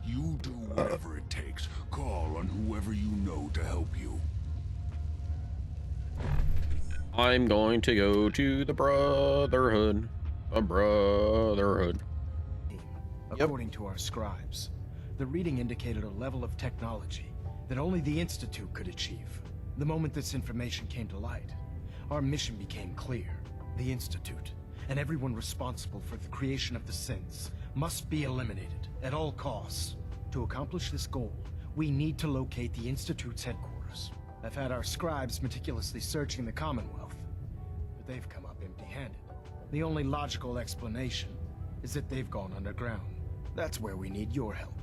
You do whatever it takes. Call on whoever you know to help you. I'm going to go to the Brotherhood. A Brotherhood. According to our scribes, the reading indicated a level of technology that only the Institute could achieve. The moment this information came to light, our mission became clear. The Institute, and everyone responsible for the creation of the synths, must be eliminated at all costs. To accomplish this goal, we need to locate the Institute's headquarters. I've had our scribes meticulously searching the Commonwealth, but they've come up empty-handed. The only logical explanation is that they've gone underground. That's where we need your help.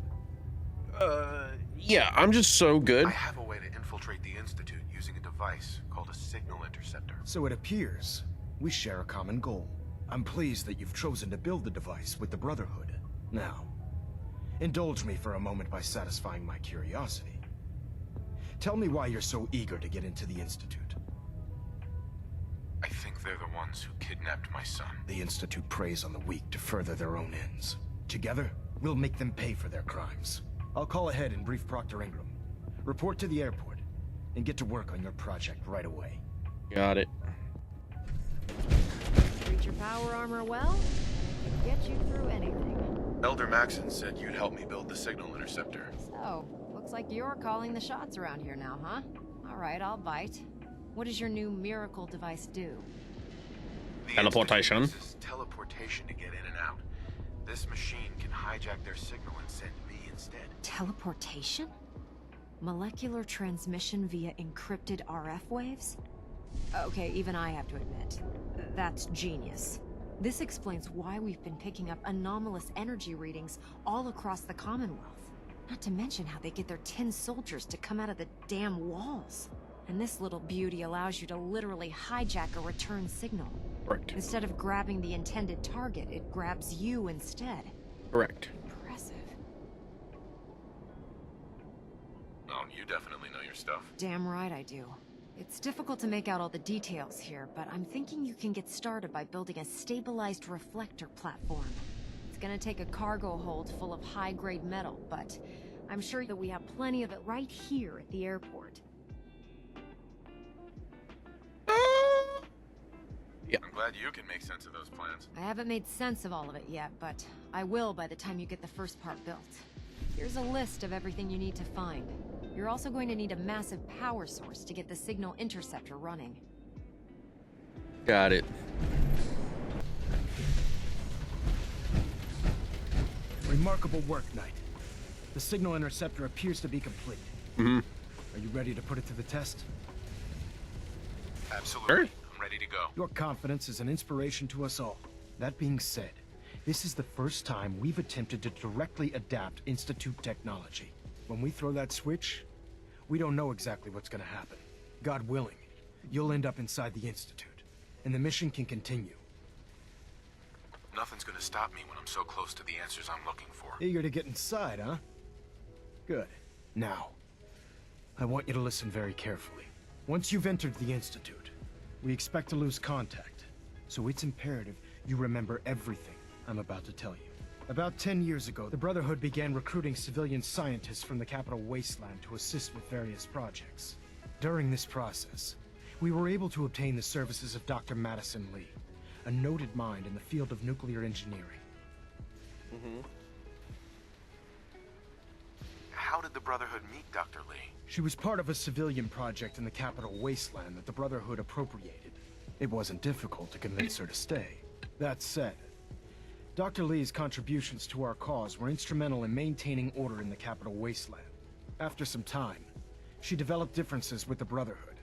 Yeah, I'm just so good. I have a way to infiltrate the Institute using a device called a signal interceptor. So it appears we share a common goal. I'm pleased that you've chosen to build the device with the Brotherhood. Now, indulge me for a moment by satisfying my curiosity. Tell me why you're so eager to get into the Institute. I think they're the ones who kidnapped my son. The Institute preys on the weak to further their own ends. Together, we'll make them pay for their crimes. I'll call ahead and brief Proctor Ingram. Report to the airport, and get to work on your project right away. Got it. Treat your power armor well, and it can get you through anything. Elder Maxon said you'd help me build the signal interceptor. So, looks like you're calling the shots around here now, huh? All right, I'll bite. What does your new miracle device do? Teleportation. Uses teleportation to get in and out. This machine can hijack their signal and send me instead. Teleportation? Molecular transmission via encrypted RF waves? Okay, even I have to admit, that's genius. This explains why we've been picking up anomalous energy readings all across the Commonwealth. Not to mention how they get their tin soldiers to come out of the damn walls. And this little beauty allows you to literally hijack a return signal. Correct. Instead of grabbing the intended target, it grabs you instead. Correct. Impressive. Oh, you definitely know your stuff. Damn right I do. It's difficult to make out all the details here, but I'm thinking you can get started by building a stabilized reflector platform. It's gonna take a cargo hold full of high-grade metal, but I'm sure that we have plenty of it right here at the airport. Yeah. I'm glad you can make sense of those plans. I haven't made sense of all of it yet, but I will by the time you get the first part built. Here's a list of everything you need to find. You're also going to need a massive power source to get the signal interceptor running. Got it. Remarkable work, Knight. The signal interceptor appears to be complete. Mm-hmm. Are you ready to put it to the test? Absolutely. Sure. I'm ready to go. Your confidence is an inspiration to us all. That being said, this is the first time we've attempted to directly adapt Institute technology. When we throw that switch, we don't know exactly what's gonna happen. God willing, you'll end up inside the Institute, and the mission can continue. Nothing's gonna stop me when I'm so close to the answers I'm looking for. Eager to get inside, huh? Good. Now, I want you to listen very carefully. Once you've entered the Institute, we expect to lose contact, so it's imperative you remember everything I'm about to tell you. About 10 years ago, the Brotherhood began recruiting civilian scientists from the capital wasteland to assist with various projects. During this process, we were able to obtain the services of Dr. Madison Lee, a noted mind in the field of nuclear engineering. Mm-hmm. How did the Brotherhood meet Dr. Lee? She was part of a civilian project in the capital wasteland that the Brotherhood appropriated. It wasn't difficult to convince her to stay. That said, Dr. Lee's contributions to our cause were instrumental in maintaining order in the capital wasteland. After some time, she developed differences with the Brotherhood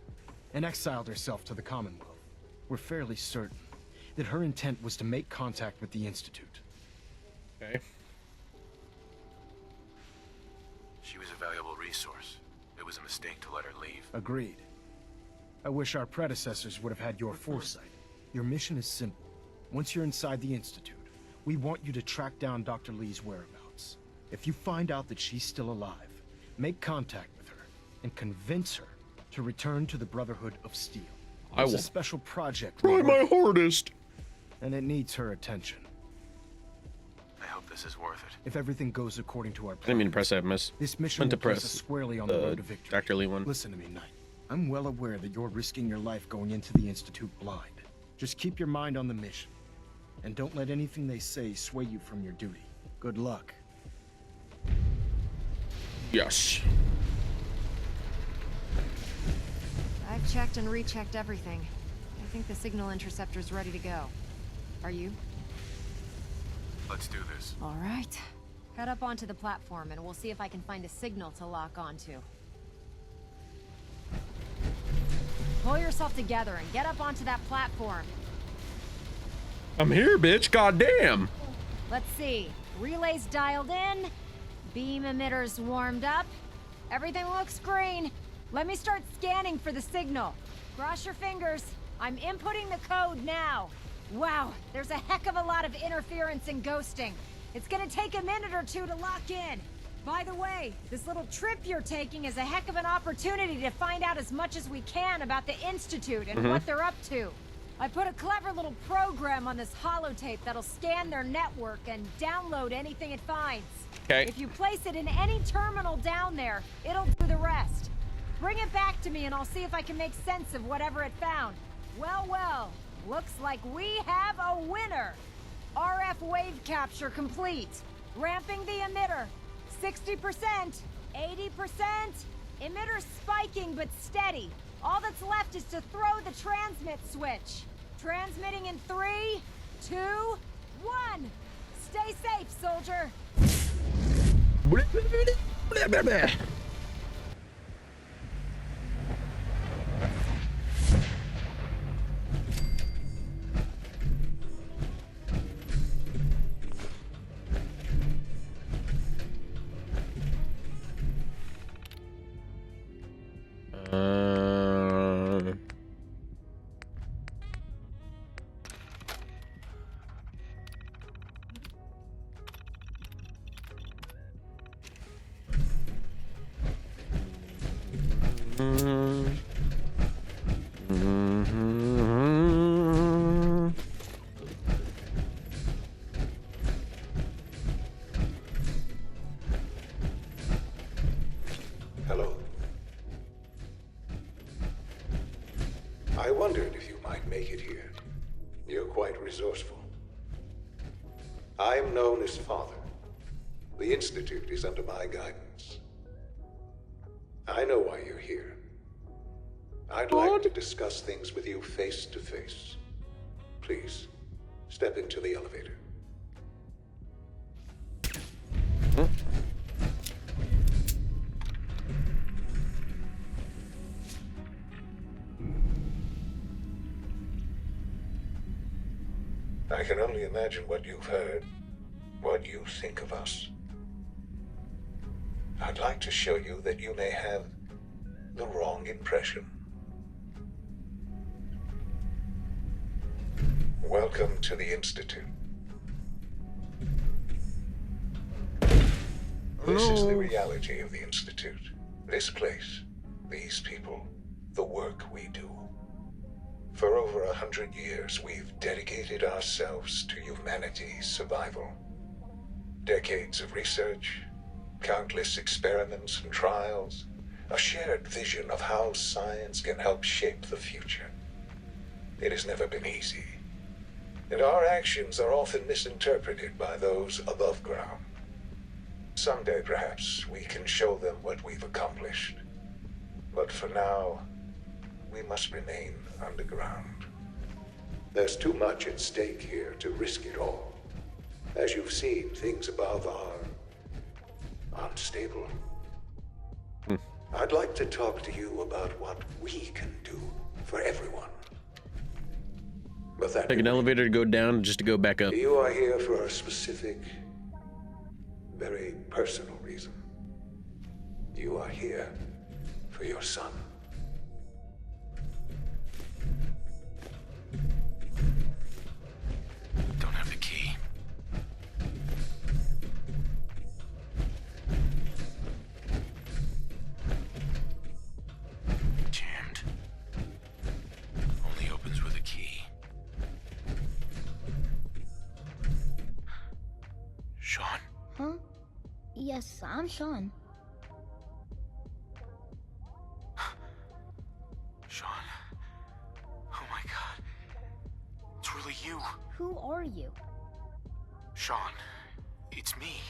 and exiled herself to the Commonwealth. We're fairly certain that her intent was to make contact with the Institute. Okay. She was a valuable resource. It was a mistake to let her leave. Agreed. I wish our predecessors would have had your foresight. Your mission is simple. Once you're inside the Institute, we want you to track down Dr. Lee's whereabouts. If you find out that she's still alive, make contact with her and convince her to return to the Brotherhood of Steel. It's a special project. Try my hardest. And it needs her attention. I hope this is worth it. If everything goes according to our plan, I didn't mean to press that, miss. this mission Meant to will place press us squarely on the road to victory. Dr. Lee one. Listen to me, Knight. I'm well aware that you're risking your life going into the Institute blind. Just keep your mind on the mission. And don't let anything they say sway you from your duty. Good luck. Yes. I've checked and rechecked everything. I think the signal interceptor's ready to go. Are you? Let's do this. All right. Head up onto the platform and we'll see if I can find a signal to lock onto. Pull yourself together and get up onto that platform. I'm here, bitch. Goddamn. Let's see. Relays dialed in. Beam emitters warmed up. Everything looks green. Let me start scanning for the signal. Cross your fingers. I'm inputting the code now. Wow, there's a heck of a lot of interference and ghosting. It's gonna take a minute or two to lock in. By the way, this little trip you're taking is a heck of an opportunity to find out as much as we can about the Institute and what they're up to. I put a clever little program on this holotape that'll scan their network and download anything it finds. Okay. If you place it in any terminal down there, it'll do the rest. Bring it back to me and I'll see if I can make sense of whatever it found. Well, looks like we have a winner. RF wave capture complete. Ramping the emitter. 60%, 80%. Emitter spiking but steady. All that's left is to throw the transmit switch. Transmitting in 3, 2, 1. Stay safe, soldier. Hello. I wondered if you might make it here. You're quite resourceful. I'm known as Father. The Institute is under my guidance. I know why you're here. I'd like to discuss things with you face to face. Please, step into the elevator. I can only imagine what you've heard, what you think of us. I'd like to show you that you may have the wrong impression. Welcome to the Institute. This is the reality of the Institute. This place, these people, the work we do. For over 100 years, we've dedicated ourselves to humanity's survival. Decades of research, countless experiments and trials, a shared vision of how science can help shape the future. It has never been easy, and our actions are often misinterpreted by those above ground. Someday, perhaps, we can show them what we've accomplished. But for now, we must remain underground. There's too much at stake here to risk it all. As you've seen, things above are unstable. I'd like to talk to you about what we can do for everyone. But that Take an elevator to go down just to go back up. You are here for a specific, very personal reason. You are here for your son. Don't have the key. Jammed. Only opens with a key. Sean? Huh? Yes, I'm Sean. Sean. Oh my god. It's really you. Who are you? Sean. It's me.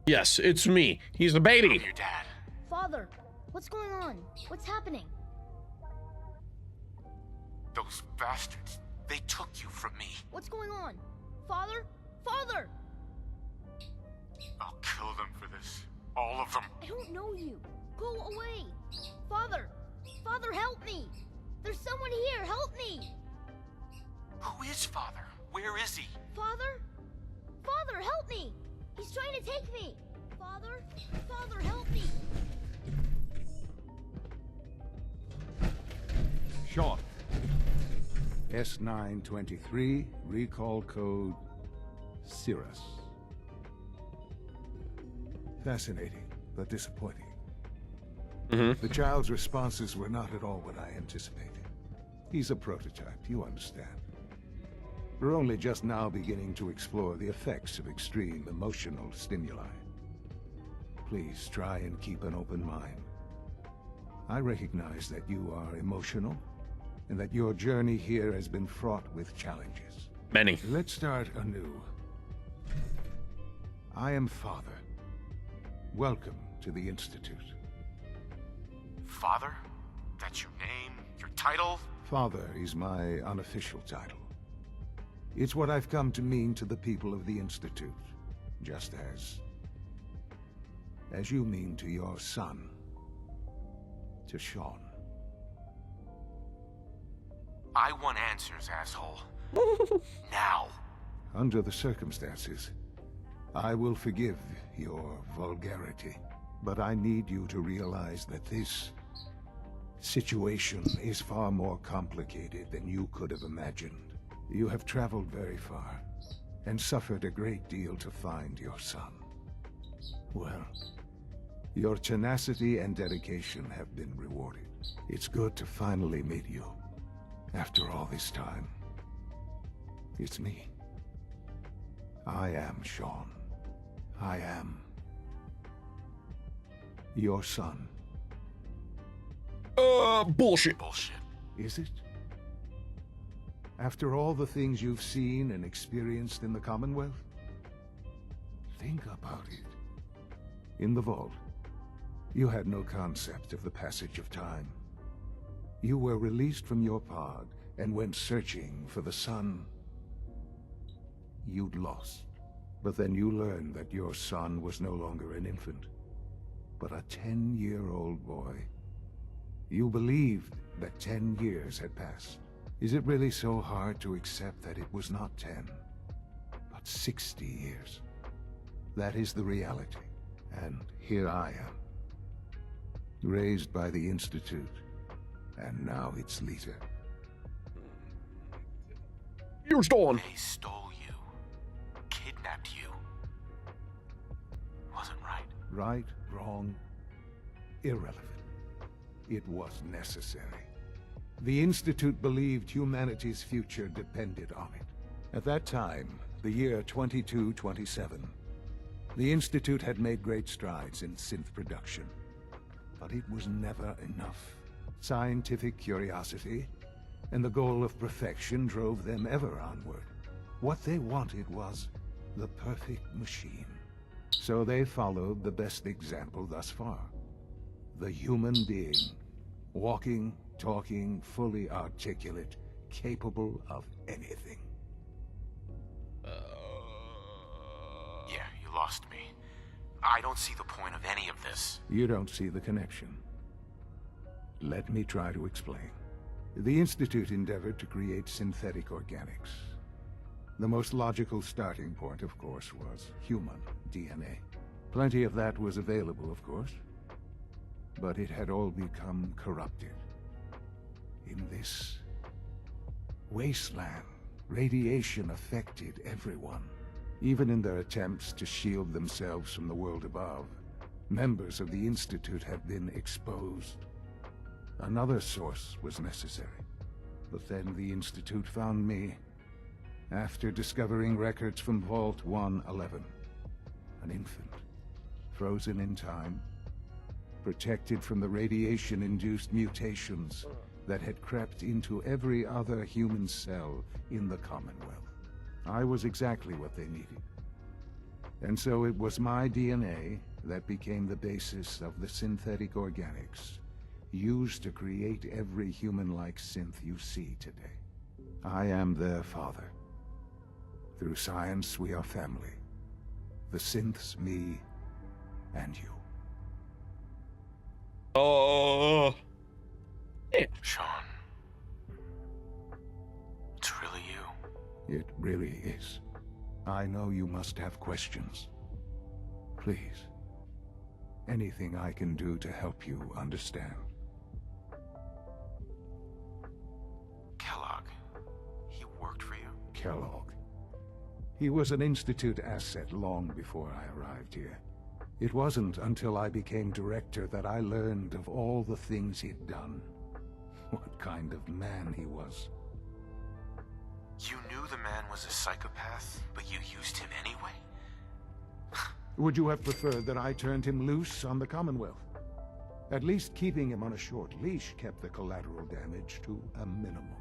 Yes, it's me. He's the baby. I'm your dad. Father, what's going on? What's happening? Those bastards. They took you from me. What's going on? Father? Father! I'll kill them for this. All of them. I don't know you. Go away. Father! Father, help me! There's someone here. Help me! Who is Father? Where is he? Father? Father, help me! He's trying to take me! Father? Father, help me! Sean. S923, recall code Cirrus. Fascinating, but disappointing. The child's responses were not at all what I anticipated. He's a prototype, you understand. We're only just now beginning to explore the effects of extreme emotional stimuli. Please try and keep an open mind. I recognize that you are emotional, and that your journey here has been fraught with challenges. Many. Let's start anew. I am Father. Welcome to the Institute. Father? That's your name? Your title? Father is my unofficial title. It's what I've come to mean to the people of the Institute, just as you mean to your son, to Sean. I want answers, asshole. Now. Under the circumstances, I will forgive your vulgarity, but I need you to realize that this situation is far more complicated than you could have imagined. You have traveled very far, and suffered a great deal to find your son. Well, your tenacity and dedication have been rewarded. It's good to finally meet you. After all this time, it's me. I am Sean. I am your son. Bullshit. Bullshit. Is it? After all the things you've seen and experienced in the Commonwealth? Think about it. In the vault, you had no concept of the passage of time. You were released from your pod and went searching for the son you'd lost. But then you learned that your son was no longer an infant, but a 10-year-old boy. You believed that 10 years had passed. Is it really so hard to accept that it was not 10, but 60 years? That is the reality. And here I am, raised by the Institute, and now its leader. You're stolen. They stole you. Kidnapped you. Wasn't right. Right, wrong, irrelevant. It was necessary. The Institute believed humanity's future depended on it. At that time, the year 2227, the Institute had made great strides in synth production. But it was never enough. Scientific curiosity and the goal of perfection drove them ever onward. What they wanted was the perfect machine. So they followed the best example thus far. The human being. Walking, talking, fully articulate, capable of anything. Yeah, you lost me. I don't see the point of any of this. You don't see the connection. Let me try to explain. The Institute endeavored to create synthetic organics. The most logical starting point, of course, was human DNA. Plenty of that was available, of course. But it had all become corrupted. In this wasteland, radiation affected everyone. Even in their attempts to shield themselves from the world above, members of the Institute have been exposed. Another source was necessary. But then the Institute found me, after discovering records from Vault 111. An infant, frozen in time, protected from the radiation-induced mutations that had crept into every other human cell in the Commonwealth. I was exactly what they needed. And so it was my DNA that became the basis of the synthetic organics used to create every human-like synth you see today. I am their father. Through science, we are family. The synths, me, and you. Oh. Yeah. Sean. It's really you. It really is. I know you must have questions. Please. Anything I can do to help you understand. Kellogg, he worked for you? Kellogg. He was an Institute asset long before I arrived here. It wasn't until I became director that I learned of all the things he'd done. What kind of man he was. You knew the man was a psychopath, but you used him anyway? Would you have preferred that I turned him loose on the Commonwealth? At least keeping him on a short leash kept the collateral damage to a minimum.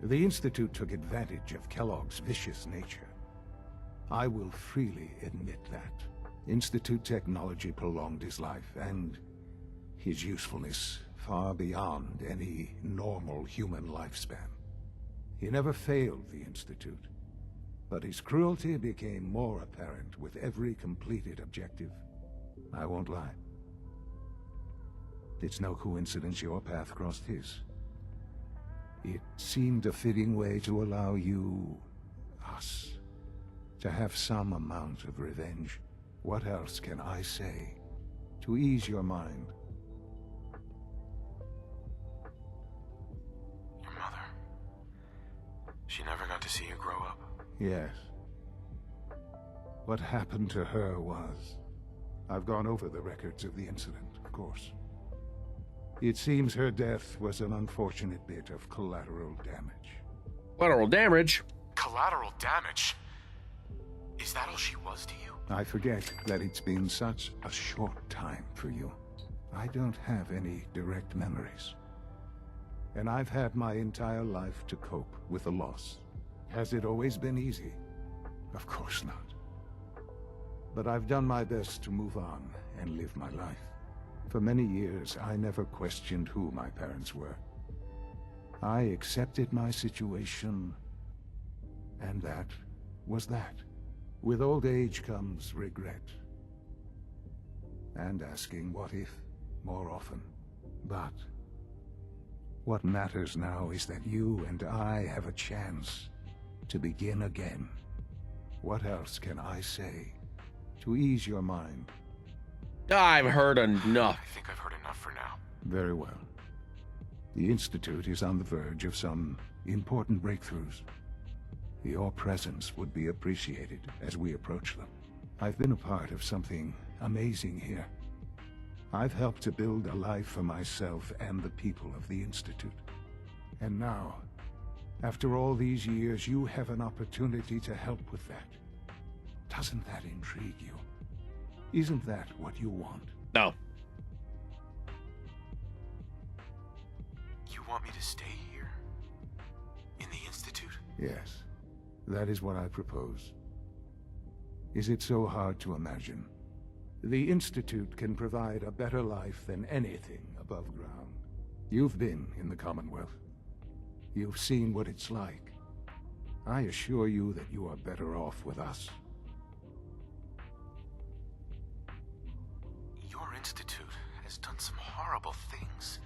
The Institute took advantage of Kellogg's vicious nature. I will freely admit that. Institute technology prolonged his life, and his usefulness far beyond any normal human lifespan. He never failed the Institute, but his cruelty became more apparent with every completed objective. I won't lie. It's no coincidence your path crossed his. It seemed a fitting way to allow you, us, to have some amount of revenge. What else can I say to ease your mind? Your mother. She never got to see you grow up. Yes. What happened to her was... I've gone over the records of the incident, of course. It seems her death was an unfortunate bit of collateral damage. Collateral damage? Collateral damage? Is that all she was to you? I forget that it's been such a short time for you. I don't have any direct memories. And I've had my entire life to cope with the loss. Has it always been easy? Of course not. But I've done my best to move on and live my life. For many years, I never questioned who my parents were. I accepted my situation, and that was that. With old age comes regret. And asking what if more often. But what matters now is that you and I have a chance to begin again. What else can I say to ease your mind? I've heard enough. I think I've heard enough for now. Very well. The Institute is on the verge of some important breakthroughs. Your presence would be appreciated as we approach them. I've been a part of something amazing here. I've helped to build a life for myself and the people of the Institute. And now, after all these years, you have an opportunity to help with that. Doesn't that intrigue you? Isn't that what you want? No. You want me to stay here? In the Institute? Yes. That is what I propose. Is it so hard to imagine? The Institute can provide a better life than anything above ground. You've been in the Commonwealth. You've seen what it's like. I assure you that you are better off with us. Your Institute has done some horrible things.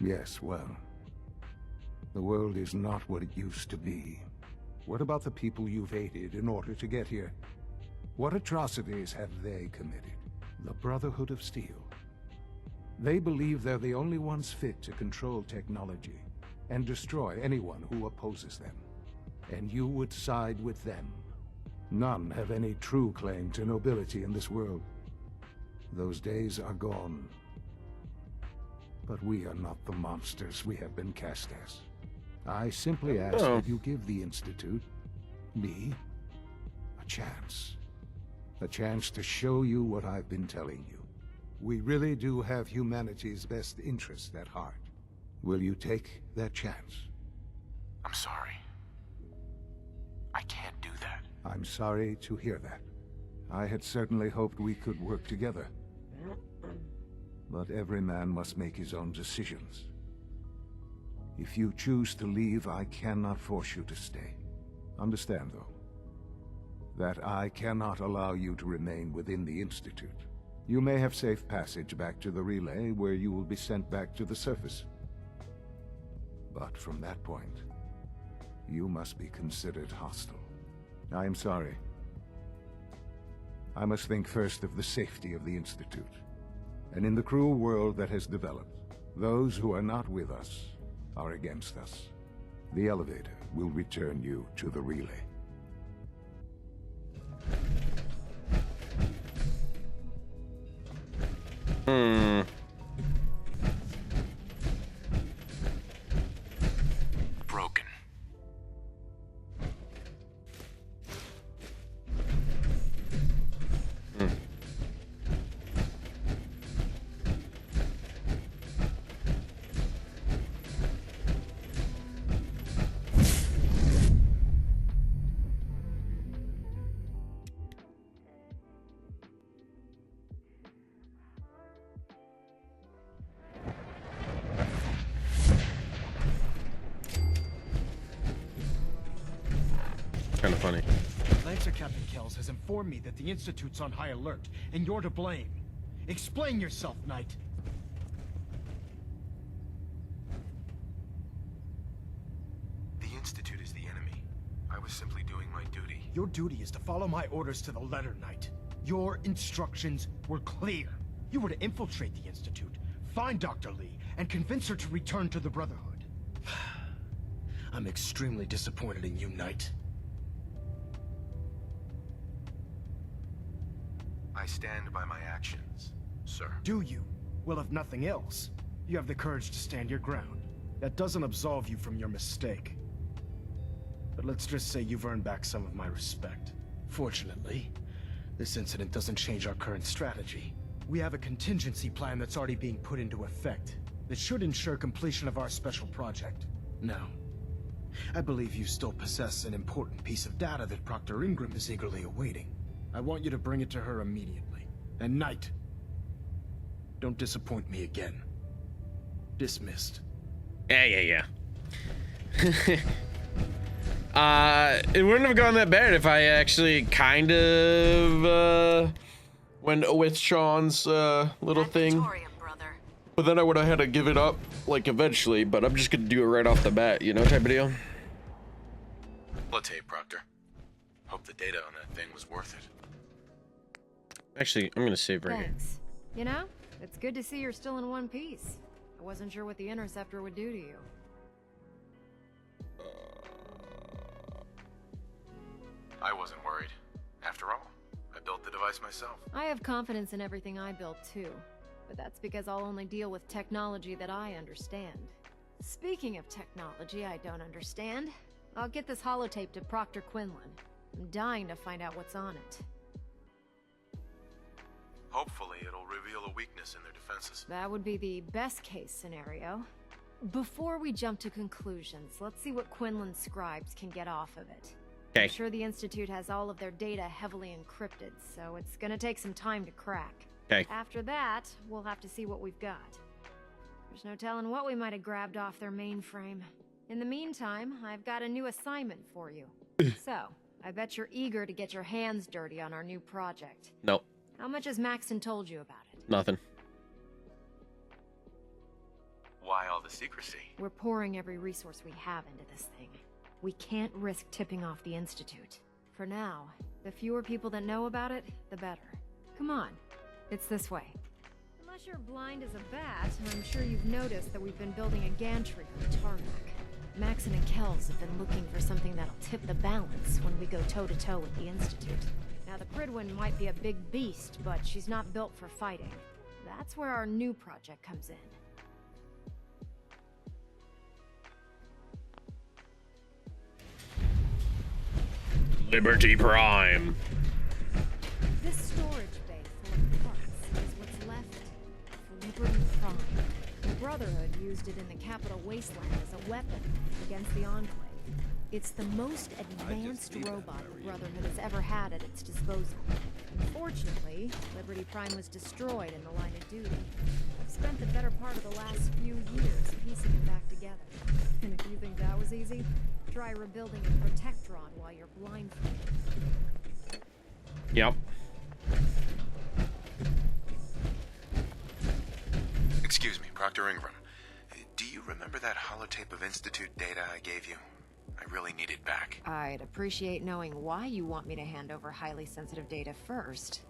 Yes, well, the world is not what it used to be. What about the people you've aided in order to get here? What atrocities have they committed? The Brotherhood of Steel. They believe they're the only ones fit to control technology and destroy anyone who opposes them. And you would side with them. None have any true claim to nobility in this world. Those days are gone. But we are not the monsters we have been cast as. I simply ask that you give the Institute, me, a chance. A chance to show you what I've been telling you. We really do have humanity's best interest at heart. Will you take that chance? I'm sorry. I can't do that. I'm sorry to hear that. I had certainly hoped we could work together. But every man must make his own decisions. If you choose to leave, I cannot force you to stay. Understand, though, that I cannot allow you to remain within the Institute. You may have safe passage back to the relay, where you will be sent back to the surface. But from that point, you must be considered hostile. I am sorry. I must think first of the safety of the Institute. And in the cruel world that has developed, those who are not with us are against us. The elevator will return you to the relay. Broken. Kind of funny. Lancer Captain Kells has informed me that the Institute's on high alert, and you're to blame. Explain yourself, Knight. The Institute is the enemy. I was simply doing my duty. Your duty is to follow my orders to the letter, Knight. Your instructions were clear. You were to infiltrate the Institute, find Dr. Lee, and convince her to return to the Brotherhood. I'm extremely disappointed in you, Knight. I stand by my actions, sir. Do you? Well, if nothing else, you have the courage to stand your ground. That doesn't absolve you from your mistake. But let's just say you've earned back some of my respect. Fortunately, this incident doesn't change our current strategy. We have a contingency plan that's already being put into effect that should ensure completion of our special project. Now, I believe you still possess an important piece of data that Proctor Ingram is eagerly awaiting. I want you to bring it to her immediately. And Knight, don't disappoint me again. Dismissed. Yeah. It wouldn't have gone that bad if I actually kind of went with Sean's little thing. But then I would have had to give it up, like, eventually. But I'm just gonna do it right off the bat, you know, type of deal. Tape, Proctor. Hope the data on that thing was worth it. Actually, I'm gonna save right here. Thanks. You know, it's good to see you're still in one piece. I wasn't sure what the Interceptor would do to you. I wasn't worried. After all, I built the device myself. I have confidence in everything I built too, but that's because I'll only deal with technology that I understand. Speaking of technology I don't understand, I'll get this holotape to Proctor Quinlan. I'm dying to find out what's on it. Hopefully, it'll reveal a weakness in their defenses. That would be the best case scenario. Before we jump to conclusions, let's see what Quinlan's scribes can get off of it. Okay. I'm sure the Institute has all of their data heavily encrypted, so it's gonna take some time to crack. Okay. After that, we'll have to see what we've got. There's no telling what we might have grabbed off their mainframe. In the meantime, I've got a new assignment for you. So, I bet you're eager to get your hands dirty on our new project. Nope. How much has Maxton told you about it? Nothing. Why all the secrecy? We're pouring every resource we have into this thing. We can't risk tipping off the Institute. For now, the fewer people that know about it, the better. Come on, it's this way. Unless you're blind as a bat, I'm sure you've noticed that we've been building a gantry for the tarmac. Maxon and Kells have been looking for something that'll tip the balance when we go toe-to-toe with the Institute. Now, the Pridwin might be a big beast, but she's not built for fighting. That's where our new project comes in. Liberty Prime. This storage bay full of parts is what's left of Liberty Prime. The Brotherhood used it in the Capital Wasteland as a weapon against the Enclave. It's the most advanced robot the Brotherhood has ever had at its disposal. Unfortunately, Liberty Prime was destroyed in the line of duty. I've spent the better part of the last few years piecing it back together. And if you think that was easy, try rebuilding a Protectron while you're blindfolded. Yep. Excuse me, Proctor Ingram. Do you remember that holotape of Institute data I gave you? I really need it back. I'd appreciate knowing why you want me to hand over highly sensitive data first.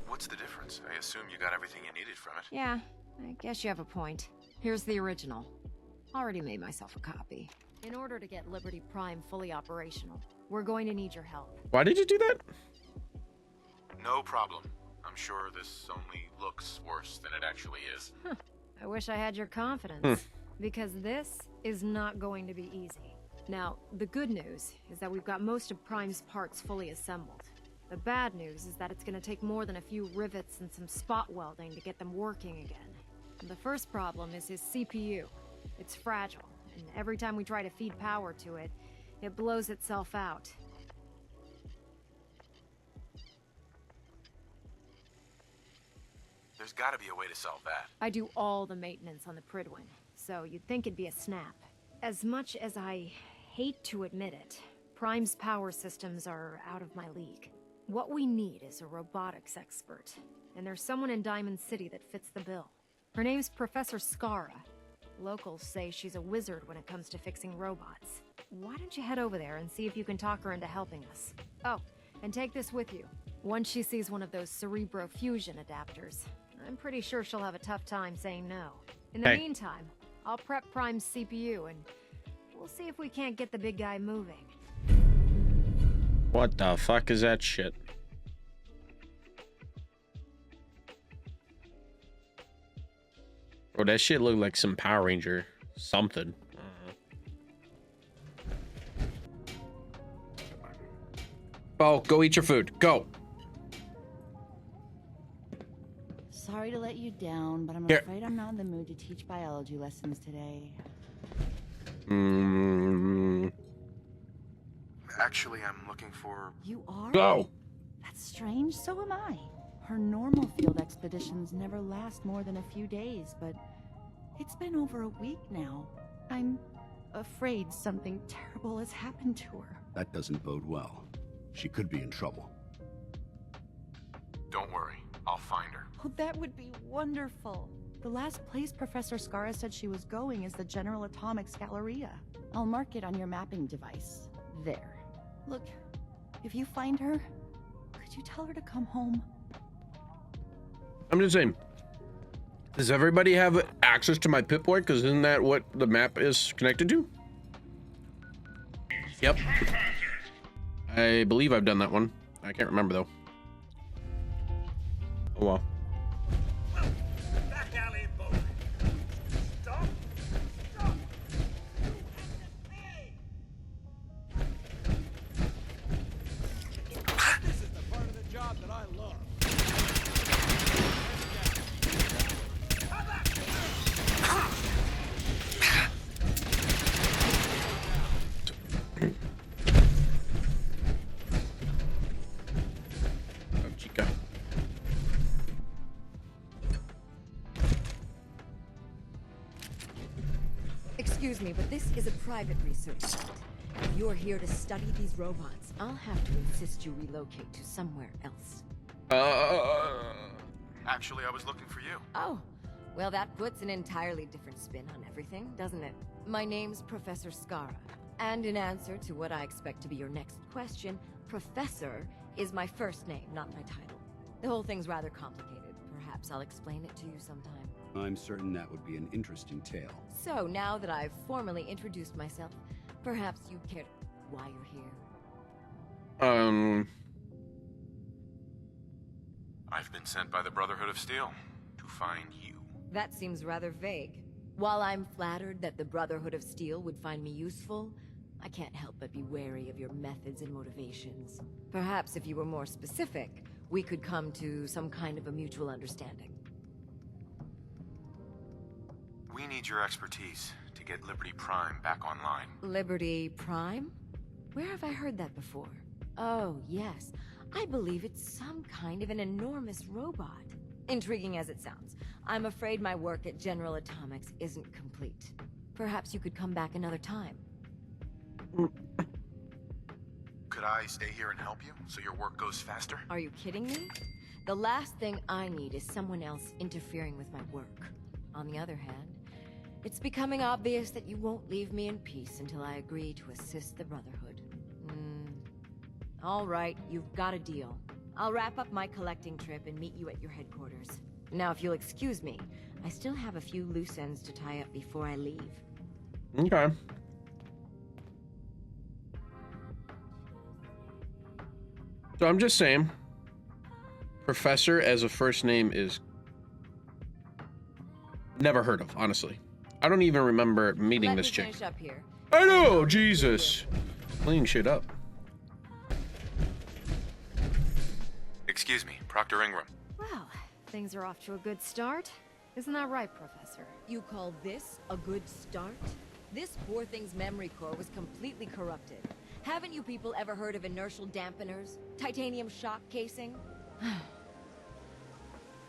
What's the difference? I assume you got everything you needed from it. Yeah, I guess you have a point. Here's the original. Already made myself a copy. In order to get Liberty Prime fully operational, we're going to need your help. Why did you do that? No problem. I'm sure this only looks worse than it actually is. I wish I had your confidence, because this is not going to be easy. Now, the good news is that we've got most of Prime's parts fully assembled. The bad news is that it's going to take more than a few rivets and some spot welding to get them working again. And the first problem is his CPU. It's fragile, and every time we try to feed power to it, it blows itself out. There's gotta be a way to solve that. I do all the maintenance on the Pridwin, so you'd think it'd be a snap. As much as I hate to admit it, Prime's power systems are out of my league. What we need is a robotics expert, and there's someone in Diamond City that fits the bill. Her name's Professor Skara. Locals say she's a wizard when it comes to fixing robots. Why don't you head over there and see if you can talk her into helping us? Oh, and take this with you. Once she sees one of those Cerebro fusion adapters, I'm pretty sure she'll have a tough time saying no. In the meantime, I'll prep Prime's CPU and we'll see if we can't get the big guy moving. What the fuck is that shit? Bro, that shit looked like some Power Ranger something. Oh, go eat your food. Go. Sorry to let you down, but I'm Here. afraid I'm not in the mood to teach biology lessons today. Actually, I'm looking for... You are? Go. That's strange, so am I. Her normal field expeditions never last more than a few days, but it's been over a week now. I'm afraid something terrible has happened to her. That doesn't bode well. She could be in trouble. Don't worry, I'll find her. Oh, that would be wonderful. The last place Professor Skara said she was going is the General Atomics Galleria. I'll mark it on your mapping device. There. Look, if you find her, could you tell her to come home? I'm just saying. Does everybody have access to my Pip-Boy? Because isn't that what the map is connected to? Yep. I believe I've done that one. I can't remember though. Oh well. Back alley boy. Stop. Stop. This is the part of the job that I love. Chica. Excuse me, but this is a private research site. If you're here to study these robots, I'll have to insist you relocate to somewhere else. Actually, I was looking for you. Oh, well, that puts an entirely different spin on everything, doesn't it? My name's Professor Skara, and in answer to what I expect to be your next question, Professor is my first name, not my title. The whole thing's rather complicated. Perhaps I'll explain it to you sometime. I'm certain that would be an interesting tale. So, now that I've formally introduced myself, perhaps you'd care to... why you're here? I've been sent by the Brotherhood of Steel to find you. That seems rather vague. While I'm flattered that the Brotherhood of Steel would find me useful, I can't help but be wary of your methods and motivations. Perhaps if you were more specific, we could come to some kind of a mutual understanding. We need your expertise to get Liberty Prime back online. Liberty Prime? Where have I heard that before? Oh, yes. I believe it's some kind of an enormous robot. Intriguing as it sounds, I'm afraid my work at General Atomics isn't complete. Perhaps you could come back another time. Could I stay here and help you so your work goes faster? Are you kidding me? The last thing I need is someone else interfering with my work. On the other hand, it's becoming obvious that you won't leave me in peace until I agree to assist the Brotherhood. All right, you've got a deal. I'll wrap up my collecting trip and meet you at your headquarters. Now, if you'll excuse me, I still have a few loose ends to tie up before I leave. Okay. So I'm just saying, Professor as a first name is never heard of, honestly. I don't even remember meeting this chick. Finish up here. I know, Jesus. Cleaning shit up. Excuse me, Proctor Ingram. Well, things are off to a good start. Isn't that right, Professor? You call this a good start? This poor thing's memory core was completely corrupted. Haven't you people ever heard of inertial dampeners? Titanium shock casing?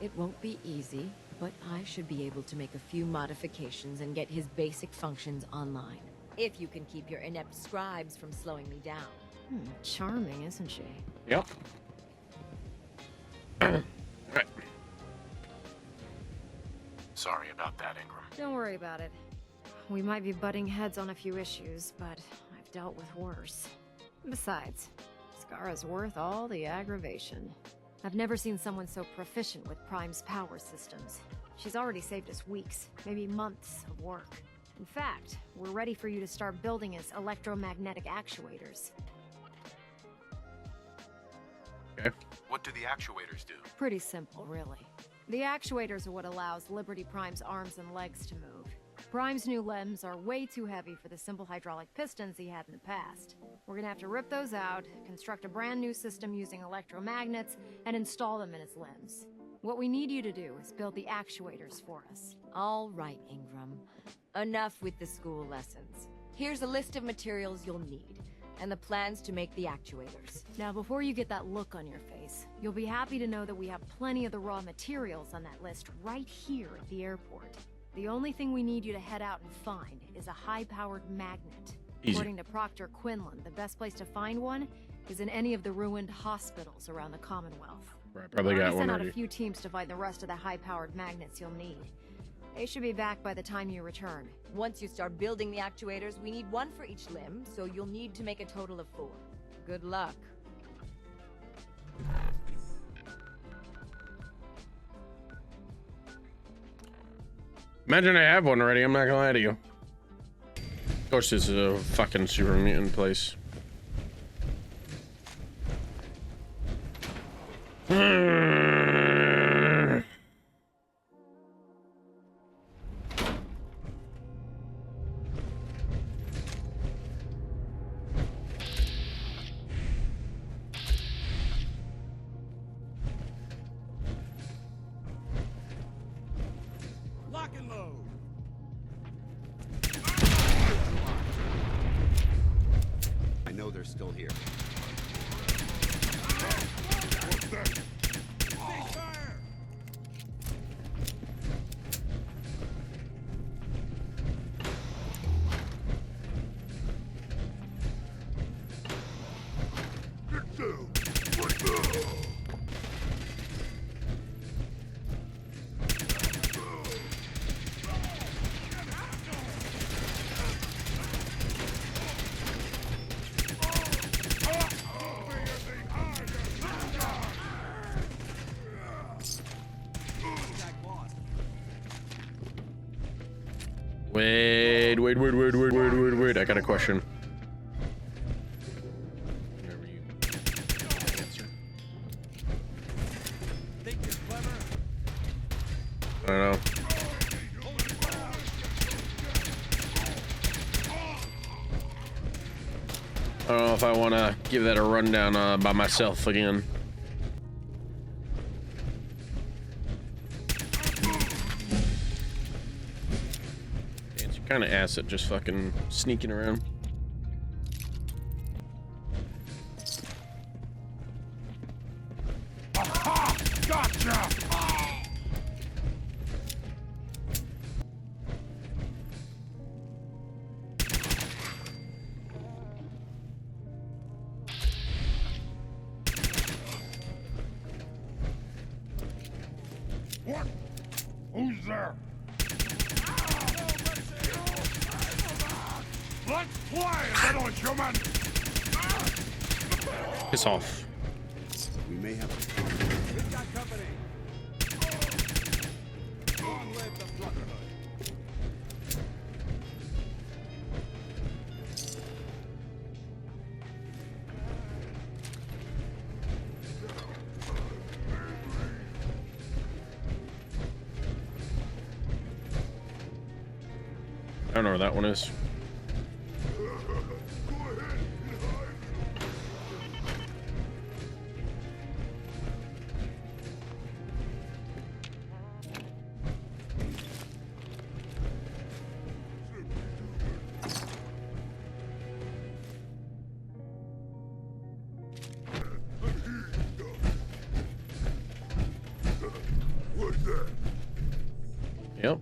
It won't be easy, but I should be able to make a few modifications and get his basic functions online. If you can keep your inept scribes from slowing me down. Charming, isn't she? Yep. Right. Sorry about that, Ingram. Don't worry about it. We might be butting heads on a few issues, but I've dealt with worse. Besides, Scarra's worth all the aggravation. I've never seen someone so proficient with Prime's power systems. She's already saved us weeks, maybe months of work. In fact, we're ready for you to start building his electromagnetic actuators. Okay. What do the actuators do? Pretty simple, really. The actuators are what allows Liberty Prime's arms and legs to move. Prime's new limbs are way too heavy for the simple hydraulic pistons he had in the past. We're gonna have to rip those out, construct a brand new system using electromagnets, and install them in his limbs. What we need you to do is build the actuators for us. All right, Ingram. Enough with the school lessons. Here's a list of materials you'll need, and the plans to make the actuators. Now, before you get that look on your face, you'll be happy to know that we have plenty of the raw materials on that list right here at the airport. The only thing we need you to head out and find is a high-powered magnet. Easy. According to Proctor Quinlan, the best place to find one is in any of the ruined hospitals around the Commonwealth. Right, probably got one sent out already. a few teams to find the rest of the high-powered magnets you'll need. They should be back by the time you return. Once you start building the actuators, we need one for each limb, so you'll need to make a total of 4. Good luck. Imagine I have one already, I'm not gonna lie to you. Of course, this is a fucking super mutant place. Lock and load. I know they're still here. Wait. I got a question. I don't know. I don't know if I want to give that a rundown by myself again. It's kind of ass at just fucking sneaking around. Aha! Gotcha! Let's play, little human! Piss off. We may have We've got company. Long live the Brotherhood. I don't know where that one is. What's that? Yep.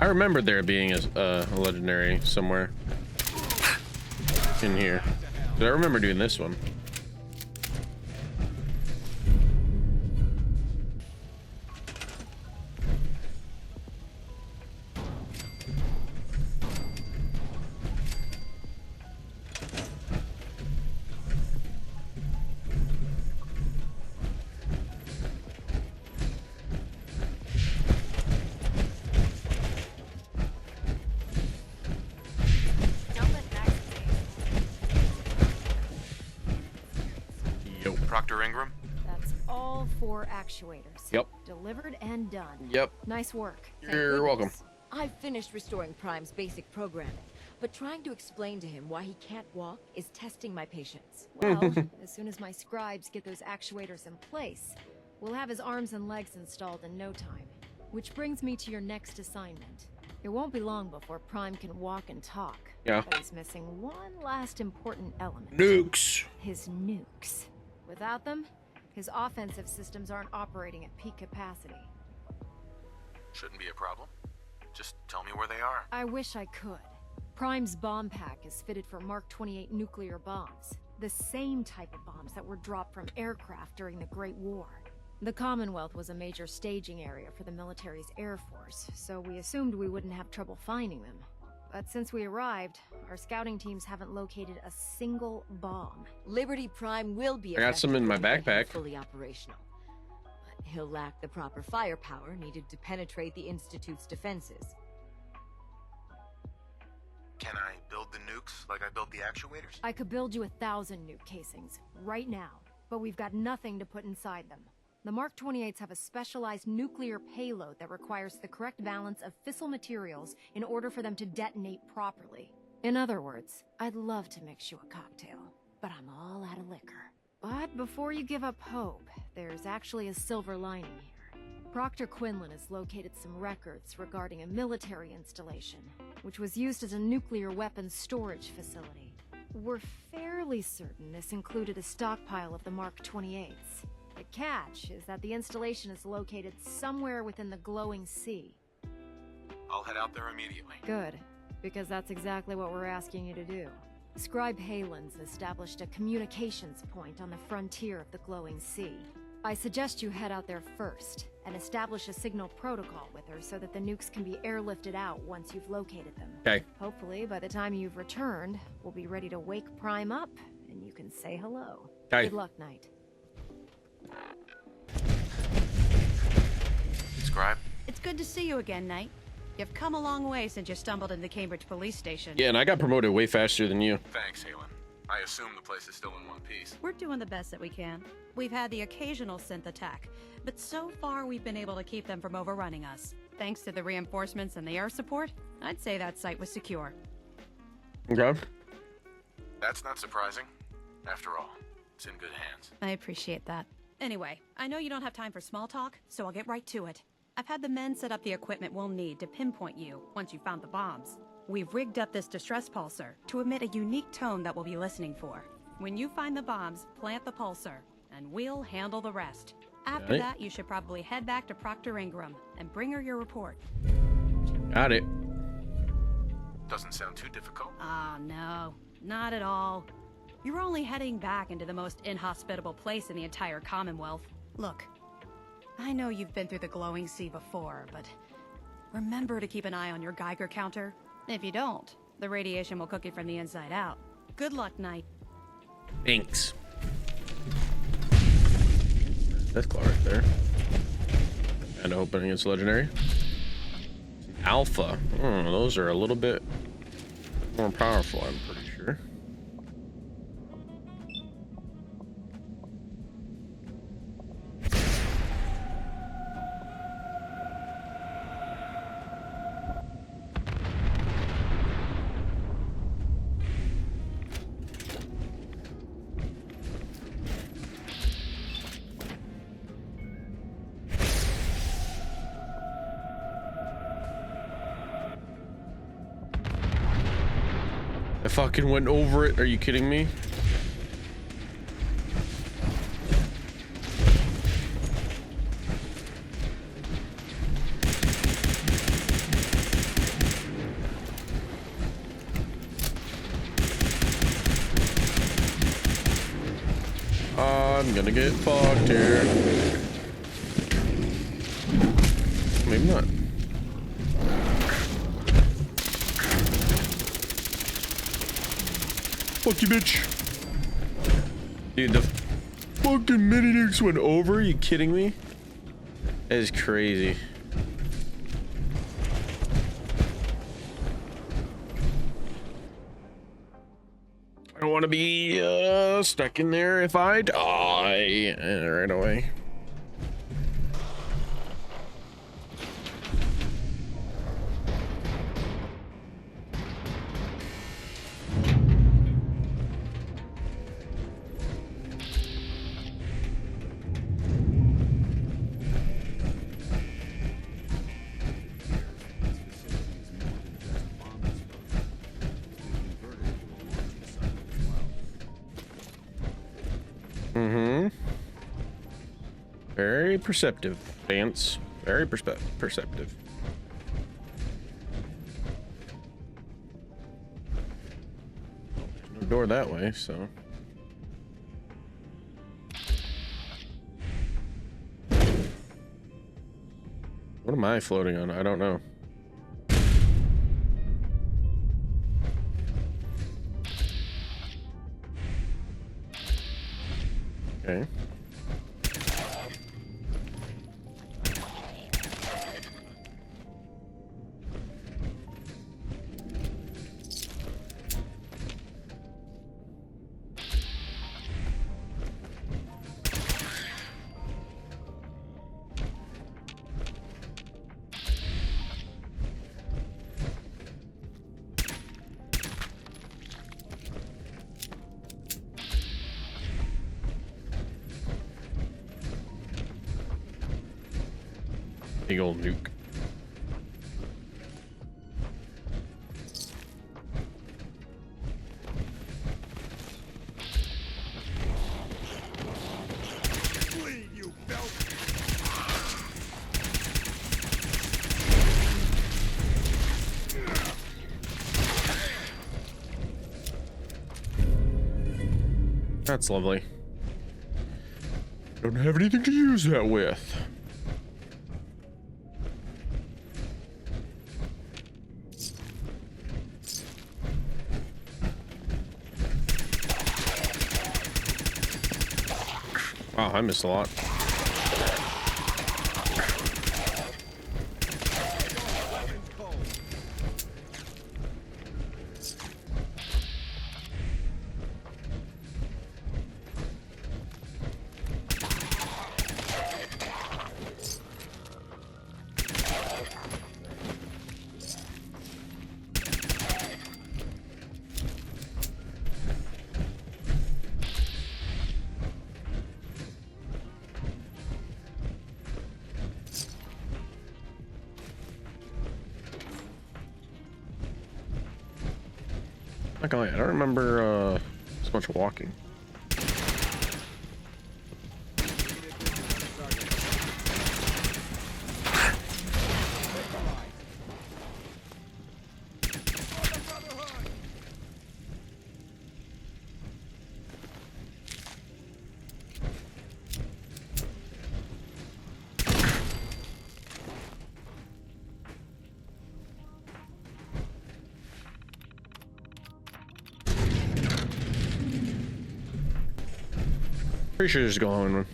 I remembered there being a legendary somewhere in here. But I remember doing this one. Dr. Ingram? That's all 4 actuators. Yep. Delivered and done. Yep. Nice work. You're welcome. I've finished restoring Prime's basic programming, but trying to explain to him why he can't walk is testing my patience. Well, as soon as my scribes get those actuators in place, we'll have his arms and legs installed in no time. Which brings me to your next assignment. It won't be long before Prime can walk and talk. Yeah. But he's missing one last important element. Nukes. His nukes. Without them, his offensive systems aren't operating at peak capacity. Shouldn't be a problem. Just tell me where they are. I wish I could. Prime's bomb pack is fitted for Mark 28 nuclear bombs. The same type of bombs that were dropped from aircraft during the Great War. The Commonwealth was a major staging area for the military's Air Force, so we assumed we wouldn't have trouble finding them. But since we arrived, our scouting teams haven't located a single bomb. Liberty Prime will be I got some in my backpack. fully operational. But he'll lack the proper firepower needed to penetrate the Institute's defenses. Can I build the nukes like I built the actuators? I could build you 1,000 nuke casings, right now, but we've got nothing to put inside them. The Mark 28s have a specialized nuclear payload that requires the correct balance of fissile materials in order for them to detonate properly. In other words, I'd love to mix you a cocktail, but I'm all out of liquor. But before you give up hope, there's actually a silver lining here. Proctor Quinlan has located some records regarding a military installation, which was used as a nuclear weapons storage facility. We're fairly certain this included a stockpile of the Mark 28s. The catch is that the installation is located somewhere within the glowing sea. I'll head out there immediately. Good, because that's exactly what we're asking you to do. Scribe Halen's established a communications point on the frontier of the glowing sea. I suggest you head out there first, and establish a signal protocol with her so that the nukes can be airlifted out once you've located them. Okay. Hopefully, by the time you've returned, we'll be ready to wake Prime up, and you can say hello. Okay. Good luck, Knight. Scribe? It's good to see you again, Knight. You've come a long way since you stumbled into the Cambridge police station. Yeah, and I got promoted way faster than you. Thanks, Halen. I assume the place is still in one piece. We're doing the best that we can. We've had the occasional synth attack, but so far we've been able to keep them from overrunning us. Thanks to the reinforcements and the air support, I'd say that site was secure. Okay. That's not surprising. After all, it's in good hands. I appreciate that. Anyway, I know you don't have time for small talk, so I'll get right to it. I've had the men set up the equipment we'll need to pinpoint you once you found the bombs. We've rigged up this distress pulsar to emit a unique tone that we'll be listening for. When you find the bombs, plant the pulsar, and we'll handle the rest. After Right. that, you should probably head back to Proctor Ingram and bring her your report. Got it. Doesn't sound too difficult. Ah, no. Not at all. You're only heading back into the most inhospitable place in the entire Commonwealth. Look, I know you've been through the glowing sea before, but remember to keep an eye on your Geiger counter. If you don't, the radiation will cook you from the inside out. Good luck, Knight. Thanks. That's claw right there. And hoping it's legendary. Alpha. Those are a little bit more powerful, I'm pretty sure. I fucking went over it. Are you kidding me? I'm gonna get fucked here. Maybe not. Fuck you, bitch. Dude, the fucking mini nukes went over. Are you kidding me? That is crazy. I don't want to be stuck in there if I die right away. Very perceptive, Vance. Very perceptive. There's no door that way, so. What am I floating on? I don't know. Okay. Big old nuke. Bleed, you belt! That's lovely. Don't have anything to use that with. Wow, I missed a lot. Not gonna lie, I don't remember so much walking. Pretty sure there's a glowing one.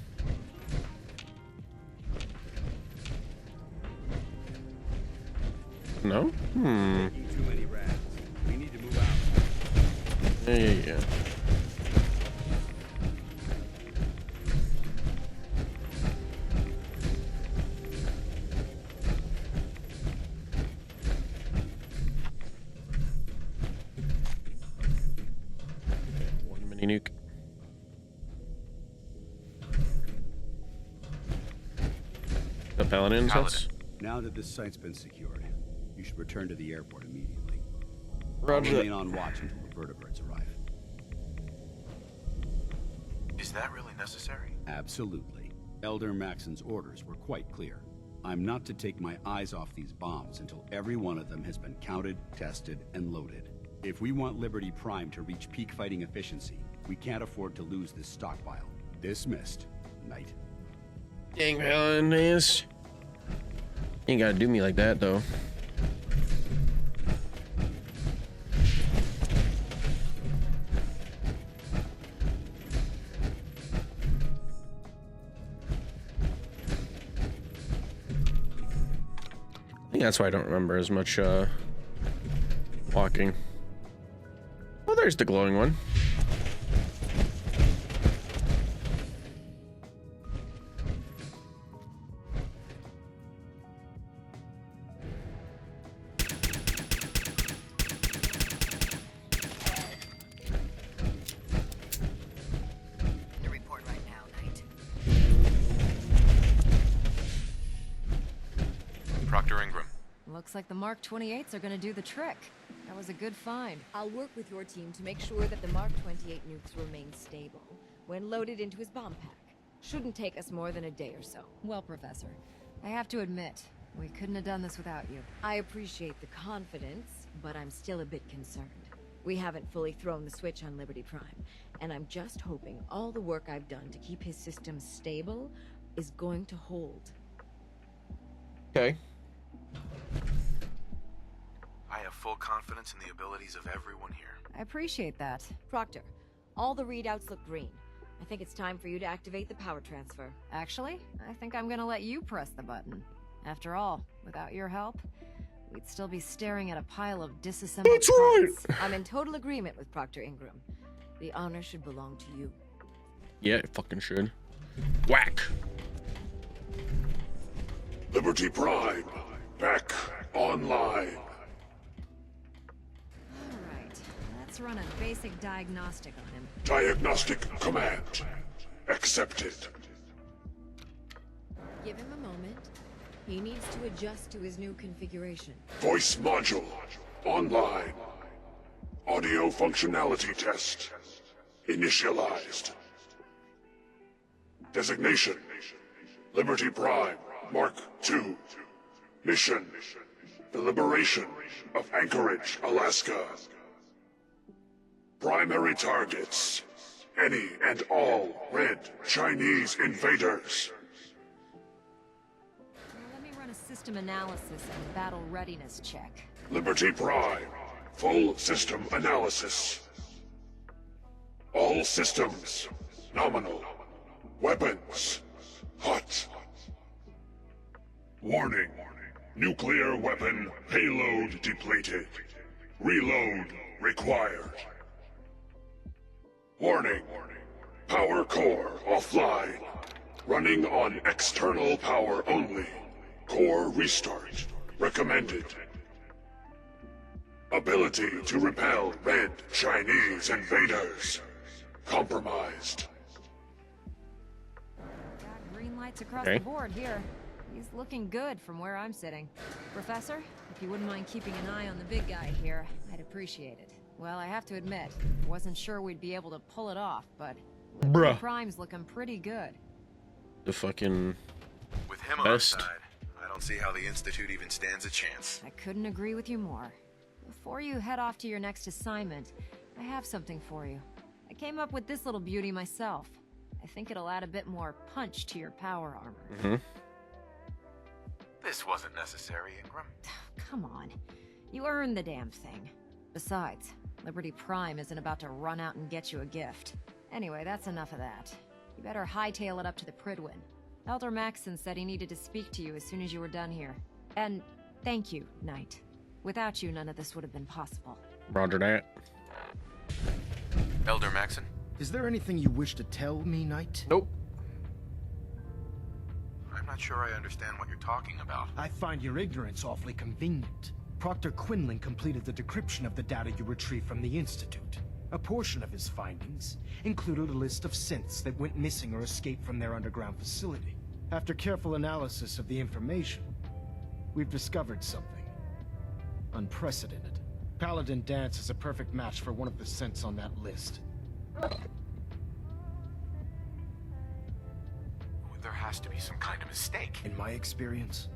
No? Hmm. Too many rats. We need to move out. Yeah. One mini nuke. The Paladins. That's Now that this site's been secured, you should return to the airport immediately. Roger I'll that. remain on watch until the vertebrates arrive. Is that really necessary? Absolutely. Elder Maxon's orders were quite clear. I'm not to take my eyes off these bombs until every one of them has been counted, tested, and loaded. If we want Liberty Prime to reach peak fighting efficiency, we can't afford to lose this stockpile. Dismissed, Knight. Dang, Paladins. You ain't gotta do me like that, though. I think that's why I don't remember as much walking. Oh, there's the glowing one. To report right now, Knight. Proctor Ingram. Looks like the Mark 28s are gonna do the trick. That was a good find. I'll work with your team to make sure that the Mark 28 nukes remain stable when loaded into his bomb pack. Shouldn't take us more than a day or so. Well, Professor, I have to admit, we couldn't have done this without you. I appreciate the confidence, but I'm still a bit concerned. We haven't fully thrown the switch on Liberty Prime, and I'm just hoping all the work I've done to keep his systems stable is going to hold. Okay. I have full confidence in the abilities of everyone here. I appreciate that. Proctor, all the readouts look green. I think it's time for you to activate the power transfer. Actually, I think I'm gonna let you press the button. After all, without your help, we'd still be staring at a pile of disassembled That's right! parts. I'm in total agreement with Proctor Ingram. The honor should belong to you. Yeah, it fucking should. Whack. Liberty Prime, back online. Alright, let's run a basic diagnostic on him. Diagnostic command accepted. Give him a moment. He needs to adjust to his new configuration. Voice module online. Audio functionality test initialized. Designation: Liberty Prime Mark II. Mission: the liberation of Anchorage, Alaska. Primary targets: any and all red Chinese invaders. Let me run a system analysis and battle readiness check. Liberty Prime, full system analysis. All systems nominal. Weapons hot. Warning: nuclear weapon payload depleted. Reload required. Warning: power core offline. Running on external power only. Core restart recommended. Ability to repel red Chinese invaders compromised. Got green lights across Okay. the board here. He's looking good from where I'm sitting. Professor, if you wouldn't mind keeping an eye on the big guy here, I'd appreciate it. Well, I have to admit, wasn't sure we'd be able to pull it off, but Liberty Bruh. Prime's looking pretty good. The fucking With him on best. our side, I don't see how the Institute even stands a chance. I couldn't agree with you more. Before you head off to your next assignment, I have something for you. I came up with this little beauty myself. I think it'll add a bit more punch to your power armor. Mm-hmm. This wasn't necessary, Ingram. Come on. You earned the damn thing. Besides, Liberty Prime isn't about to run out and get you a gift. Anyway, that's enough of that. You better hightail it up to the Pridwin. Elder Maxson said he needed to speak to you as soon as you were done here. And thank you, Knight. Without you, none of this would have been possible. Roger that. Elder Maxson? Is there anything you wish to tell me, Knight? Nope. I'm not sure I understand what you're talking about. I find your ignorance awfully convenient. Proctor Quinlan completed the decryption of the data you retrieved from the Institute. A portion of his findings included a list of synths that went missing or escaped from their underground facility. After careful analysis of the information, we've discovered something unprecedented. Paladin Danse is a perfect match for one of the synths on that list. There has to be some kind of mistake. In my experience,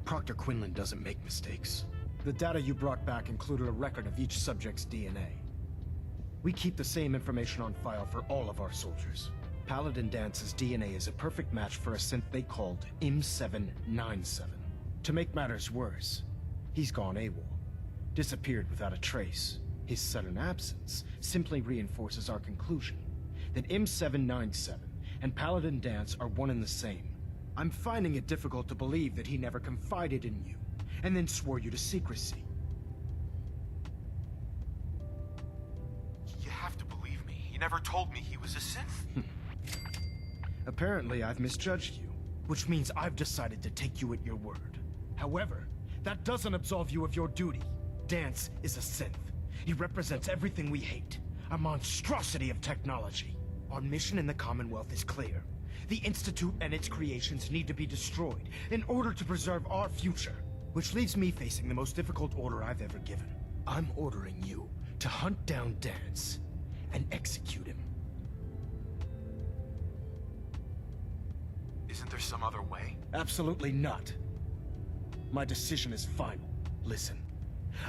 Proctor Quinlan doesn't make mistakes. The data you brought back included a record of each subject's DNA. We keep the same information on file for all of our soldiers. Paladin Dance's DNA is a perfect match for a synth they called M797. To make matters worse, he's gone AWOL. Disappeared without a trace. His sudden absence simply reinforces our conclusion that M797 and Paladin Danse are one and the same. I'm finding it difficult to believe that he never confided in you, and then swore you to secrecy. You have to believe me. He never told me he was a synth. Apparently, I've misjudged you, which means I've decided to take you at your word. However, that doesn't absolve you of your duty. Danse is a synth. He represents everything we hate, a monstrosity of technology. Our mission in the Commonwealth is clear. The Institute and its creations need to be destroyed in order to preserve our future, which leaves me facing the most difficult order I've ever given. I'm ordering you to hunt down Danse and execute him. Isn't there some other way? Absolutely not. My decision is final. Listen,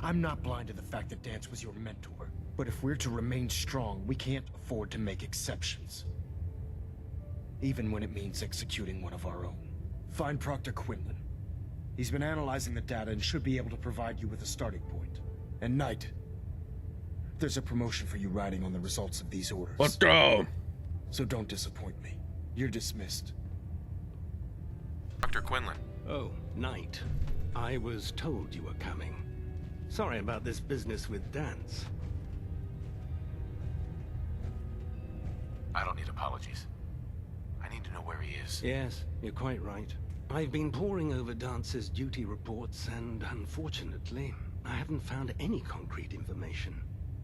I'm not blind to the fact that Danse was your mentor, but if we're to remain strong, we can't afford to make exceptions. Even when it means executing one of our own. Find Proctor Quinlan. He's been analyzing the data and should be able to provide you with a starting point. And Knight, there's a promotion for you riding on the results of these orders. Let's go! So don't disappoint me. You're dismissed. Dr. Quinlan. Oh, Knight. I was told you were coming. Sorry about this business with Danse. I don't need apologies. I need to know where he is. Yes, you're quite right. I've been poring over Dance's duty reports, and unfortunately, I haven't found any concrete information.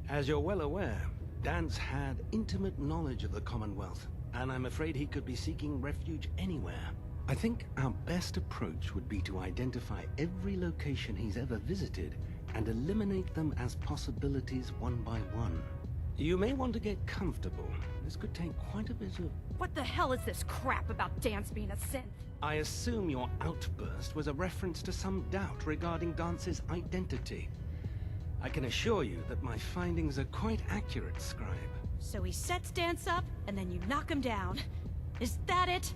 As you're well aware, Danse had intimate knowledge of the Commonwealth, and I'm afraid he could be seeking refuge anywhere. I think our best approach would be to identify every location he's ever visited and eliminate them as possibilities one by one. You may want to get comfortable. This could take quite a bit of... What the hell is this crap about Danse being a synth? I assume your outburst was a reference to some doubt regarding Dance's identity. I can assure you that my findings are quite accurate, Scribe. So he sets Danse up, and then you knock him down. Is that it?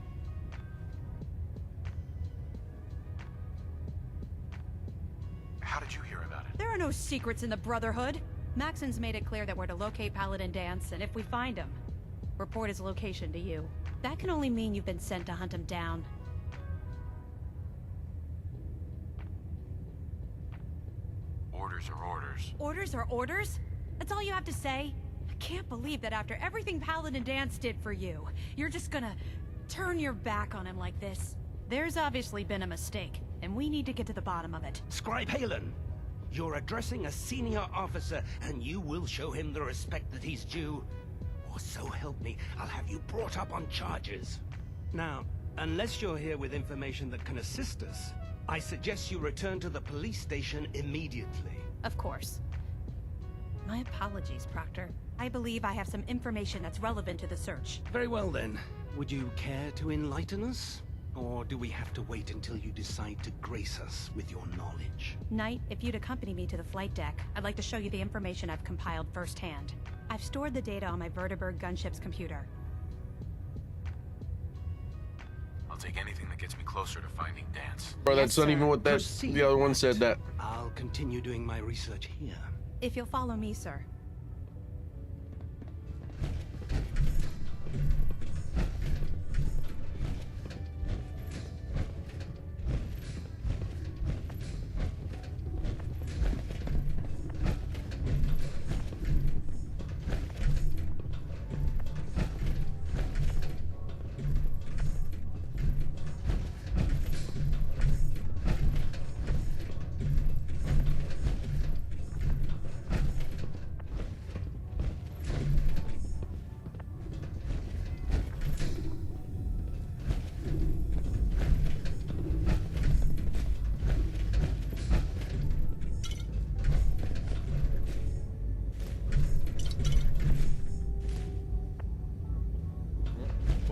How did you hear about it? There are no secrets in the Brotherhood. Maxson's made it clear that we're to locate Paladin Danse, and if we find him, report his location to you. That can only mean you've been sent to hunt him down. Orders are orders. Orders are orders? That's all you have to say? I can't believe that after everything Paladin Danse did for you, you're just gonna turn your back on him like this. There's obviously been a mistake, and we need to get to the bottom of it. Scribe Halen, you're addressing a senior officer, and you will show him the respect that he's due. Or so help me, I'll have you brought up on charges. Now, unless you're here with information that can assist us, I suggest you return to the police station immediately. Of course. My apologies, Proctor. I believe I have some information that's relevant to the search. Very well then. Would you care to enlighten us? Or do we have to wait until you decide to grace us with your knowledge? Knight, if you'd accompany me to the flight deck, I'd like to show you the information I've compiled firsthand. I've stored the data on my Vertibird gunship's computer. I'll take anything that gets me closer to finding Danse. Bro, that's not even what that the other one said that. I'll continue doing my research here. If you'll follow me, sir.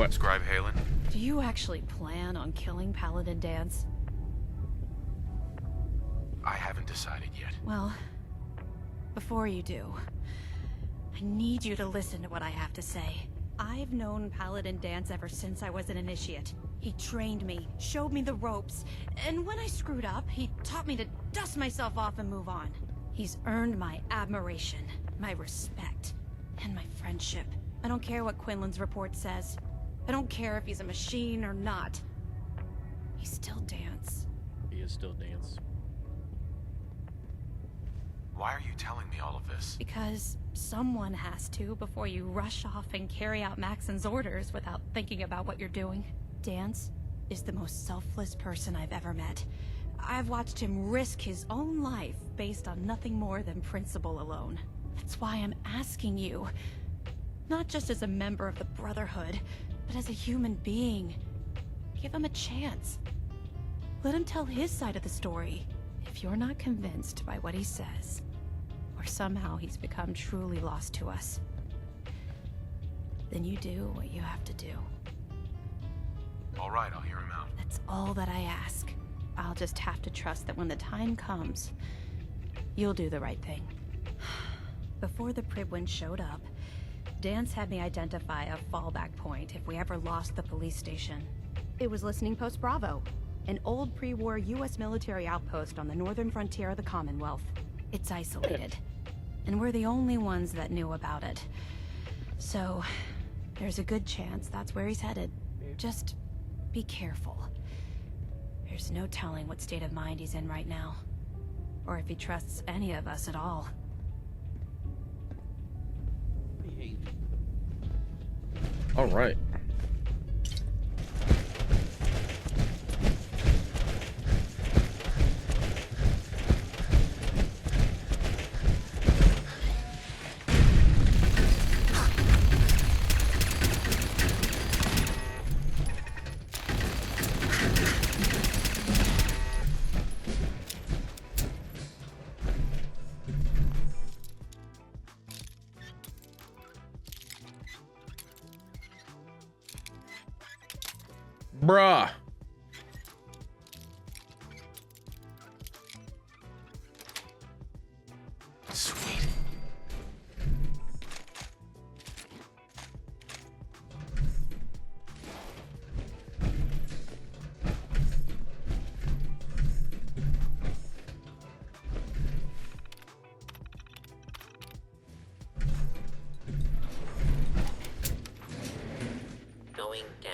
What? Scribe Halen? Do you actually plan on killing Paladin Dance? I haven't decided yet. Well, before you do, I need you to listen to what I have to say. I've known Paladin Dance ever since I was an initiate. He trained me, showed me the ropes, and when I screwed up, he taught me to dust myself off and move on. He's earned my admiration, my respect, and my friendship. I don't care what Quinlan's report says. I don't care if he's a machine or not. He's still Dance. He is still Dance. Why are you telling me all of this? Because someone has to before you rush off and carry out Maxon's orders without thinking about what you're doing. Dance is the most selfless person I've ever met. I've watched him risk his own life based on nothing more than principle alone. That's why I'm asking you, not just as a member of the Brotherhood, but as a human being. Give him a chance. Let him tell his side of the story. If you're not convinced by what he says, or somehow he's become truly lost to us, then you do what you have to do. All right, I'll hear him out. That's all that I ask. I'll just have to trust that when the time comes, you'll do the right thing. Before the Pribwin showed up, Dance had me identify a fallback point if we ever lost the police station. It was Listening Post Bravo, an old pre-war US military outpost on the northern frontier of the Commonwealth. It's isolated, and we're the only ones that knew about it. So, there's a good chance that's where he's headed. Just be careful. There's no telling what state of mind he's in right now, or if he trusts any of us at all. All right. Bruh. Sweet. Going down.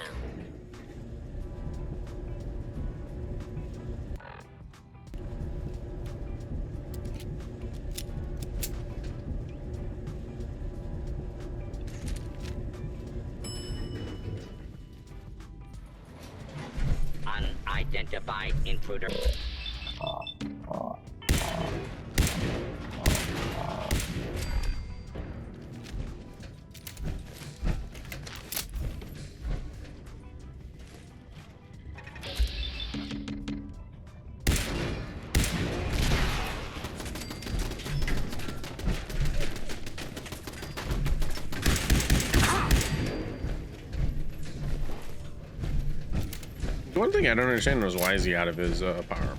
Unidentified intruder. One thing I don't understand was why is he out of his power armor?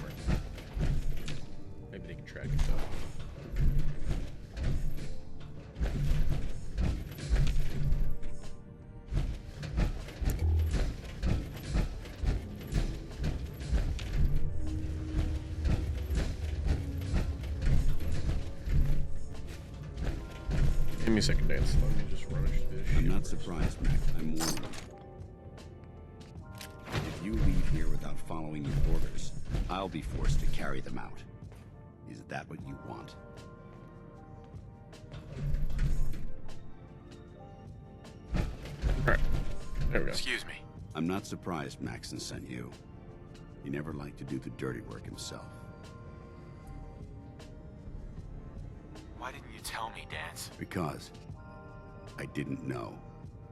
Maybe they can track it though. Give me a second, Dance. Let me just rummage through this shit. I'm not surprised, Mac. I'm warning you. If you leave here without following your orders, I'll be forced to carry them out. Is that what you want? Alright. There we go. Excuse me. I'm not surprised Maxon sent you. He never liked to do the dirty work himself. Why didn't you tell me, Dance? Because I didn't know.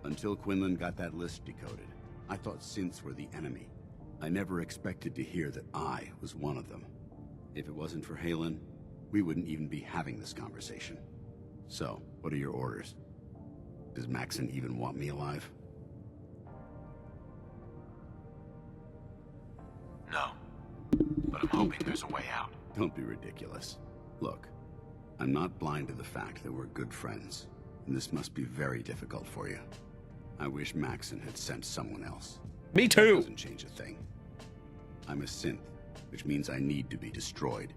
Until Quinlan got that list decoded, I thought synths were the enemy. I never expected to hear that I was one of them. If it wasn't for Halen, we wouldn't even be having this conversation. So, what are your orders? Does Maxon even want me alive? but I'm hoping there's a way out. Don't be ridiculous. Look, I'm not blind to the fact that we're good friends, and this must be very difficult for you. I wish Maxon had sent someone else. Me too. That doesn't change a thing. I'm a synth, which means I need to be destroyed.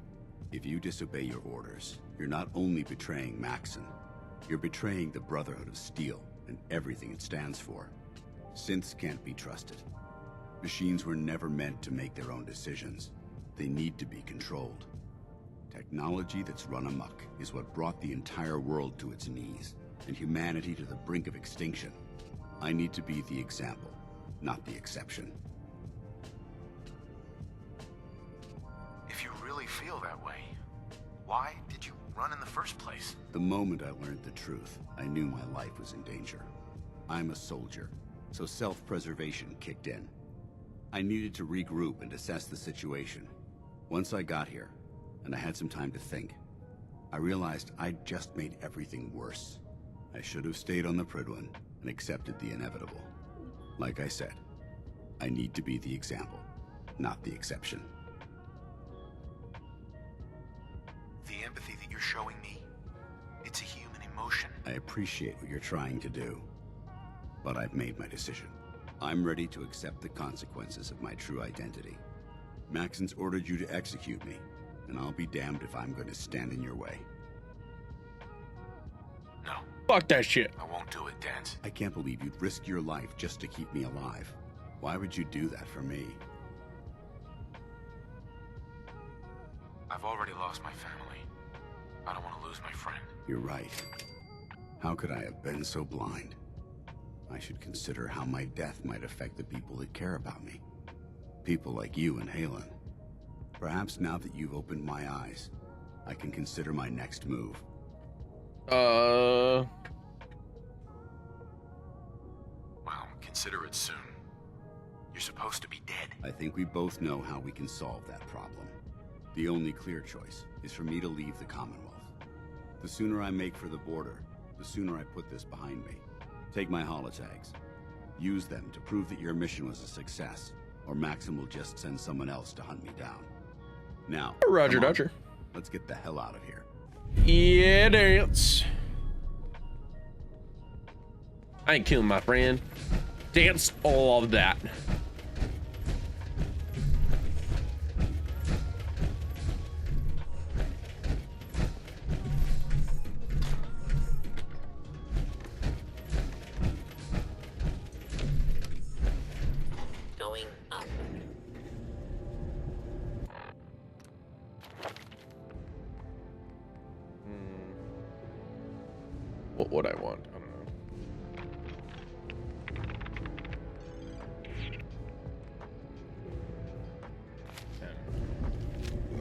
If you disobey your orders, you're not only betraying Maxon, you're betraying the Brotherhood of Steel and everything it stands for. Synths can't be trusted. Machines were never meant to make their own decisions. They need to be controlled. Technology that's run amok is what brought the entire world to its knees, and humanity to the brink of extinction. I need to be the example, not the exception. If you really feel that way, why did you run in the first place? The moment I learned the truth, I knew my life was in danger. I'm a soldier, so self-preservation kicked in. I needed to regroup and assess the situation. Once I got here, and I had some time to think, I realized I'd just made everything worse. I should have stayed on the Prydwen and accepted the inevitable. Like I said, I need to be the example, not the exception. The empathy that you're showing me, it's a human emotion. I appreciate what you're trying to do, but I've made my decision. I'm ready to accept the consequences of my true identity. Maxon's ordered you to execute me, and I'll be damned if I'm going to stand in your way. No. Fuck that shit. I won't do it, Dance. I can't believe you'd risk your life just to keep me alive. Why would you do that for me? I've already lost my family. I don't want to lose my friend. You're right. How could I have been so blind? I should consider how my death might affect the people that care about me. People like you and Halen. Perhaps now that you've opened my eyes, I can consider my next move. Well, consider it soon. You're supposed to be dead. I think we both know how we can solve that problem. The only clear choice is for me to leave the Commonwealth. The sooner I make for the border, the sooner I put this behind me. Take my holotags. Use them to prove that your mission was a success, or Maxim will just send someone else to hunt me down. Now, Roger Dodger. Let's get the hell out of here. Yeah, Dance. I ain't killing my friend. Dance all of that. Going up. What would I want? I don't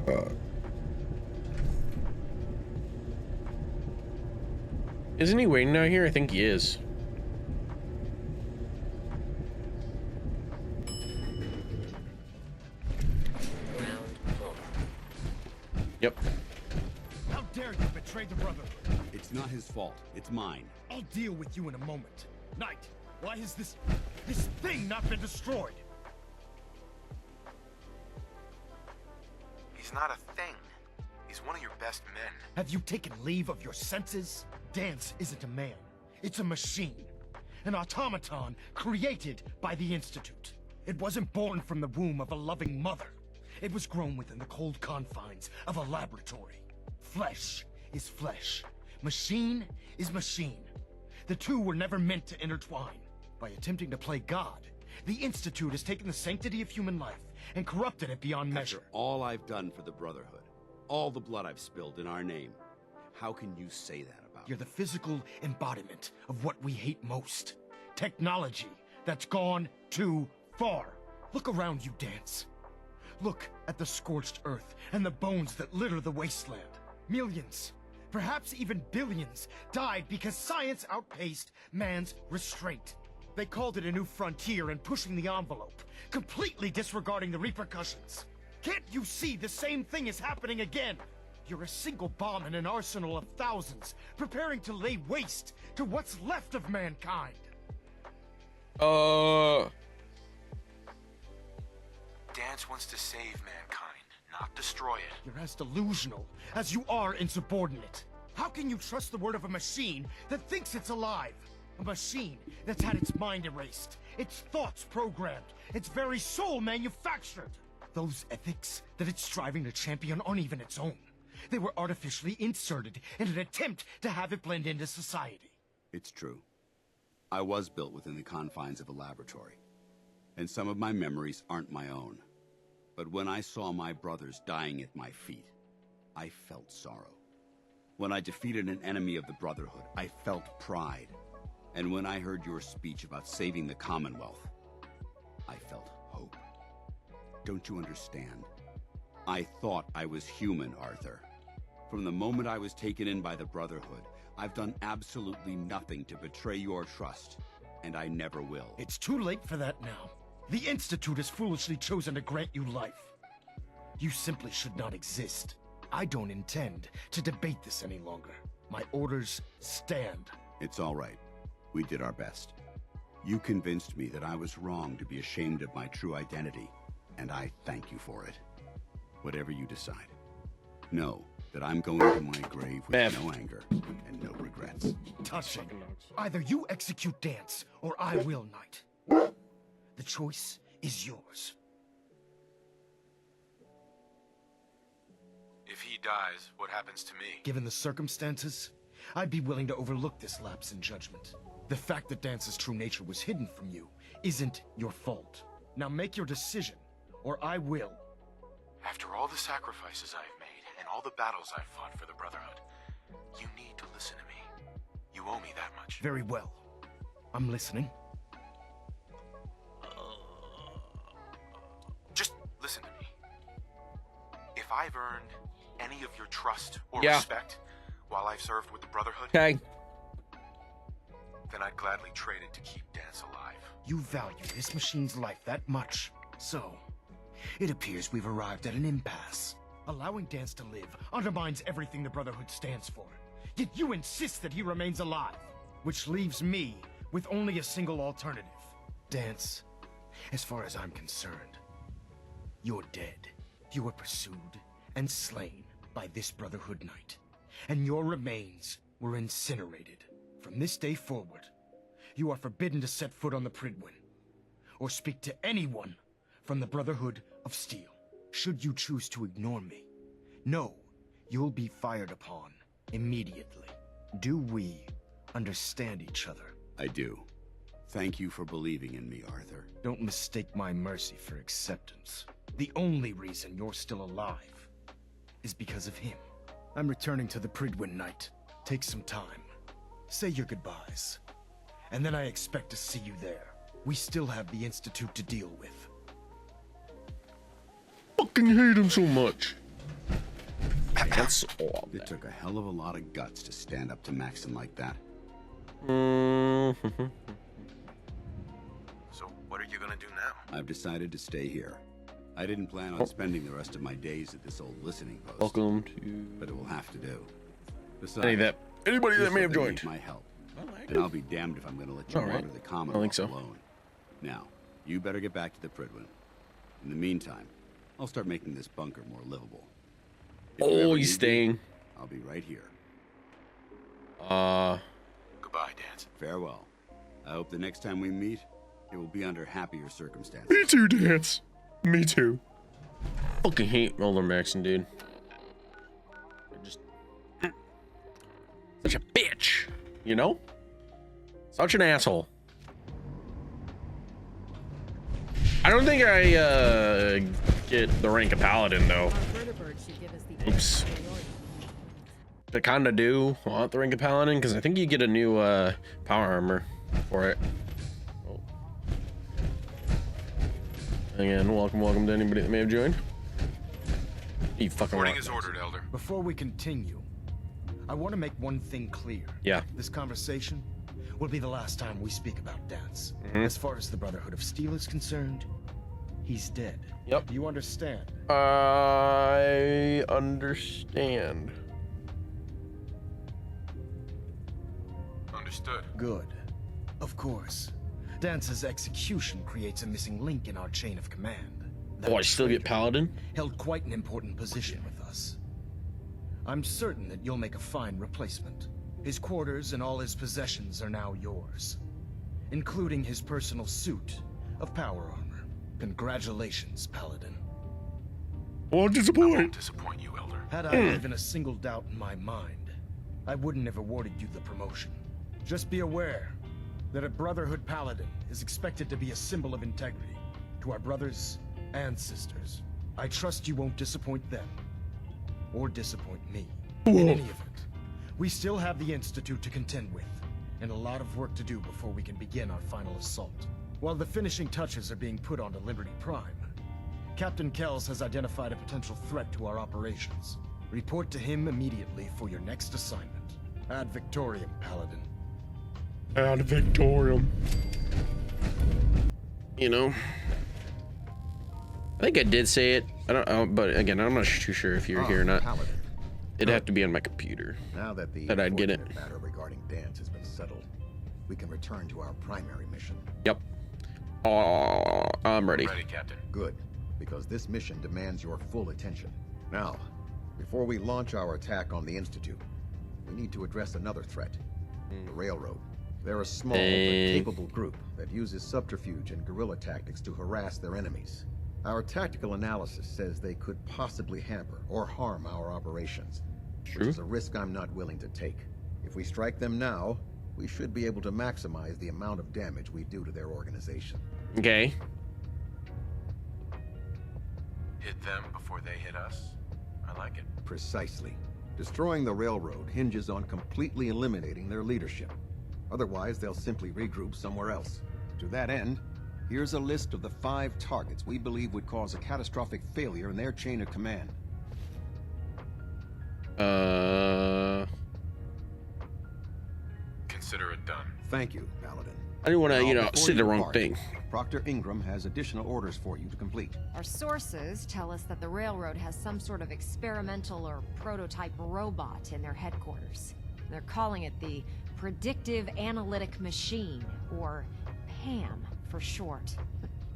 know. Isn't he waiting out here? I think he is. Yep. How dare you betray the Brotherhood? It's not his fault. It's mine. I'll deal with you in a moment. Knight, why has this thing not been destroyed? He's not a thing. He's one of your best men. Have you taken leave of your senses? Dance isn't a man. It's a machine. An automaton created by the Institute. It wasn't born from the womb of a loving mother. It was grown within the cold confines of a laboratory. Flesh is flesh. Machine is machine. The two were never meant to intertwine. By attempting to play God, the Institute has taken the sanctity of human life and corrupted it beyond measure. After all I've done for the Brotherhood, all the blood I've spilled in our name, how can you say that about me? You're the physical embodiment of what we hate most. Technology that's gone too far. Look around you, Dance. Look at the scorched earth and the bones that litter the wasteland. Millions, perhaps even billions, died because science outpaced man's restraint. They called it a new frontier and pushing the envelope, completely disregarding the repercussions. Can't you see the same thing is happening again? You're a single bomb in an arsenal of thousands, preparing to lay waste to what's left of mankind. Dance wants to save mankind, not not destroy it. You're as delusional as you are insubordinate. How can you trust the word of a machine that thinks it's alive? A machine that's had its mind erased, its thoughts programmed, its very soul manufactured. Those ethics that it's striving to champion aren't even its own. They were artificially inserted in an attempt to have it blend into society. It's true. I was built within the confines of a laboratory, and some of my memories aren't my own. But when I saw my brothers dying at my feet, I felt sorrow. When I defeated an enemy of the Brotherhood, I felt pride. And when I heard your speech about saving the Commonwealth, I felt hope. Don't you understand? I thought I was human, Arthur. From the moment I was taken in by the Brotherhood, I've done absolutely nothing to betray your trust, and I never will. It's too late for that now. The Institute has foolishly chosen to grant you life. You simply should not exist. I don't intend to debate this any longer. My orders stand. It's all right. We did our best. You convinced me that I was wrong to be ashamed of my true identity, and I thank you for it. Whatever you decide, know that I'm going to my grave with no anger and no regrets. Touching. Either you execute Dance, or I will, Knight. The choice is yours. If he dies, what happens to me? Given the circumstances, I'd be willing to overlook this lapse in judgment. The fact that Dance's true nature was hidden from you isn't your fault. Now make your decision, or I will. After all the sacrifices I've made, and all the battles I've fought for the Brotherhood, you need to listen to me. You owe me that much. Very well. I'm listening. Just listen to me. If I've earned any of your trust or respect while I've served with the Brotherhood, then I'd gladly trade it to keep Dance alive. You value this machine's life that much, so it appears we've arrived at an impasse. Allowing Dance to live undermines everything the Brotherhood stands for. Yet you insist that he remains alive, which leaves me with only a single alternative. Dance, as far as I'm concerned, you're dead. You were pursued and slain by this Brotherhood Knight, and your remains were incinerated. From this day forward, you are forbidden to set foot on the Pridwin, or speak to anyone from the Brotherhood of Steel. Should you choose to ignore me, know you'll be fired upon immediately. Do we understand each other? I do. Thank you for believing in me, Arthur. Don't mistake my mercy for acceptance. The only reason you're still alive is because of him. I'm returning to the Pridwin Knight. Take some time. Say your goodbyes. And then I expect to see you there. We still have the Institute to deal with. Fucking hate him so much. That's all. It took a hell of a lot of guts to stand up to Maxton like that. So, what are you gonna do now? I've decided to stay here. I didn't plan on spending the rest of my days at this old listening post. Welcome to... But it will have to do. Besides, anybody that may have joined. Need my help. And I'll be damned if I'm going to let you water the Commonwealth alone. Now, you better get back to the Pridwin. In the meantime, I'll start making this bunker more livable. Oh, he's staying. I'll be right here. Goodbye, Dance. Farewell. I hope the next time we meet, it will be under happier circumstances. Me too, Dance. Me too. Fucking hate Mulder Maxon, dude. Just such a bitch, you know? Such an asshole. I don't think I get the rank of Paladin though. Oops. I kinda do want the rank of Paladin because I think you get a new power armor for it. Oh. Again, welcome to anybody that may have joined. You fucking Reporting is ordered, Elder. Before we continue, I want to make one thing clear. Yeah. This conversation will be the last time we speak about Dance. As far as the Brotherhood of Steel is concerned, he's dead. Yep. Do you understand? I understand. Understood. Good. Of course. Dance's execution creates a missing link in our chain of command. Oh, I still get Paladin? Held quite an important position with us. I'm certain that you'll make a fine replacement. His quarters and all his possessions are now yours, including his personal suit of power armor. Congratulations, Paladin. I won't disappoint you, Elder. Had I even a single doubt in my mind, I wouldn't have awarded you the promotion. Just be aware that a Brotherhood Paladin is expected to be a symbol of integrity to our brothers and sisters. I trust you won't disappoint them or disappoint me. In any event, we still have the Institute to contend with, and a lot of work to do before we can begin our final assault. While the finishing touches are being put onto Liberty Prime, Captain Kells has identified a potential threat to our operations. Report to him immediately for your next assignment. Ad Victoriam, Paladin. Ad Victoriam. You know, I think I did say it. I don't, but again, I'm not too sure if you're here or not. Paladin. It'd have to be on my computer. Now that the I'd get it. matter regarding Dance has been settled, we can return to our primary mission. Yep. Oh, I'm ready. Ready, Captain. Good, because this mission demands your full attention. Now, before we launch our attack on the Institute, we need to address another threat. The Railroad. They're a small but capable group that uses subterfuge and guerrilla tactics to harass their enemies. Our tactical analysis says they could possibly hamper or harm our operations, which is a risk I'm not willing to take. If we strike them now, we should be able to maximize the amount of damage we do to their organization. Okay. Hit them before they hit us? I like it. Precisely. Destroying the railroad hinges on completely eliminating their leadership. Otherwise, they'll simply regroup somewhere else. To that end, here's a list of the 5 targets we believe would cause a catastrophic failure in their chain of command. Consider it done. Thank you, Paladin. I didn't want to, you know, Before say the wrong depart, thing. Proctor Ingram has additional orders for you to complete. Our sources tell us that the railroad has some sort of experimental or prototype robot in their headquarters. They're calling it the Predictive Analytic Machine, or PAM for short.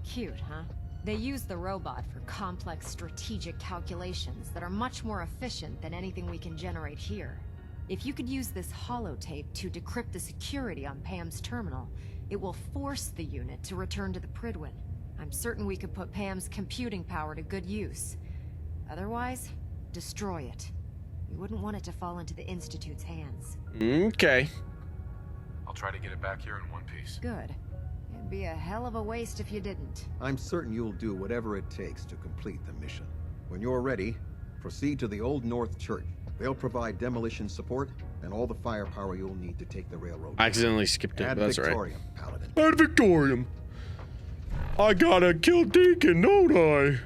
Cute, huh? They use the robot for complex strategic calculations that are much more efficient than anything we can generate here. If you could use this holotape to decrypt the security on Pam's terminal, it will force the unit to return to the Pridwin. I'm certain we could put Pam's computing power to good use. Otherwise, destroy it. We wouldn't want it to fall into the Institute's hands. Okay. I'll try to get it back here in one piece. Good. It'd be a hell of a waste if you didn't. I'm certain you'll do whatever it takes to complete the mission. When you're ready, proceed to the Old North Church. They'll provide demolition support and all the firepower you'll need to take the railroad. I accidentally skipped it. Ad That's Victoriam, right. Paladin. Ad Victoriam. I gotta kill Deacon, don't I?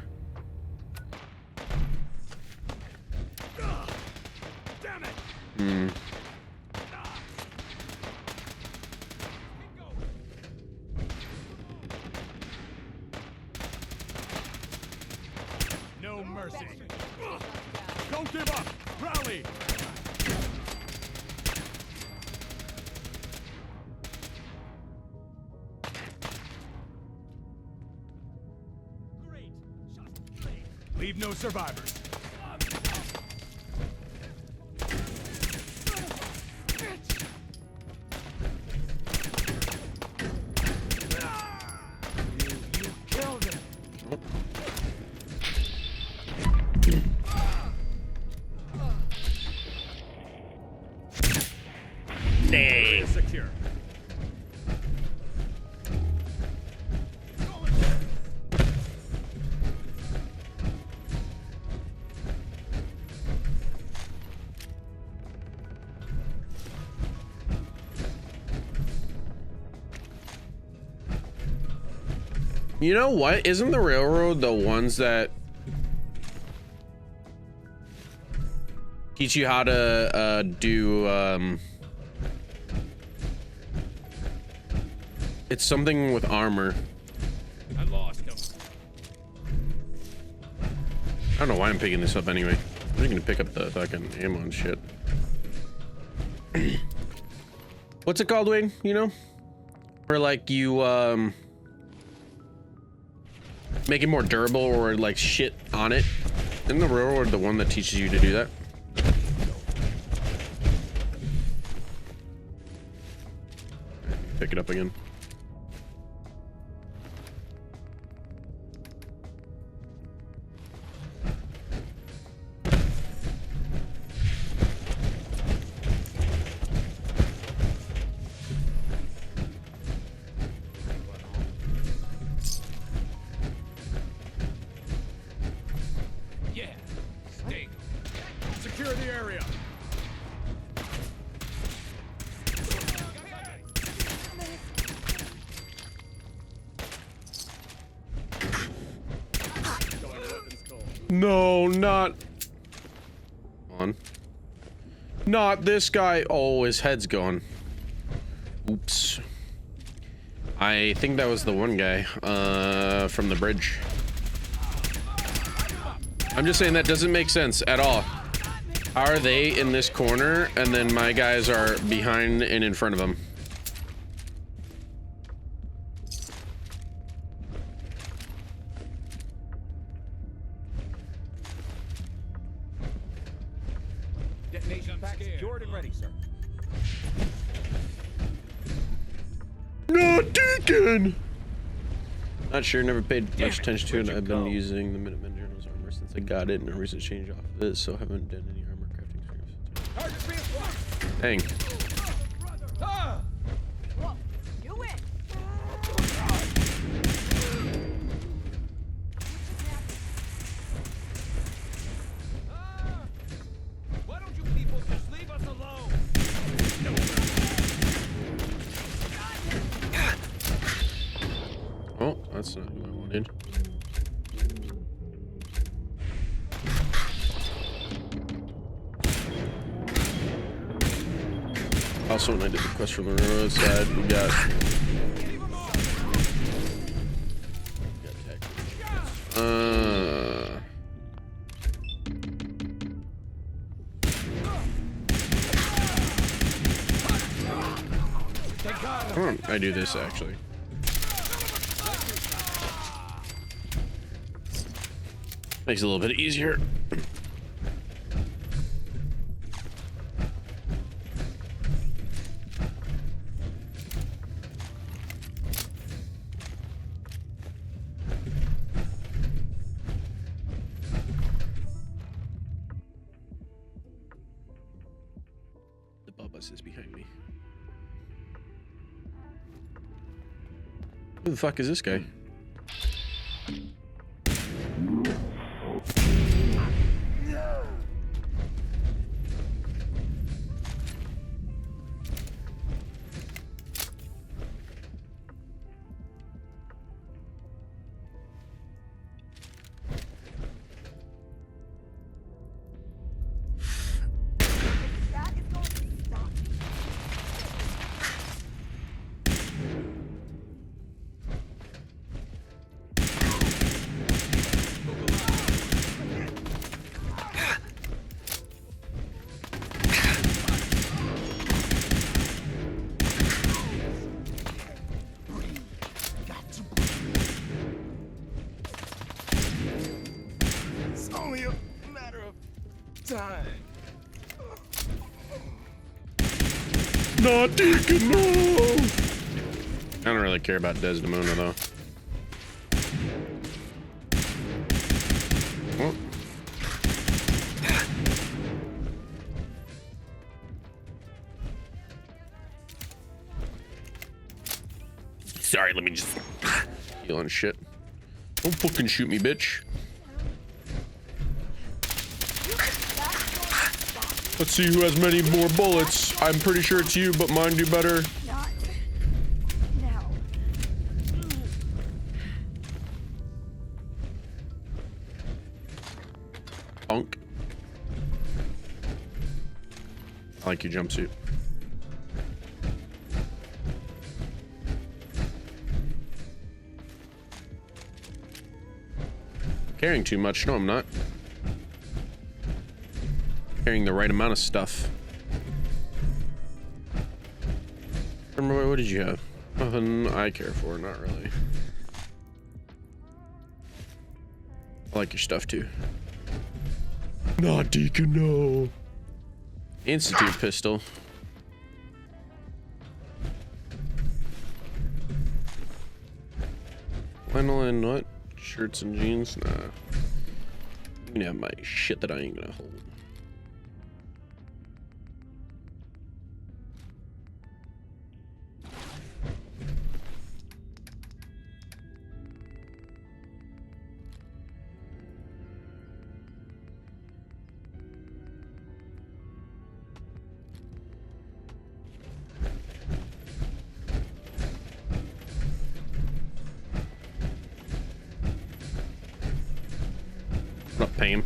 Damn it! Hmm. No mercy. Don't give up. Rally. Leave no survivors. You killed him. Dang. Secure. You know what? Isn't the railroad the ones that teach you how to do it's something with armor. I lost him. I don't know why I'm picking this up anyway. I'm just gonna pick up the fucking ammo and shit. What's it called, Wayne? You know? Where like you Make it more durable or like shit on it. Isn't the railroad the one that teaches you to do that? Pick it up again. Secure the area. No, not on. Not this guy. Oh, his head's gone. Oops. I think that was the one guy from the bridge. I'm just saying that doesn't make sense at all. How are they in this corner and then my guys are behind and in front of them? Detonation pack secured and ready, sir. No, Deacon! Not sure, never paid much attention to it. I've been using the Minutemen Journal's armor since I got it, and a recent change off of it, so haven't done any armor crafting series. Dang. Whoa, you win. Why don't you people just leave us alone? Oh, that's not who I wanted. Also, when I did the quest from the railroad side, we got I do this actually. Makes it a little bit easier. The Bubba's is behind me. Who the fuck is this guy? Not Deacon, no! I don't really care about Desdemona though. Oh. Sorry, let me just heal on shit. Don't fucking shoot me, bitch. Let's see who has many more bullets. I'm pretty sure it's you, but mine do better. Not now. Punk. I like your jumpsuit. Carrying too much. No, I'm not. Carrying the right amount of stuff. Remember, what did you have? Nothing I care for, not really. I like your stuff too. Not Deacon, no. Institute pistol. Flannel and what? Shirts and jeans? Nah. You can have my shit that I ain't gonna hold. Not paying.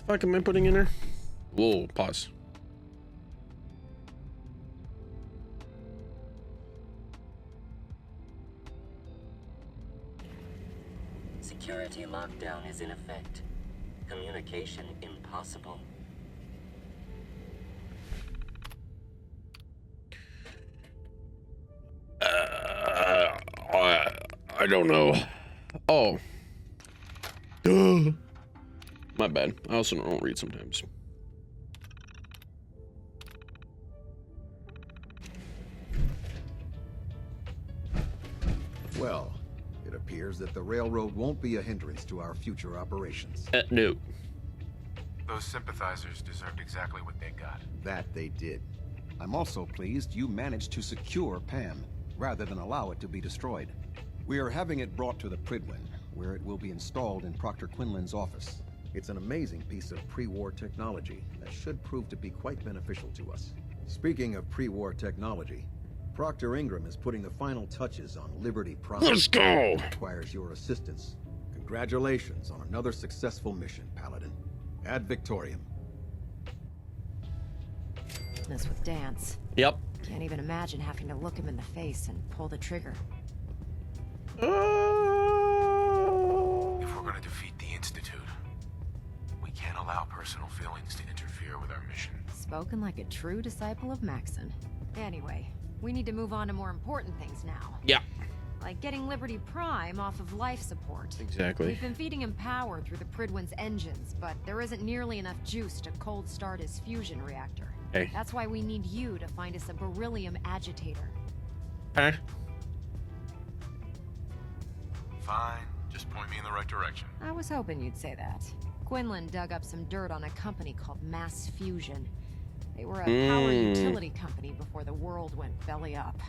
What the fuck am I putting in there? Whoa, pause. Security lockdown is in effect. Communication impossible. I don't know. Oh. Duh. My bad. I also don't read sometimes. Well, it appears that the railroad won't be a hindrance to our future operations. No. Those sympathizers deserved exactly what they got. That they did. I'm also pleased you managed to secure Pam, rather than allow it to be destroyed. We are having it brought to the Pridwin, where it will be installed in Proctor Quinlan's office. It's an amazing piece of pre-war technology that should prove to be quite beneficial to us. Speaking of pre-war technology, Proctor Ingram is putting the final touches on Liberty Prime. Let's go! Requires your assistance. Congratulations on another successful mission, Paladin. Ad Victoriam. This with Dance. Yep. Can't even imagine having to look him in the face and pull the trigger. If we're gonna defeat the Institute, we can't allow personal feelings to interfere with our mission. Spoken like a true disciple of Maxon. Anyway, we need to move on to more important things now. Yeah. Like getting Liberty Prime off of life support. Exactly. We've been feeding him power through the Pridwin's engines, but there isn't nearly enough juice to cold start his fusion reactor. Hey. That's why we need you to find us a beryllium agitator. Huh? Fine, just point me in the right direction. I was hoping you'd say that. Quinlan dug up some dirt on a company called Mass Fusion. They were a power utility company before the world went belly up.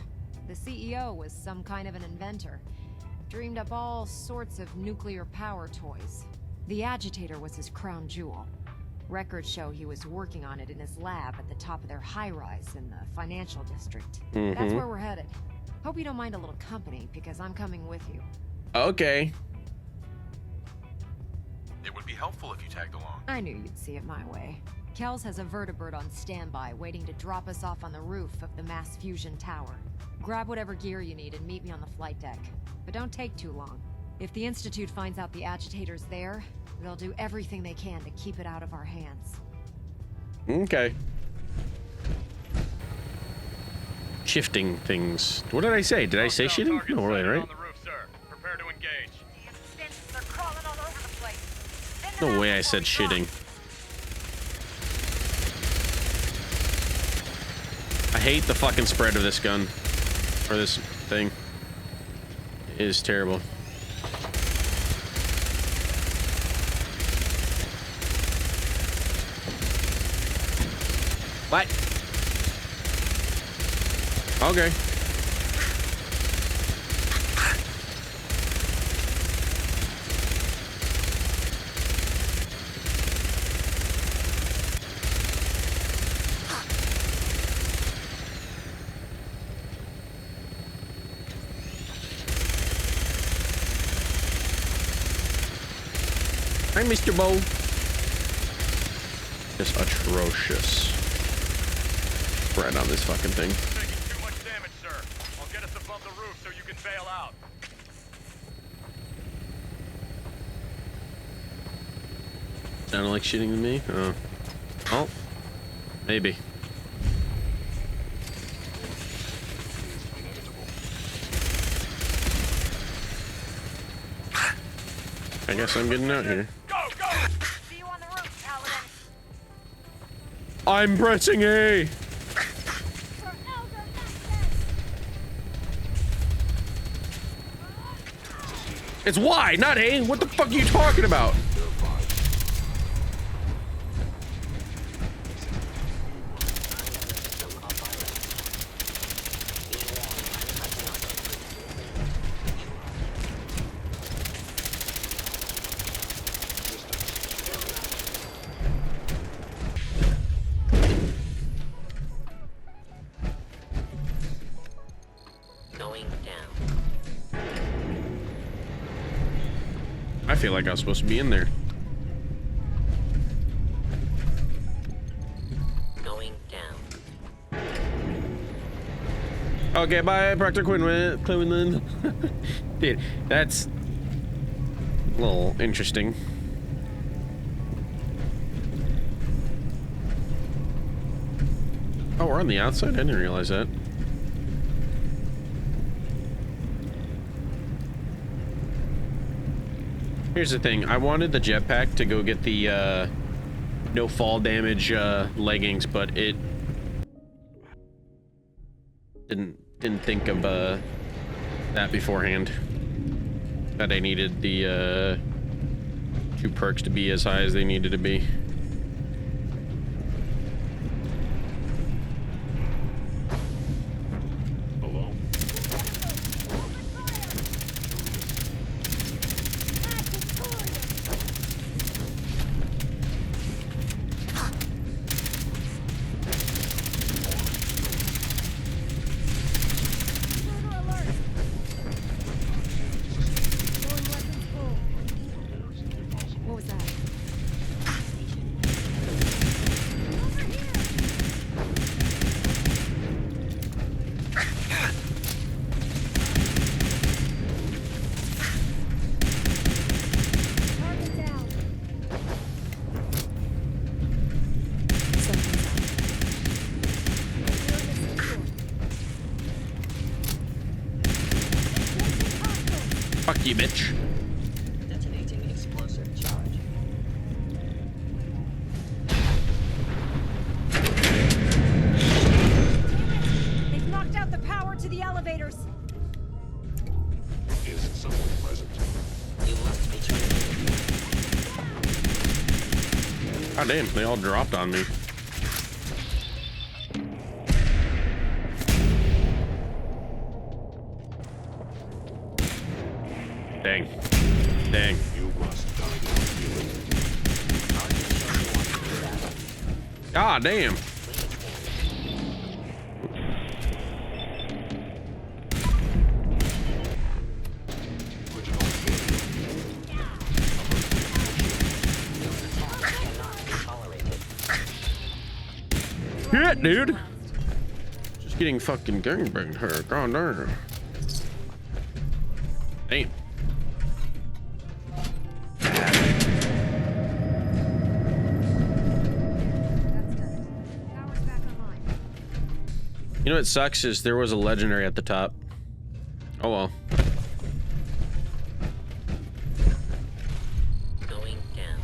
The CEO was some kind of an inventor. Dreamed up all sorts of nuclear power toys. The agitator was his crown jewel. Records show he was working on it in his lab at the top of their high-rise in the financial district. That's where we're headed. Hope you don't mind a little company, because I'm coming with you. Okay. It would be helpful if you tagged along. I knew you'd see it my way. Kells has a vertibird on standby, waiting to drop us off on the roof of the Mass Fusion Tower. Grab whatever gear you need and meet me on the flight deck. But don't take too long. If the Institute finds out the agitator's there, they'll do everything they can to keep it out of our hands. Okay. Shifting things. What did I say? Did I say shifting? No, right? On the roof, sir. Prepare to engage. They're crawling all over the place. No way I said shitting. I hate the fucking spread of this gun. Or this thing. It is terrible. What? Okay. Hi, Mr. Bo. Just atrocious spread on this fucking thing. Taking too much damage, sir. I'll get us a bump bail out. Sounded like shitting to me? Oh. Maybe. I guess I'm getting out here. Go, go! See you on the roof, Paladin. I'm pressing A! It's Y, not A. What the fuck are you talking about? Going down. I feel like I was supposed to be in there. Going down. Okay, bye, Proctor Quinlan. Dude, that's a little interesting. Oh, we're on the outside? I didn't realize that. Here's the thing. I wanted the jetpack to go get the no fall damage leggings, but it didn't think of that beforehand. That I needed the 2 perks to be as high as they needed to be. What was that? Fuck you, bitch. Detonating explosive charge. They've knocked out the power to the elevators. Is someone present? You must be trying. God damn, they all dropped on me. Dang. Dang. You must God damn. Shit, dude. Just getting fucking gangbanged here. God damn. Damn. You know what sucks is there was a legendary at the top. Oh well. Going down.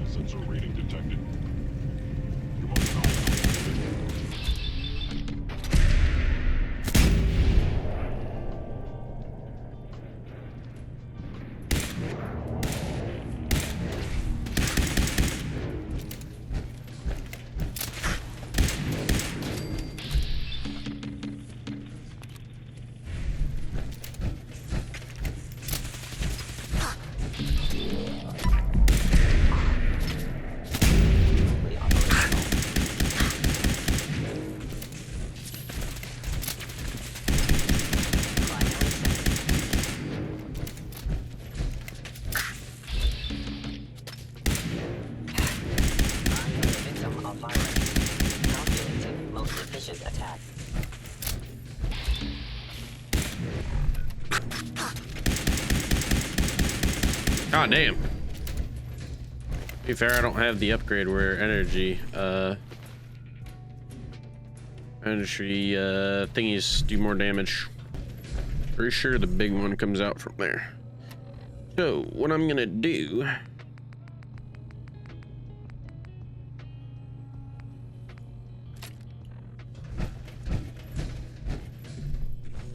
Sensor reading detected. God damn. To be fair, I don't have the upgrade where energy thingies do more damage. Pretty sure the big one comes out from there. So what I'm gonna do,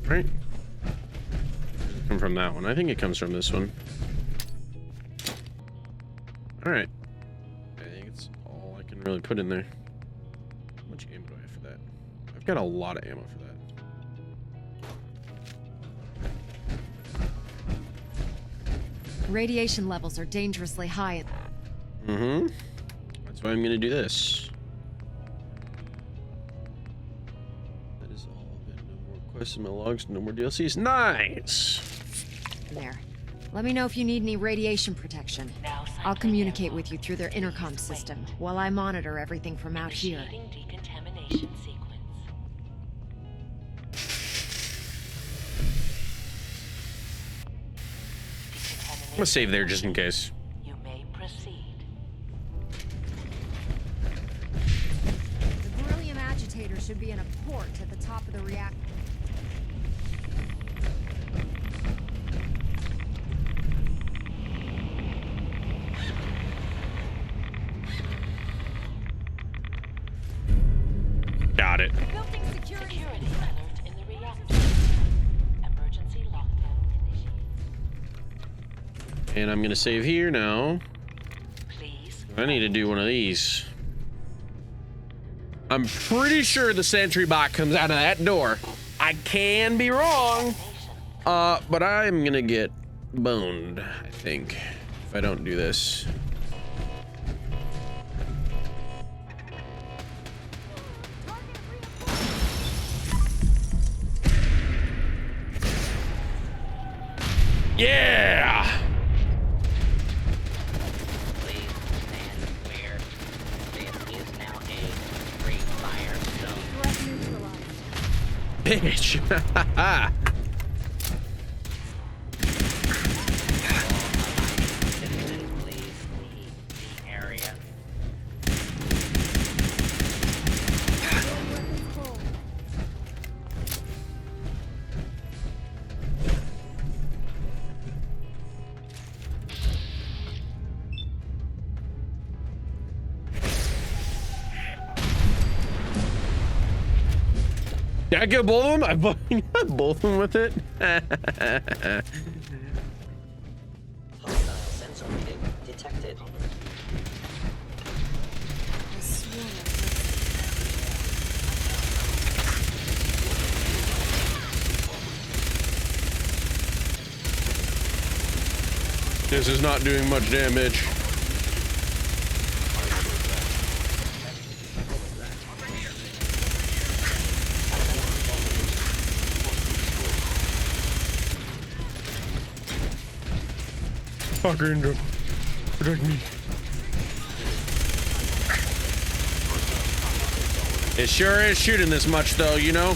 right? Come from that one. I think it comes from this one. All right. I think it's all I can really put in there. How much ammo do I have for that? I've got a lot of ammo for that. Radiation levels are dangerously high. Mm-hmm. That's why I'm gonna do this. That is all of it. No more quests in my logs, no more DLCs. Nice! There. Let me know if you need any radiation protection. I'll communicate with you through their intercom system while I monitor everything from out here. Decontamination sequence. I'm gonna save there just in case. You may proceed. The beryllium agitator should be in a port at the top of the reactor. Got it. Building security alert in the reactor. Emergency lockdown initiated. And I'm gonna save here now. Please. I need to do one of these. I'm pretty sure the sentry bot comes out of that door. I can be wrong. But I'm gonna get boned, I think, if I don't do this. Yeah! Please stand clear. This is now a free fire zone. Bitch! Citizens, please leave the area. Did I get both of them? I got both of them with it. Hostile sensor reading detected. This is not doing much damage. Fucker, Indra. Protect me. It sure is shooting this much, though, you know?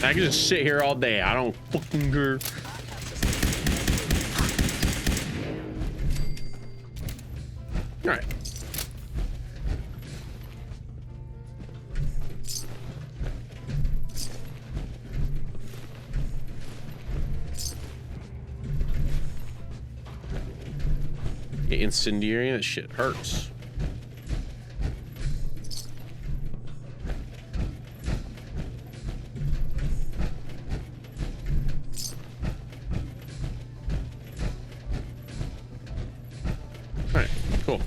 I can just sit here all day. I don't fucking care. All right. Incendiary, that shit hurts. Alright, cool.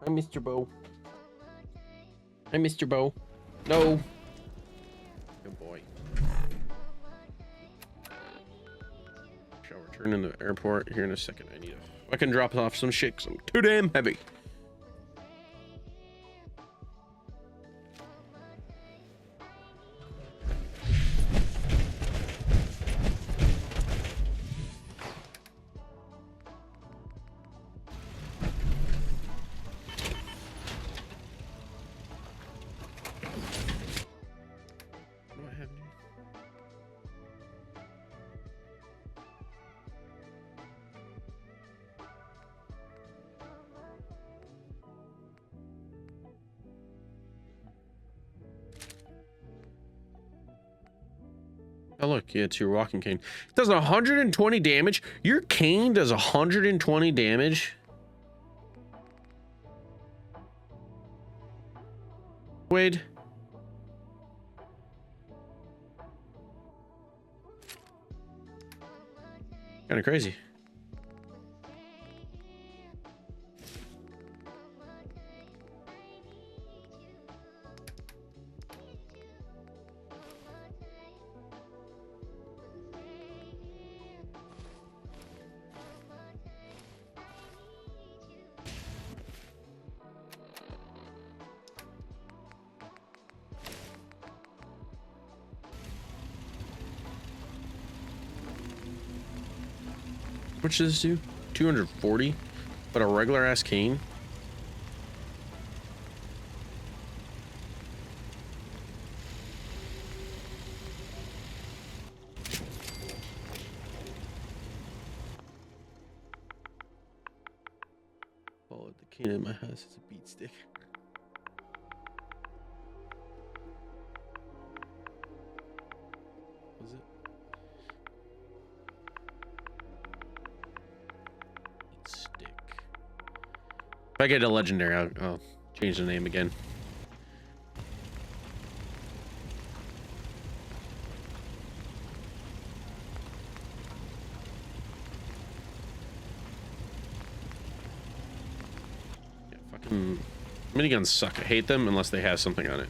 Hi, Mr. Bo. Hi, Mr. Bo. No. Good boy. I'll return in the airport here in a second. I can drop off some shit 'cause I'm too damn heavy. Oh look, yeah, it's your walking cane. It does 120 damage. Your cane does 120 damage. Wade. Kind of crazy. How much does this do? 240? But a regular ass cane? Oh, the cane in my house is a beat stick. Was it? Stick. If I get a legendary, I'll change the name again. Yeah, fucking miniguns suck. I hate them unless they have something on it.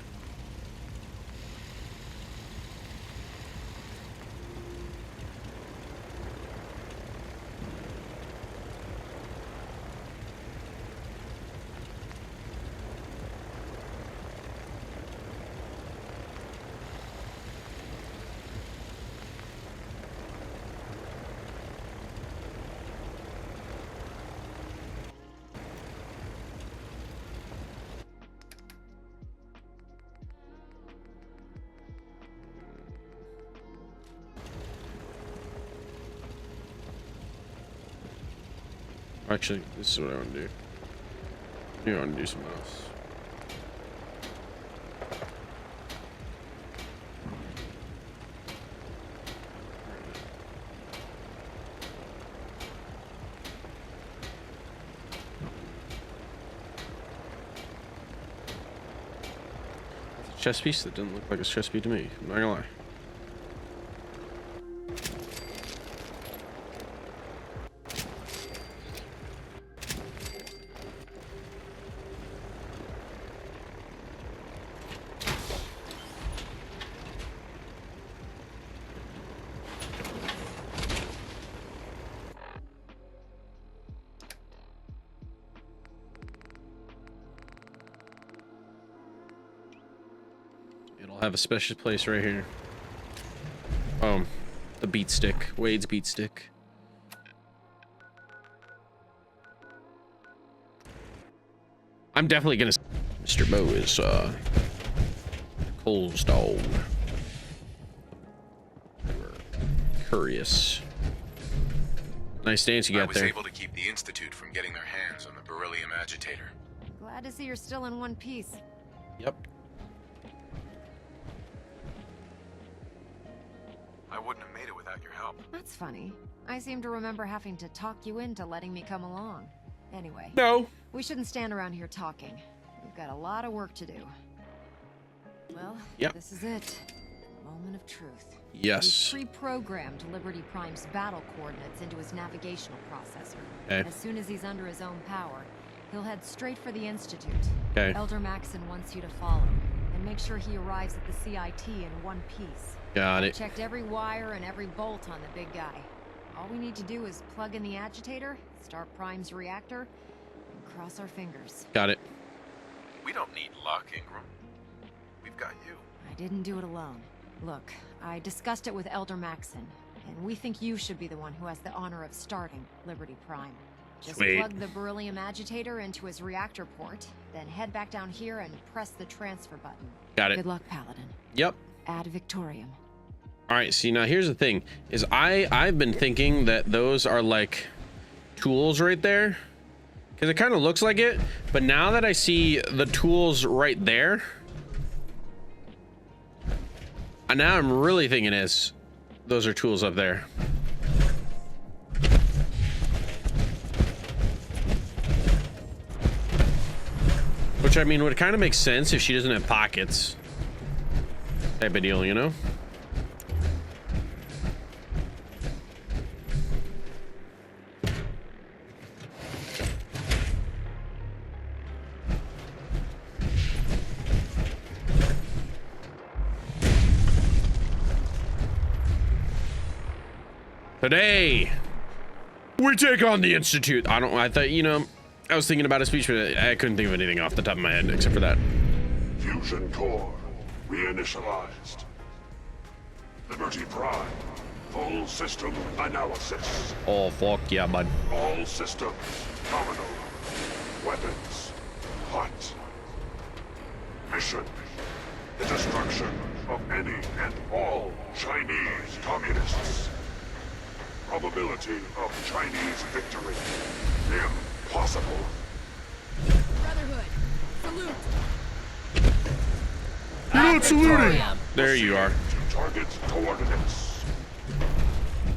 Actually, this is what I want to do. I want to do something else. It's a chess piece that didn't look like a chess piece to me. I'm not gonna lie. Have a special place right here. Oh, the beat stick. Wade's beat stick. I'm definitely gonna. Mr. Bo is Cole's dog. Curious. Nice stance you got there. I was able to keep the Institute from getting their hands on the beryllium agitator. Glad to see you're still in one piece. Yep. I wouldn't have made it without your help. That's funny. I seem to remember having to talk you into letting me come along. Anyway. No. We shouldn't stand around here talking. We've got a lot of work to do. Well, yep. This is it. Moment of truth. Yes. We've pre-programmed Liberty Prime's battle coordinates into his navigational processor. Okay. As soon as he's under his own power, he'll head straight for the Institute. Okay. Elder Maxon wants you to follow, and make sure he arrives at the CIT in one piece. Got it. Checked every wire and every bolt on the big guy. All we need to do is plug in the agitator, start Prime's reactor, and cross our fingers. Got it. We don't need luck, Ingram. We've got you. I didn't do it alone. Look, I discussed it with Elder Maxon, and we think you should be the one who has the honor of starting Liberty Prime. Just Sweet. plug the beryllium agitator into his reactor port, then head back down here and press the transfer button. Got it. Good luck, Paladin. Yep. Ad Victoriam. All right, see, now here's the thing, is I've been thinking that those are like tools right there, because it kind of looks like it, but now that I see the tools right there, and now I'm really thinking those are tools up there. Which, I mean, would kind of make sense if she doesn't have pockets. Type of deal, you know? Today, we take on the Institute. I thought, you know, I was thinking about a speech, but I couldn't think of anything off the top of my head except for that. Fusion core reinitialized. Liberty Prime. Full system analysis. Oh, fuck yeah, bud. All systems nominal. Weapons hot. Mission: the destruction of any and all Chinese communists. Probability of Chinese victory: impossible. Brotherhood, salute. You're not saluting. There you are. To target coordinates.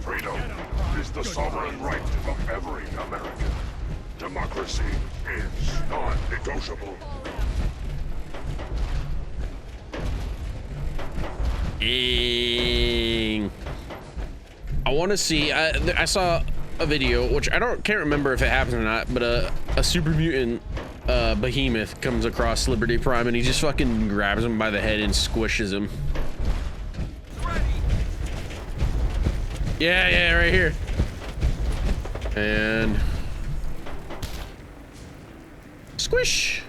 Freedom is the sovereign right of every American. Democracy is non-negotiable. I want to see. I saw a video, which I can't remember if it happens or not, but a super mutant behemoth comes across Liberty Prime and he just fucking grabs him by the head and squishes him. Yeah, right here. And squish.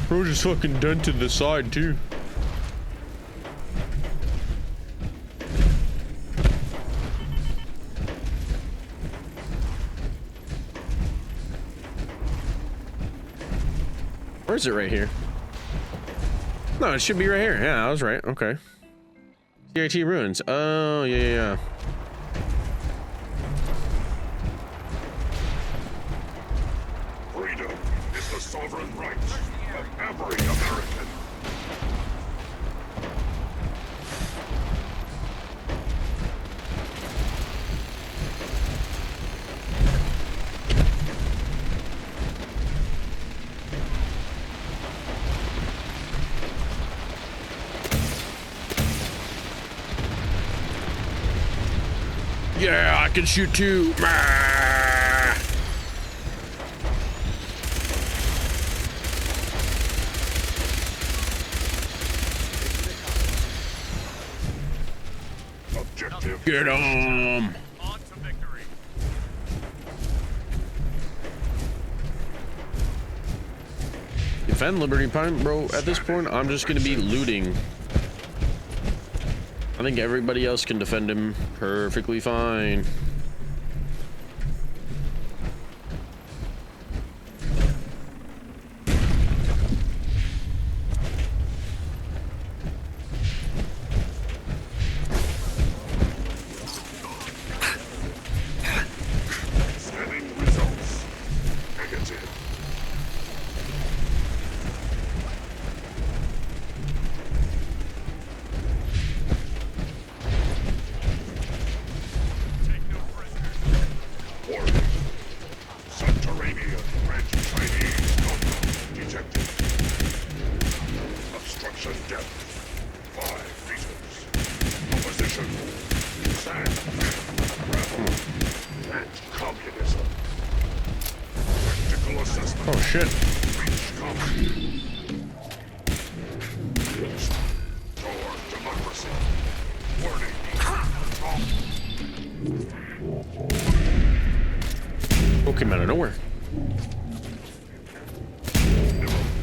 Bro just fucking dented the side too. Where is it? Right here? No, it should be right here. Yeah, I was right. Okay. CIT ruins. Oh, yeah. Freedom is the sovereign right of every American. Yeah, I can shoot too. Objective. Get him. Defend Liberty Prime, bro. At this point, I'm just gonna be looting. I think everybody else can defend him perfectly fine. Scanning results. Negative. Warning. Subterranean red Chinese compound detected. Obstruction depth 5 meters. Opposition. Sand. Gravel. And communism. Practical assessment. Oh shit. Reach common. Restore democracy. Warning. Oh, came out of nowhere.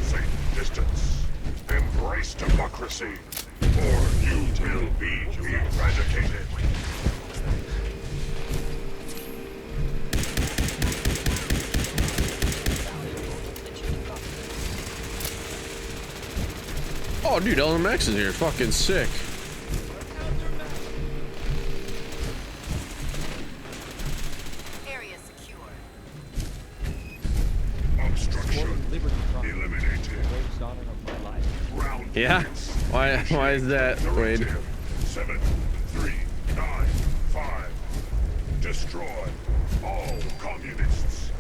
Safe distance. Embrace democracy, or you will be eradicated. Oh, dude, LMX is here. Fucking sick. Area secure. Obstruction eliminated. Round Yeah? Why is that, Wade? 7, 3, 9, 5. Destroy all communists.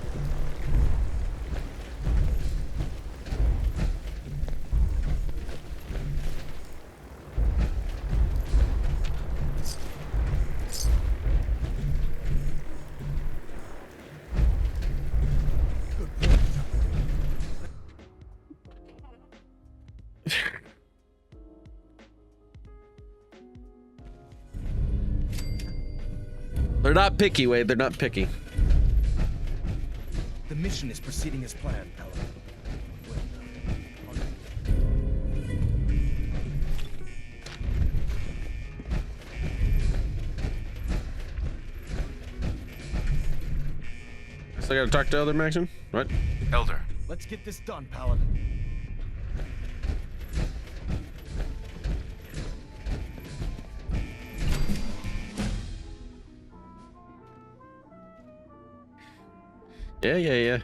They're not picky, Wade. They're not picky. The mission is proceeding as planned, Paladin. So I gotta talk to Elder Maxim? What? Elder. Let's get this done, Paladin. Yeah.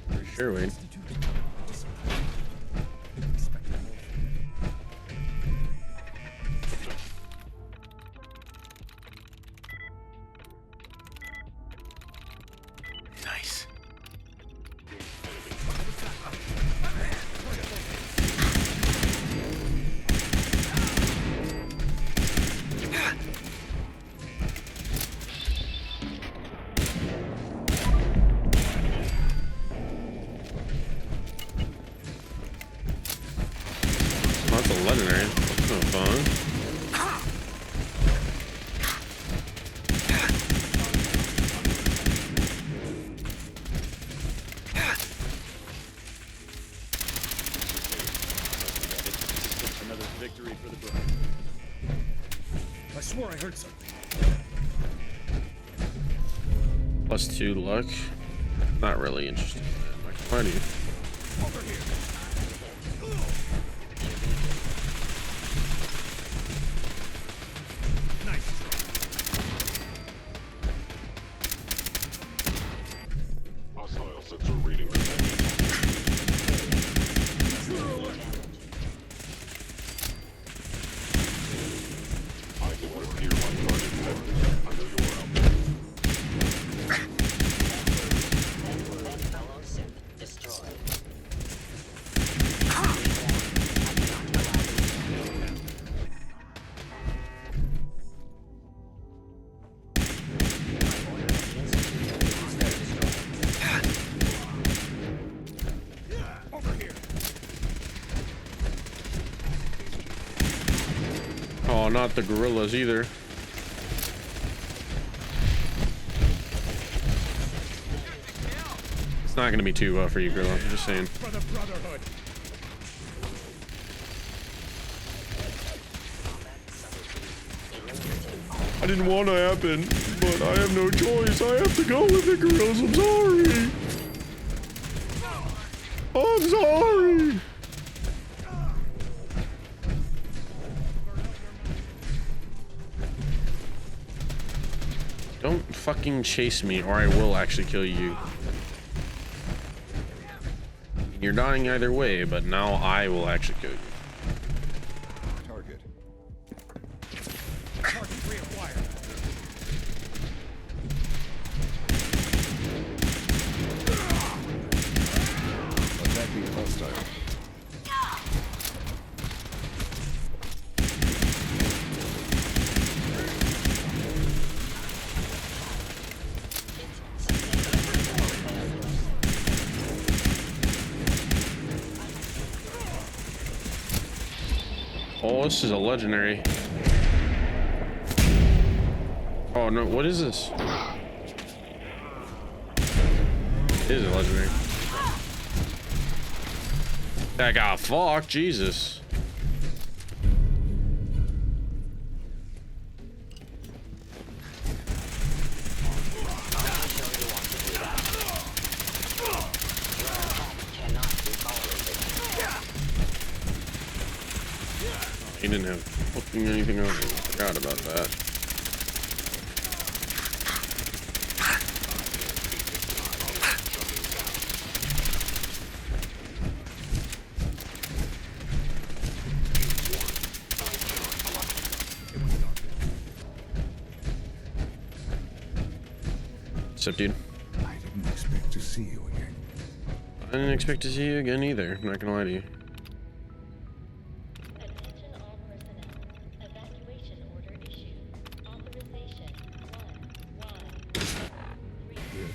For sure, Wade. Nice. That's a legendary. That's no fun. Another victory for the brother. I swore I heard something. +2 luck. Not really interested in that. Like money. Over here. Nice. Hostile sensor reading. I can repair my target head. I know you are out there. Fellow ship destroyed. Over here. Oh, not the gorillas either. It's not gonna be too for you, Gorilla. I'm just saying. For the Brotherhood. I didn't want to happen, but I have no choice. I have to go with the gorillas. I'm sorry. I'm sorry. Don't fucking chase me or I will actually kill you. You're dying either way, but now I will actually kill you. Target. Target reacquired. Attacking hostile. Oh, this is a legendary. Oh no, what is this? It is a legendary. That got fucked, Jesus. He didn't have fucking anything else. I forgot about that. What's up, dude? I didn't expect to see you again. I didn't expect to see you again either. I'm not gonna lie to you.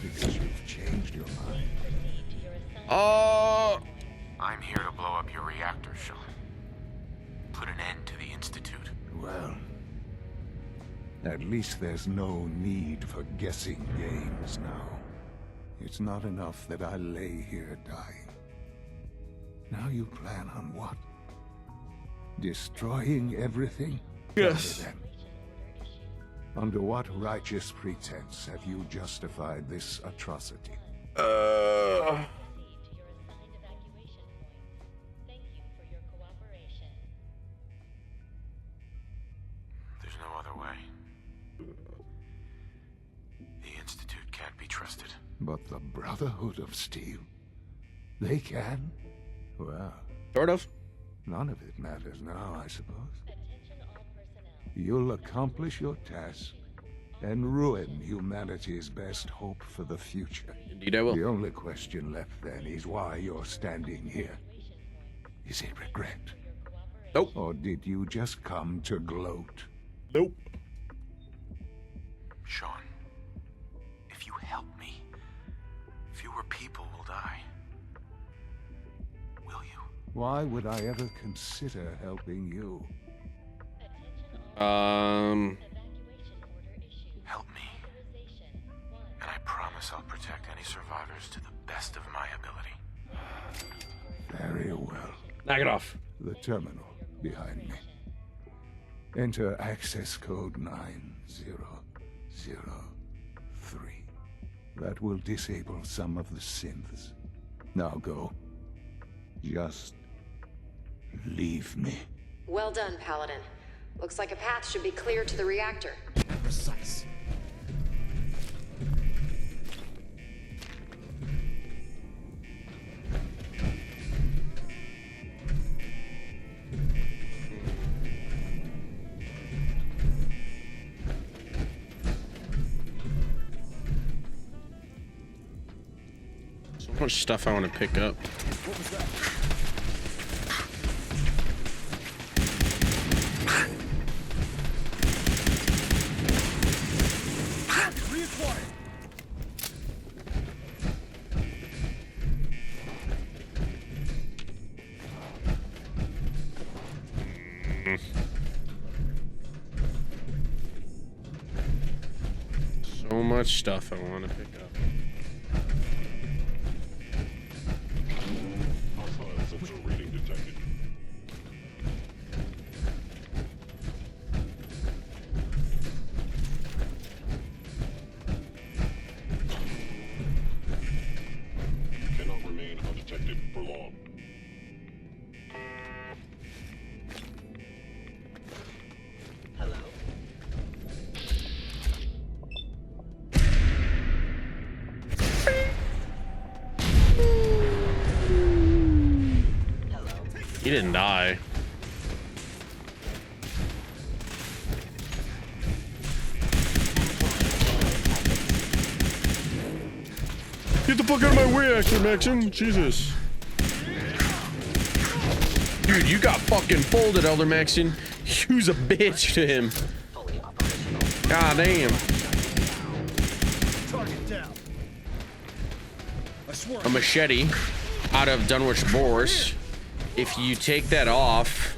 Because you've changed your mind. Oh! I'm here to blow up your reactor, Sean. Put an end to the Institute. Well, at least there's no need for guessing games now. It's not enough that I lay here dying. Now you plan on what? Destroying everything? Yes. Tell me then. Under what righteous pretense have you justified this atrocity? There's no other way. The Institute can't be trusted. But the Brotherhood of Steel? They can? Well... Sort of. None of it matters now, I suppose. You'll accomplish your task and ruin humanity's best hope for the future. Indeed I will. The only question left then is why you're standing here. Is it regret? Nope. Or did you just come to gloat? Nope. Sean, if you help me, fewer people will die. Will you? Why would I ever consider helping you? Help me. And I promise I'll protect any survivors to the best of my ability. Very well. Knock it off. The terminal behind me. Enter access code 9003. That will disable some of the synths. Now go. Just leave me. Well done, Paladin. Looks like a path should be clear to the reactor. Precise. So much stuff I want to pick up. What was that? So much stuff I want to pick up. Sensor reading detected. Cannot remain undetected for long. Hello? He didn't die. Get the fuck out of my way, Action Maxon. Jesus. Dude, you got fucking folded, Elder Maxon. You's a bitch to him. God damn. Target down. I swear. A machete out of Dunwich Boars. If you take that off,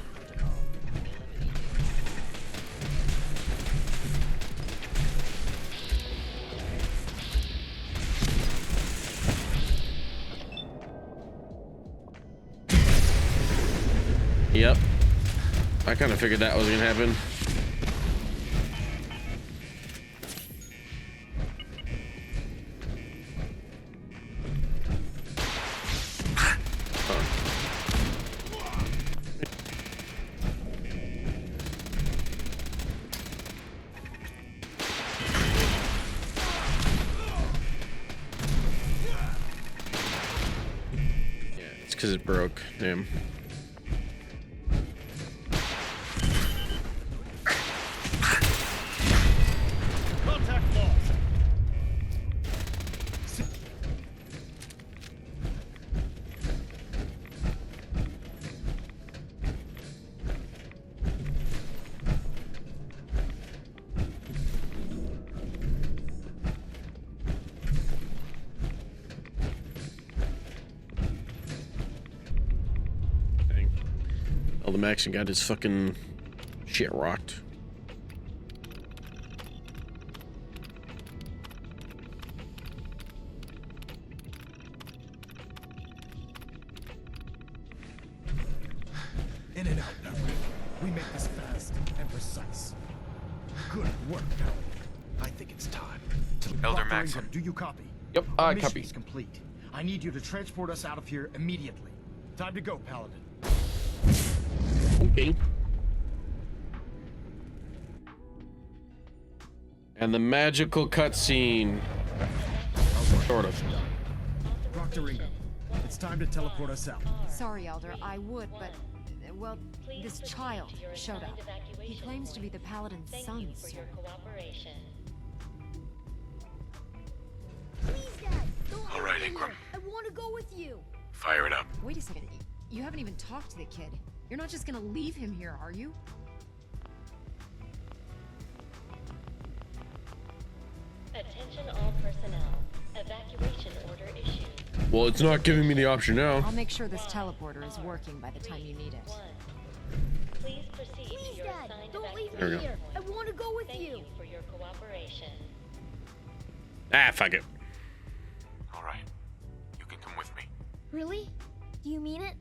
Yep. I kind of figured that was gonna happen. Because it broke. Damn. Contact lost. Elder Maxon got his fucking shit rocked. In and out now. We make this fast and precise. Good work, Paladin. I think it's time. Elder Dr. Maxon. Ingram, do you copy? Yep, Our I mission copy. is complete. I need you to transport us out of here immediately. Time to go, Paladin. Okay. And the magical cutscene. Sort of. Dr. Ingram, it's time to teleport us out. Sorry, Elder, I would, but... well, this child showed up. He claims to be the Paladin's son, sir. Please, Dad, don't All leave right, me Ingram. here. I want to go with you. Fire it up. Wait a second. You haven't even talked to the kid. You're not just gonna leave him here, are you? Attention all personnel. Evacuation order issued. Well, it's not giving me the option now. I'll make sure this teleporter is working by the time you need it. Please proceed to your Dad, assigned don't leave There we me go. here. I want to go with Thank you. you for your cooperation. Ah, fuck it. All right. You can come with me. Really? Do you mean it?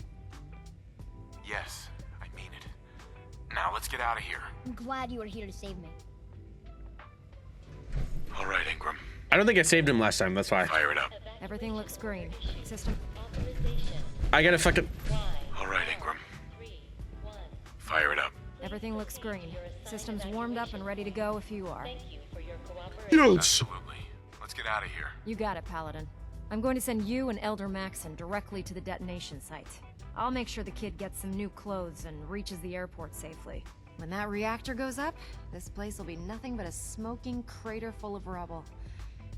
Yes, I mean it. Now let's get out of here. I'm glad you are here to save me. All right, Ingram. I don't think I saved him last time, that's why. Fire it up. Everything looks green. System... I gotta fucking... All right, Ingram. Fire it up. Everything looks green. System's warmed up and ready to go if you are. Yes. Absolutely. Let's get out of here. You got it, Paladin. I'm going to send you and Elder Maxon directly to the detonation site. I'll make sure the kid gets some new clothes and reaches the airport safely. When that reactor goes up, this place will be nothing but a smoking crater full of rubble.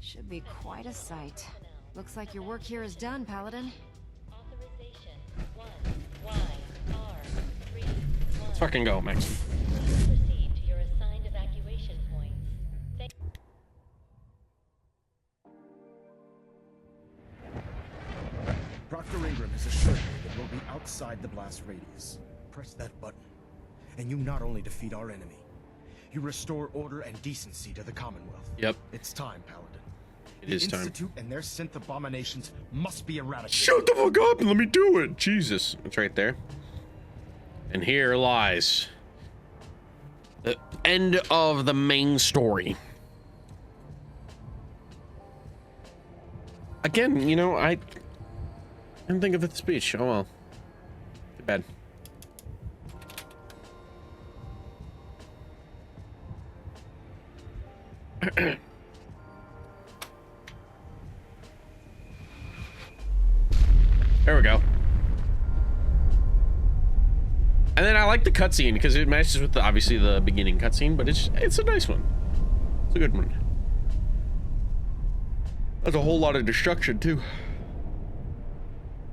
Should be quite a sight. Looks like your work here is done, Paladin. Let's fucking go, Max. Proceed to your assigned evacuation points. Dr. Ingram has assured me that we'll be outside the blast radius. Press that button, and you not only defeat our enemy, you restore order and decency to the Commonwealth. Yep. It's time, Paladin. It is time. The Institute and their synth abominations must be eradicated. Shut the fuck up and let me do it. Jesus. It's right there. And here lies the end of the main story. Again, you know, I didn't think of the speech. Oh well. Too bad. There we go. And then I like the cutscene because it matches with obviously the beginning cutscene, but it's a nice one. It's a good one. There's a whole lot of destruction too.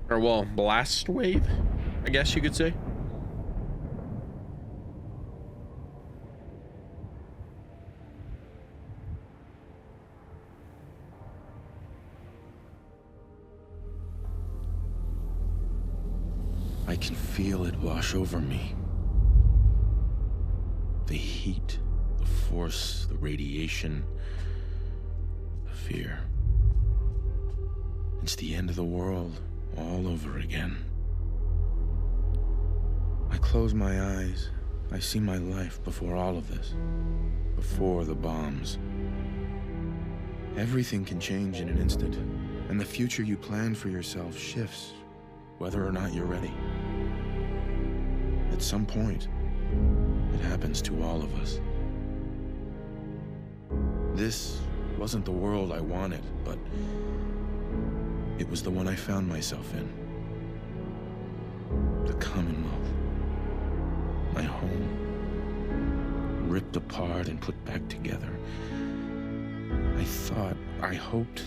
Or well, blast wave, I guess you could say. I can feel it wash over me. The heat, the force, the radiation, the fear. It's the end of the world all over again. I close my eyes. I see my life before all of this. Before the bombs. Everything can change in an instant, and the future you plan for yourself shifts, whether or not you're ready. At some point, it happens to all of us. This wasn't the world I wanted, but it was the one I found myself in. The Commonwealth. My home. Ripped apart and put back together. I hoped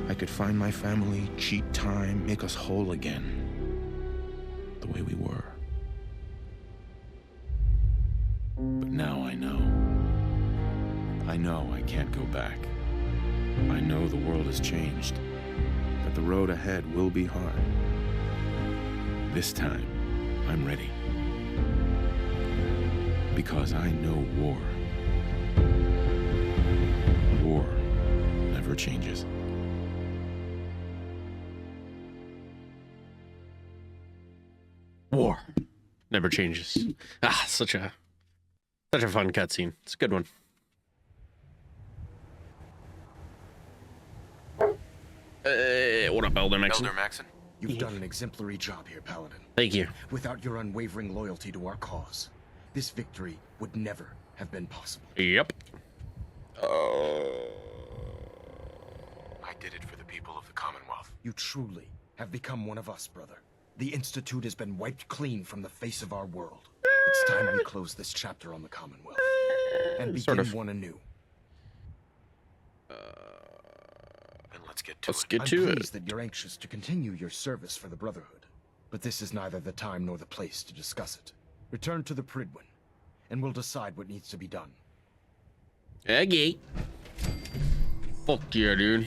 I could find my family, cheat time, make us whole again. The way we were. But now I know. I know I can't go back. I know the world has changed. That the road ahead will be hard. This time, I'm ready. Because I know war. War never changes. War never changes. Ah, such a fun cutscene. It's a good one. What up, Elder Maxon? Elder Maxon? You've done an exemplary job here, Paladin. Thank you. Without your unwavering loyalty to our cause, this victory would never have been possible. Yep. I did it for the people of the Commonwealth. You truly have become one of us, brother. The Institute has been wiped clean from the face of our world. It's time we close this chapter on the Commonwealth and begin one anew. Then let's get to it. Get to I'm it. pleased that you're anxious to continue your service for the Brotherhood, but this is neither the time nor the place to discuss it. Return to the Pridwin, and we'll decide what needs to be done. Okay. Fuck yeah, dude.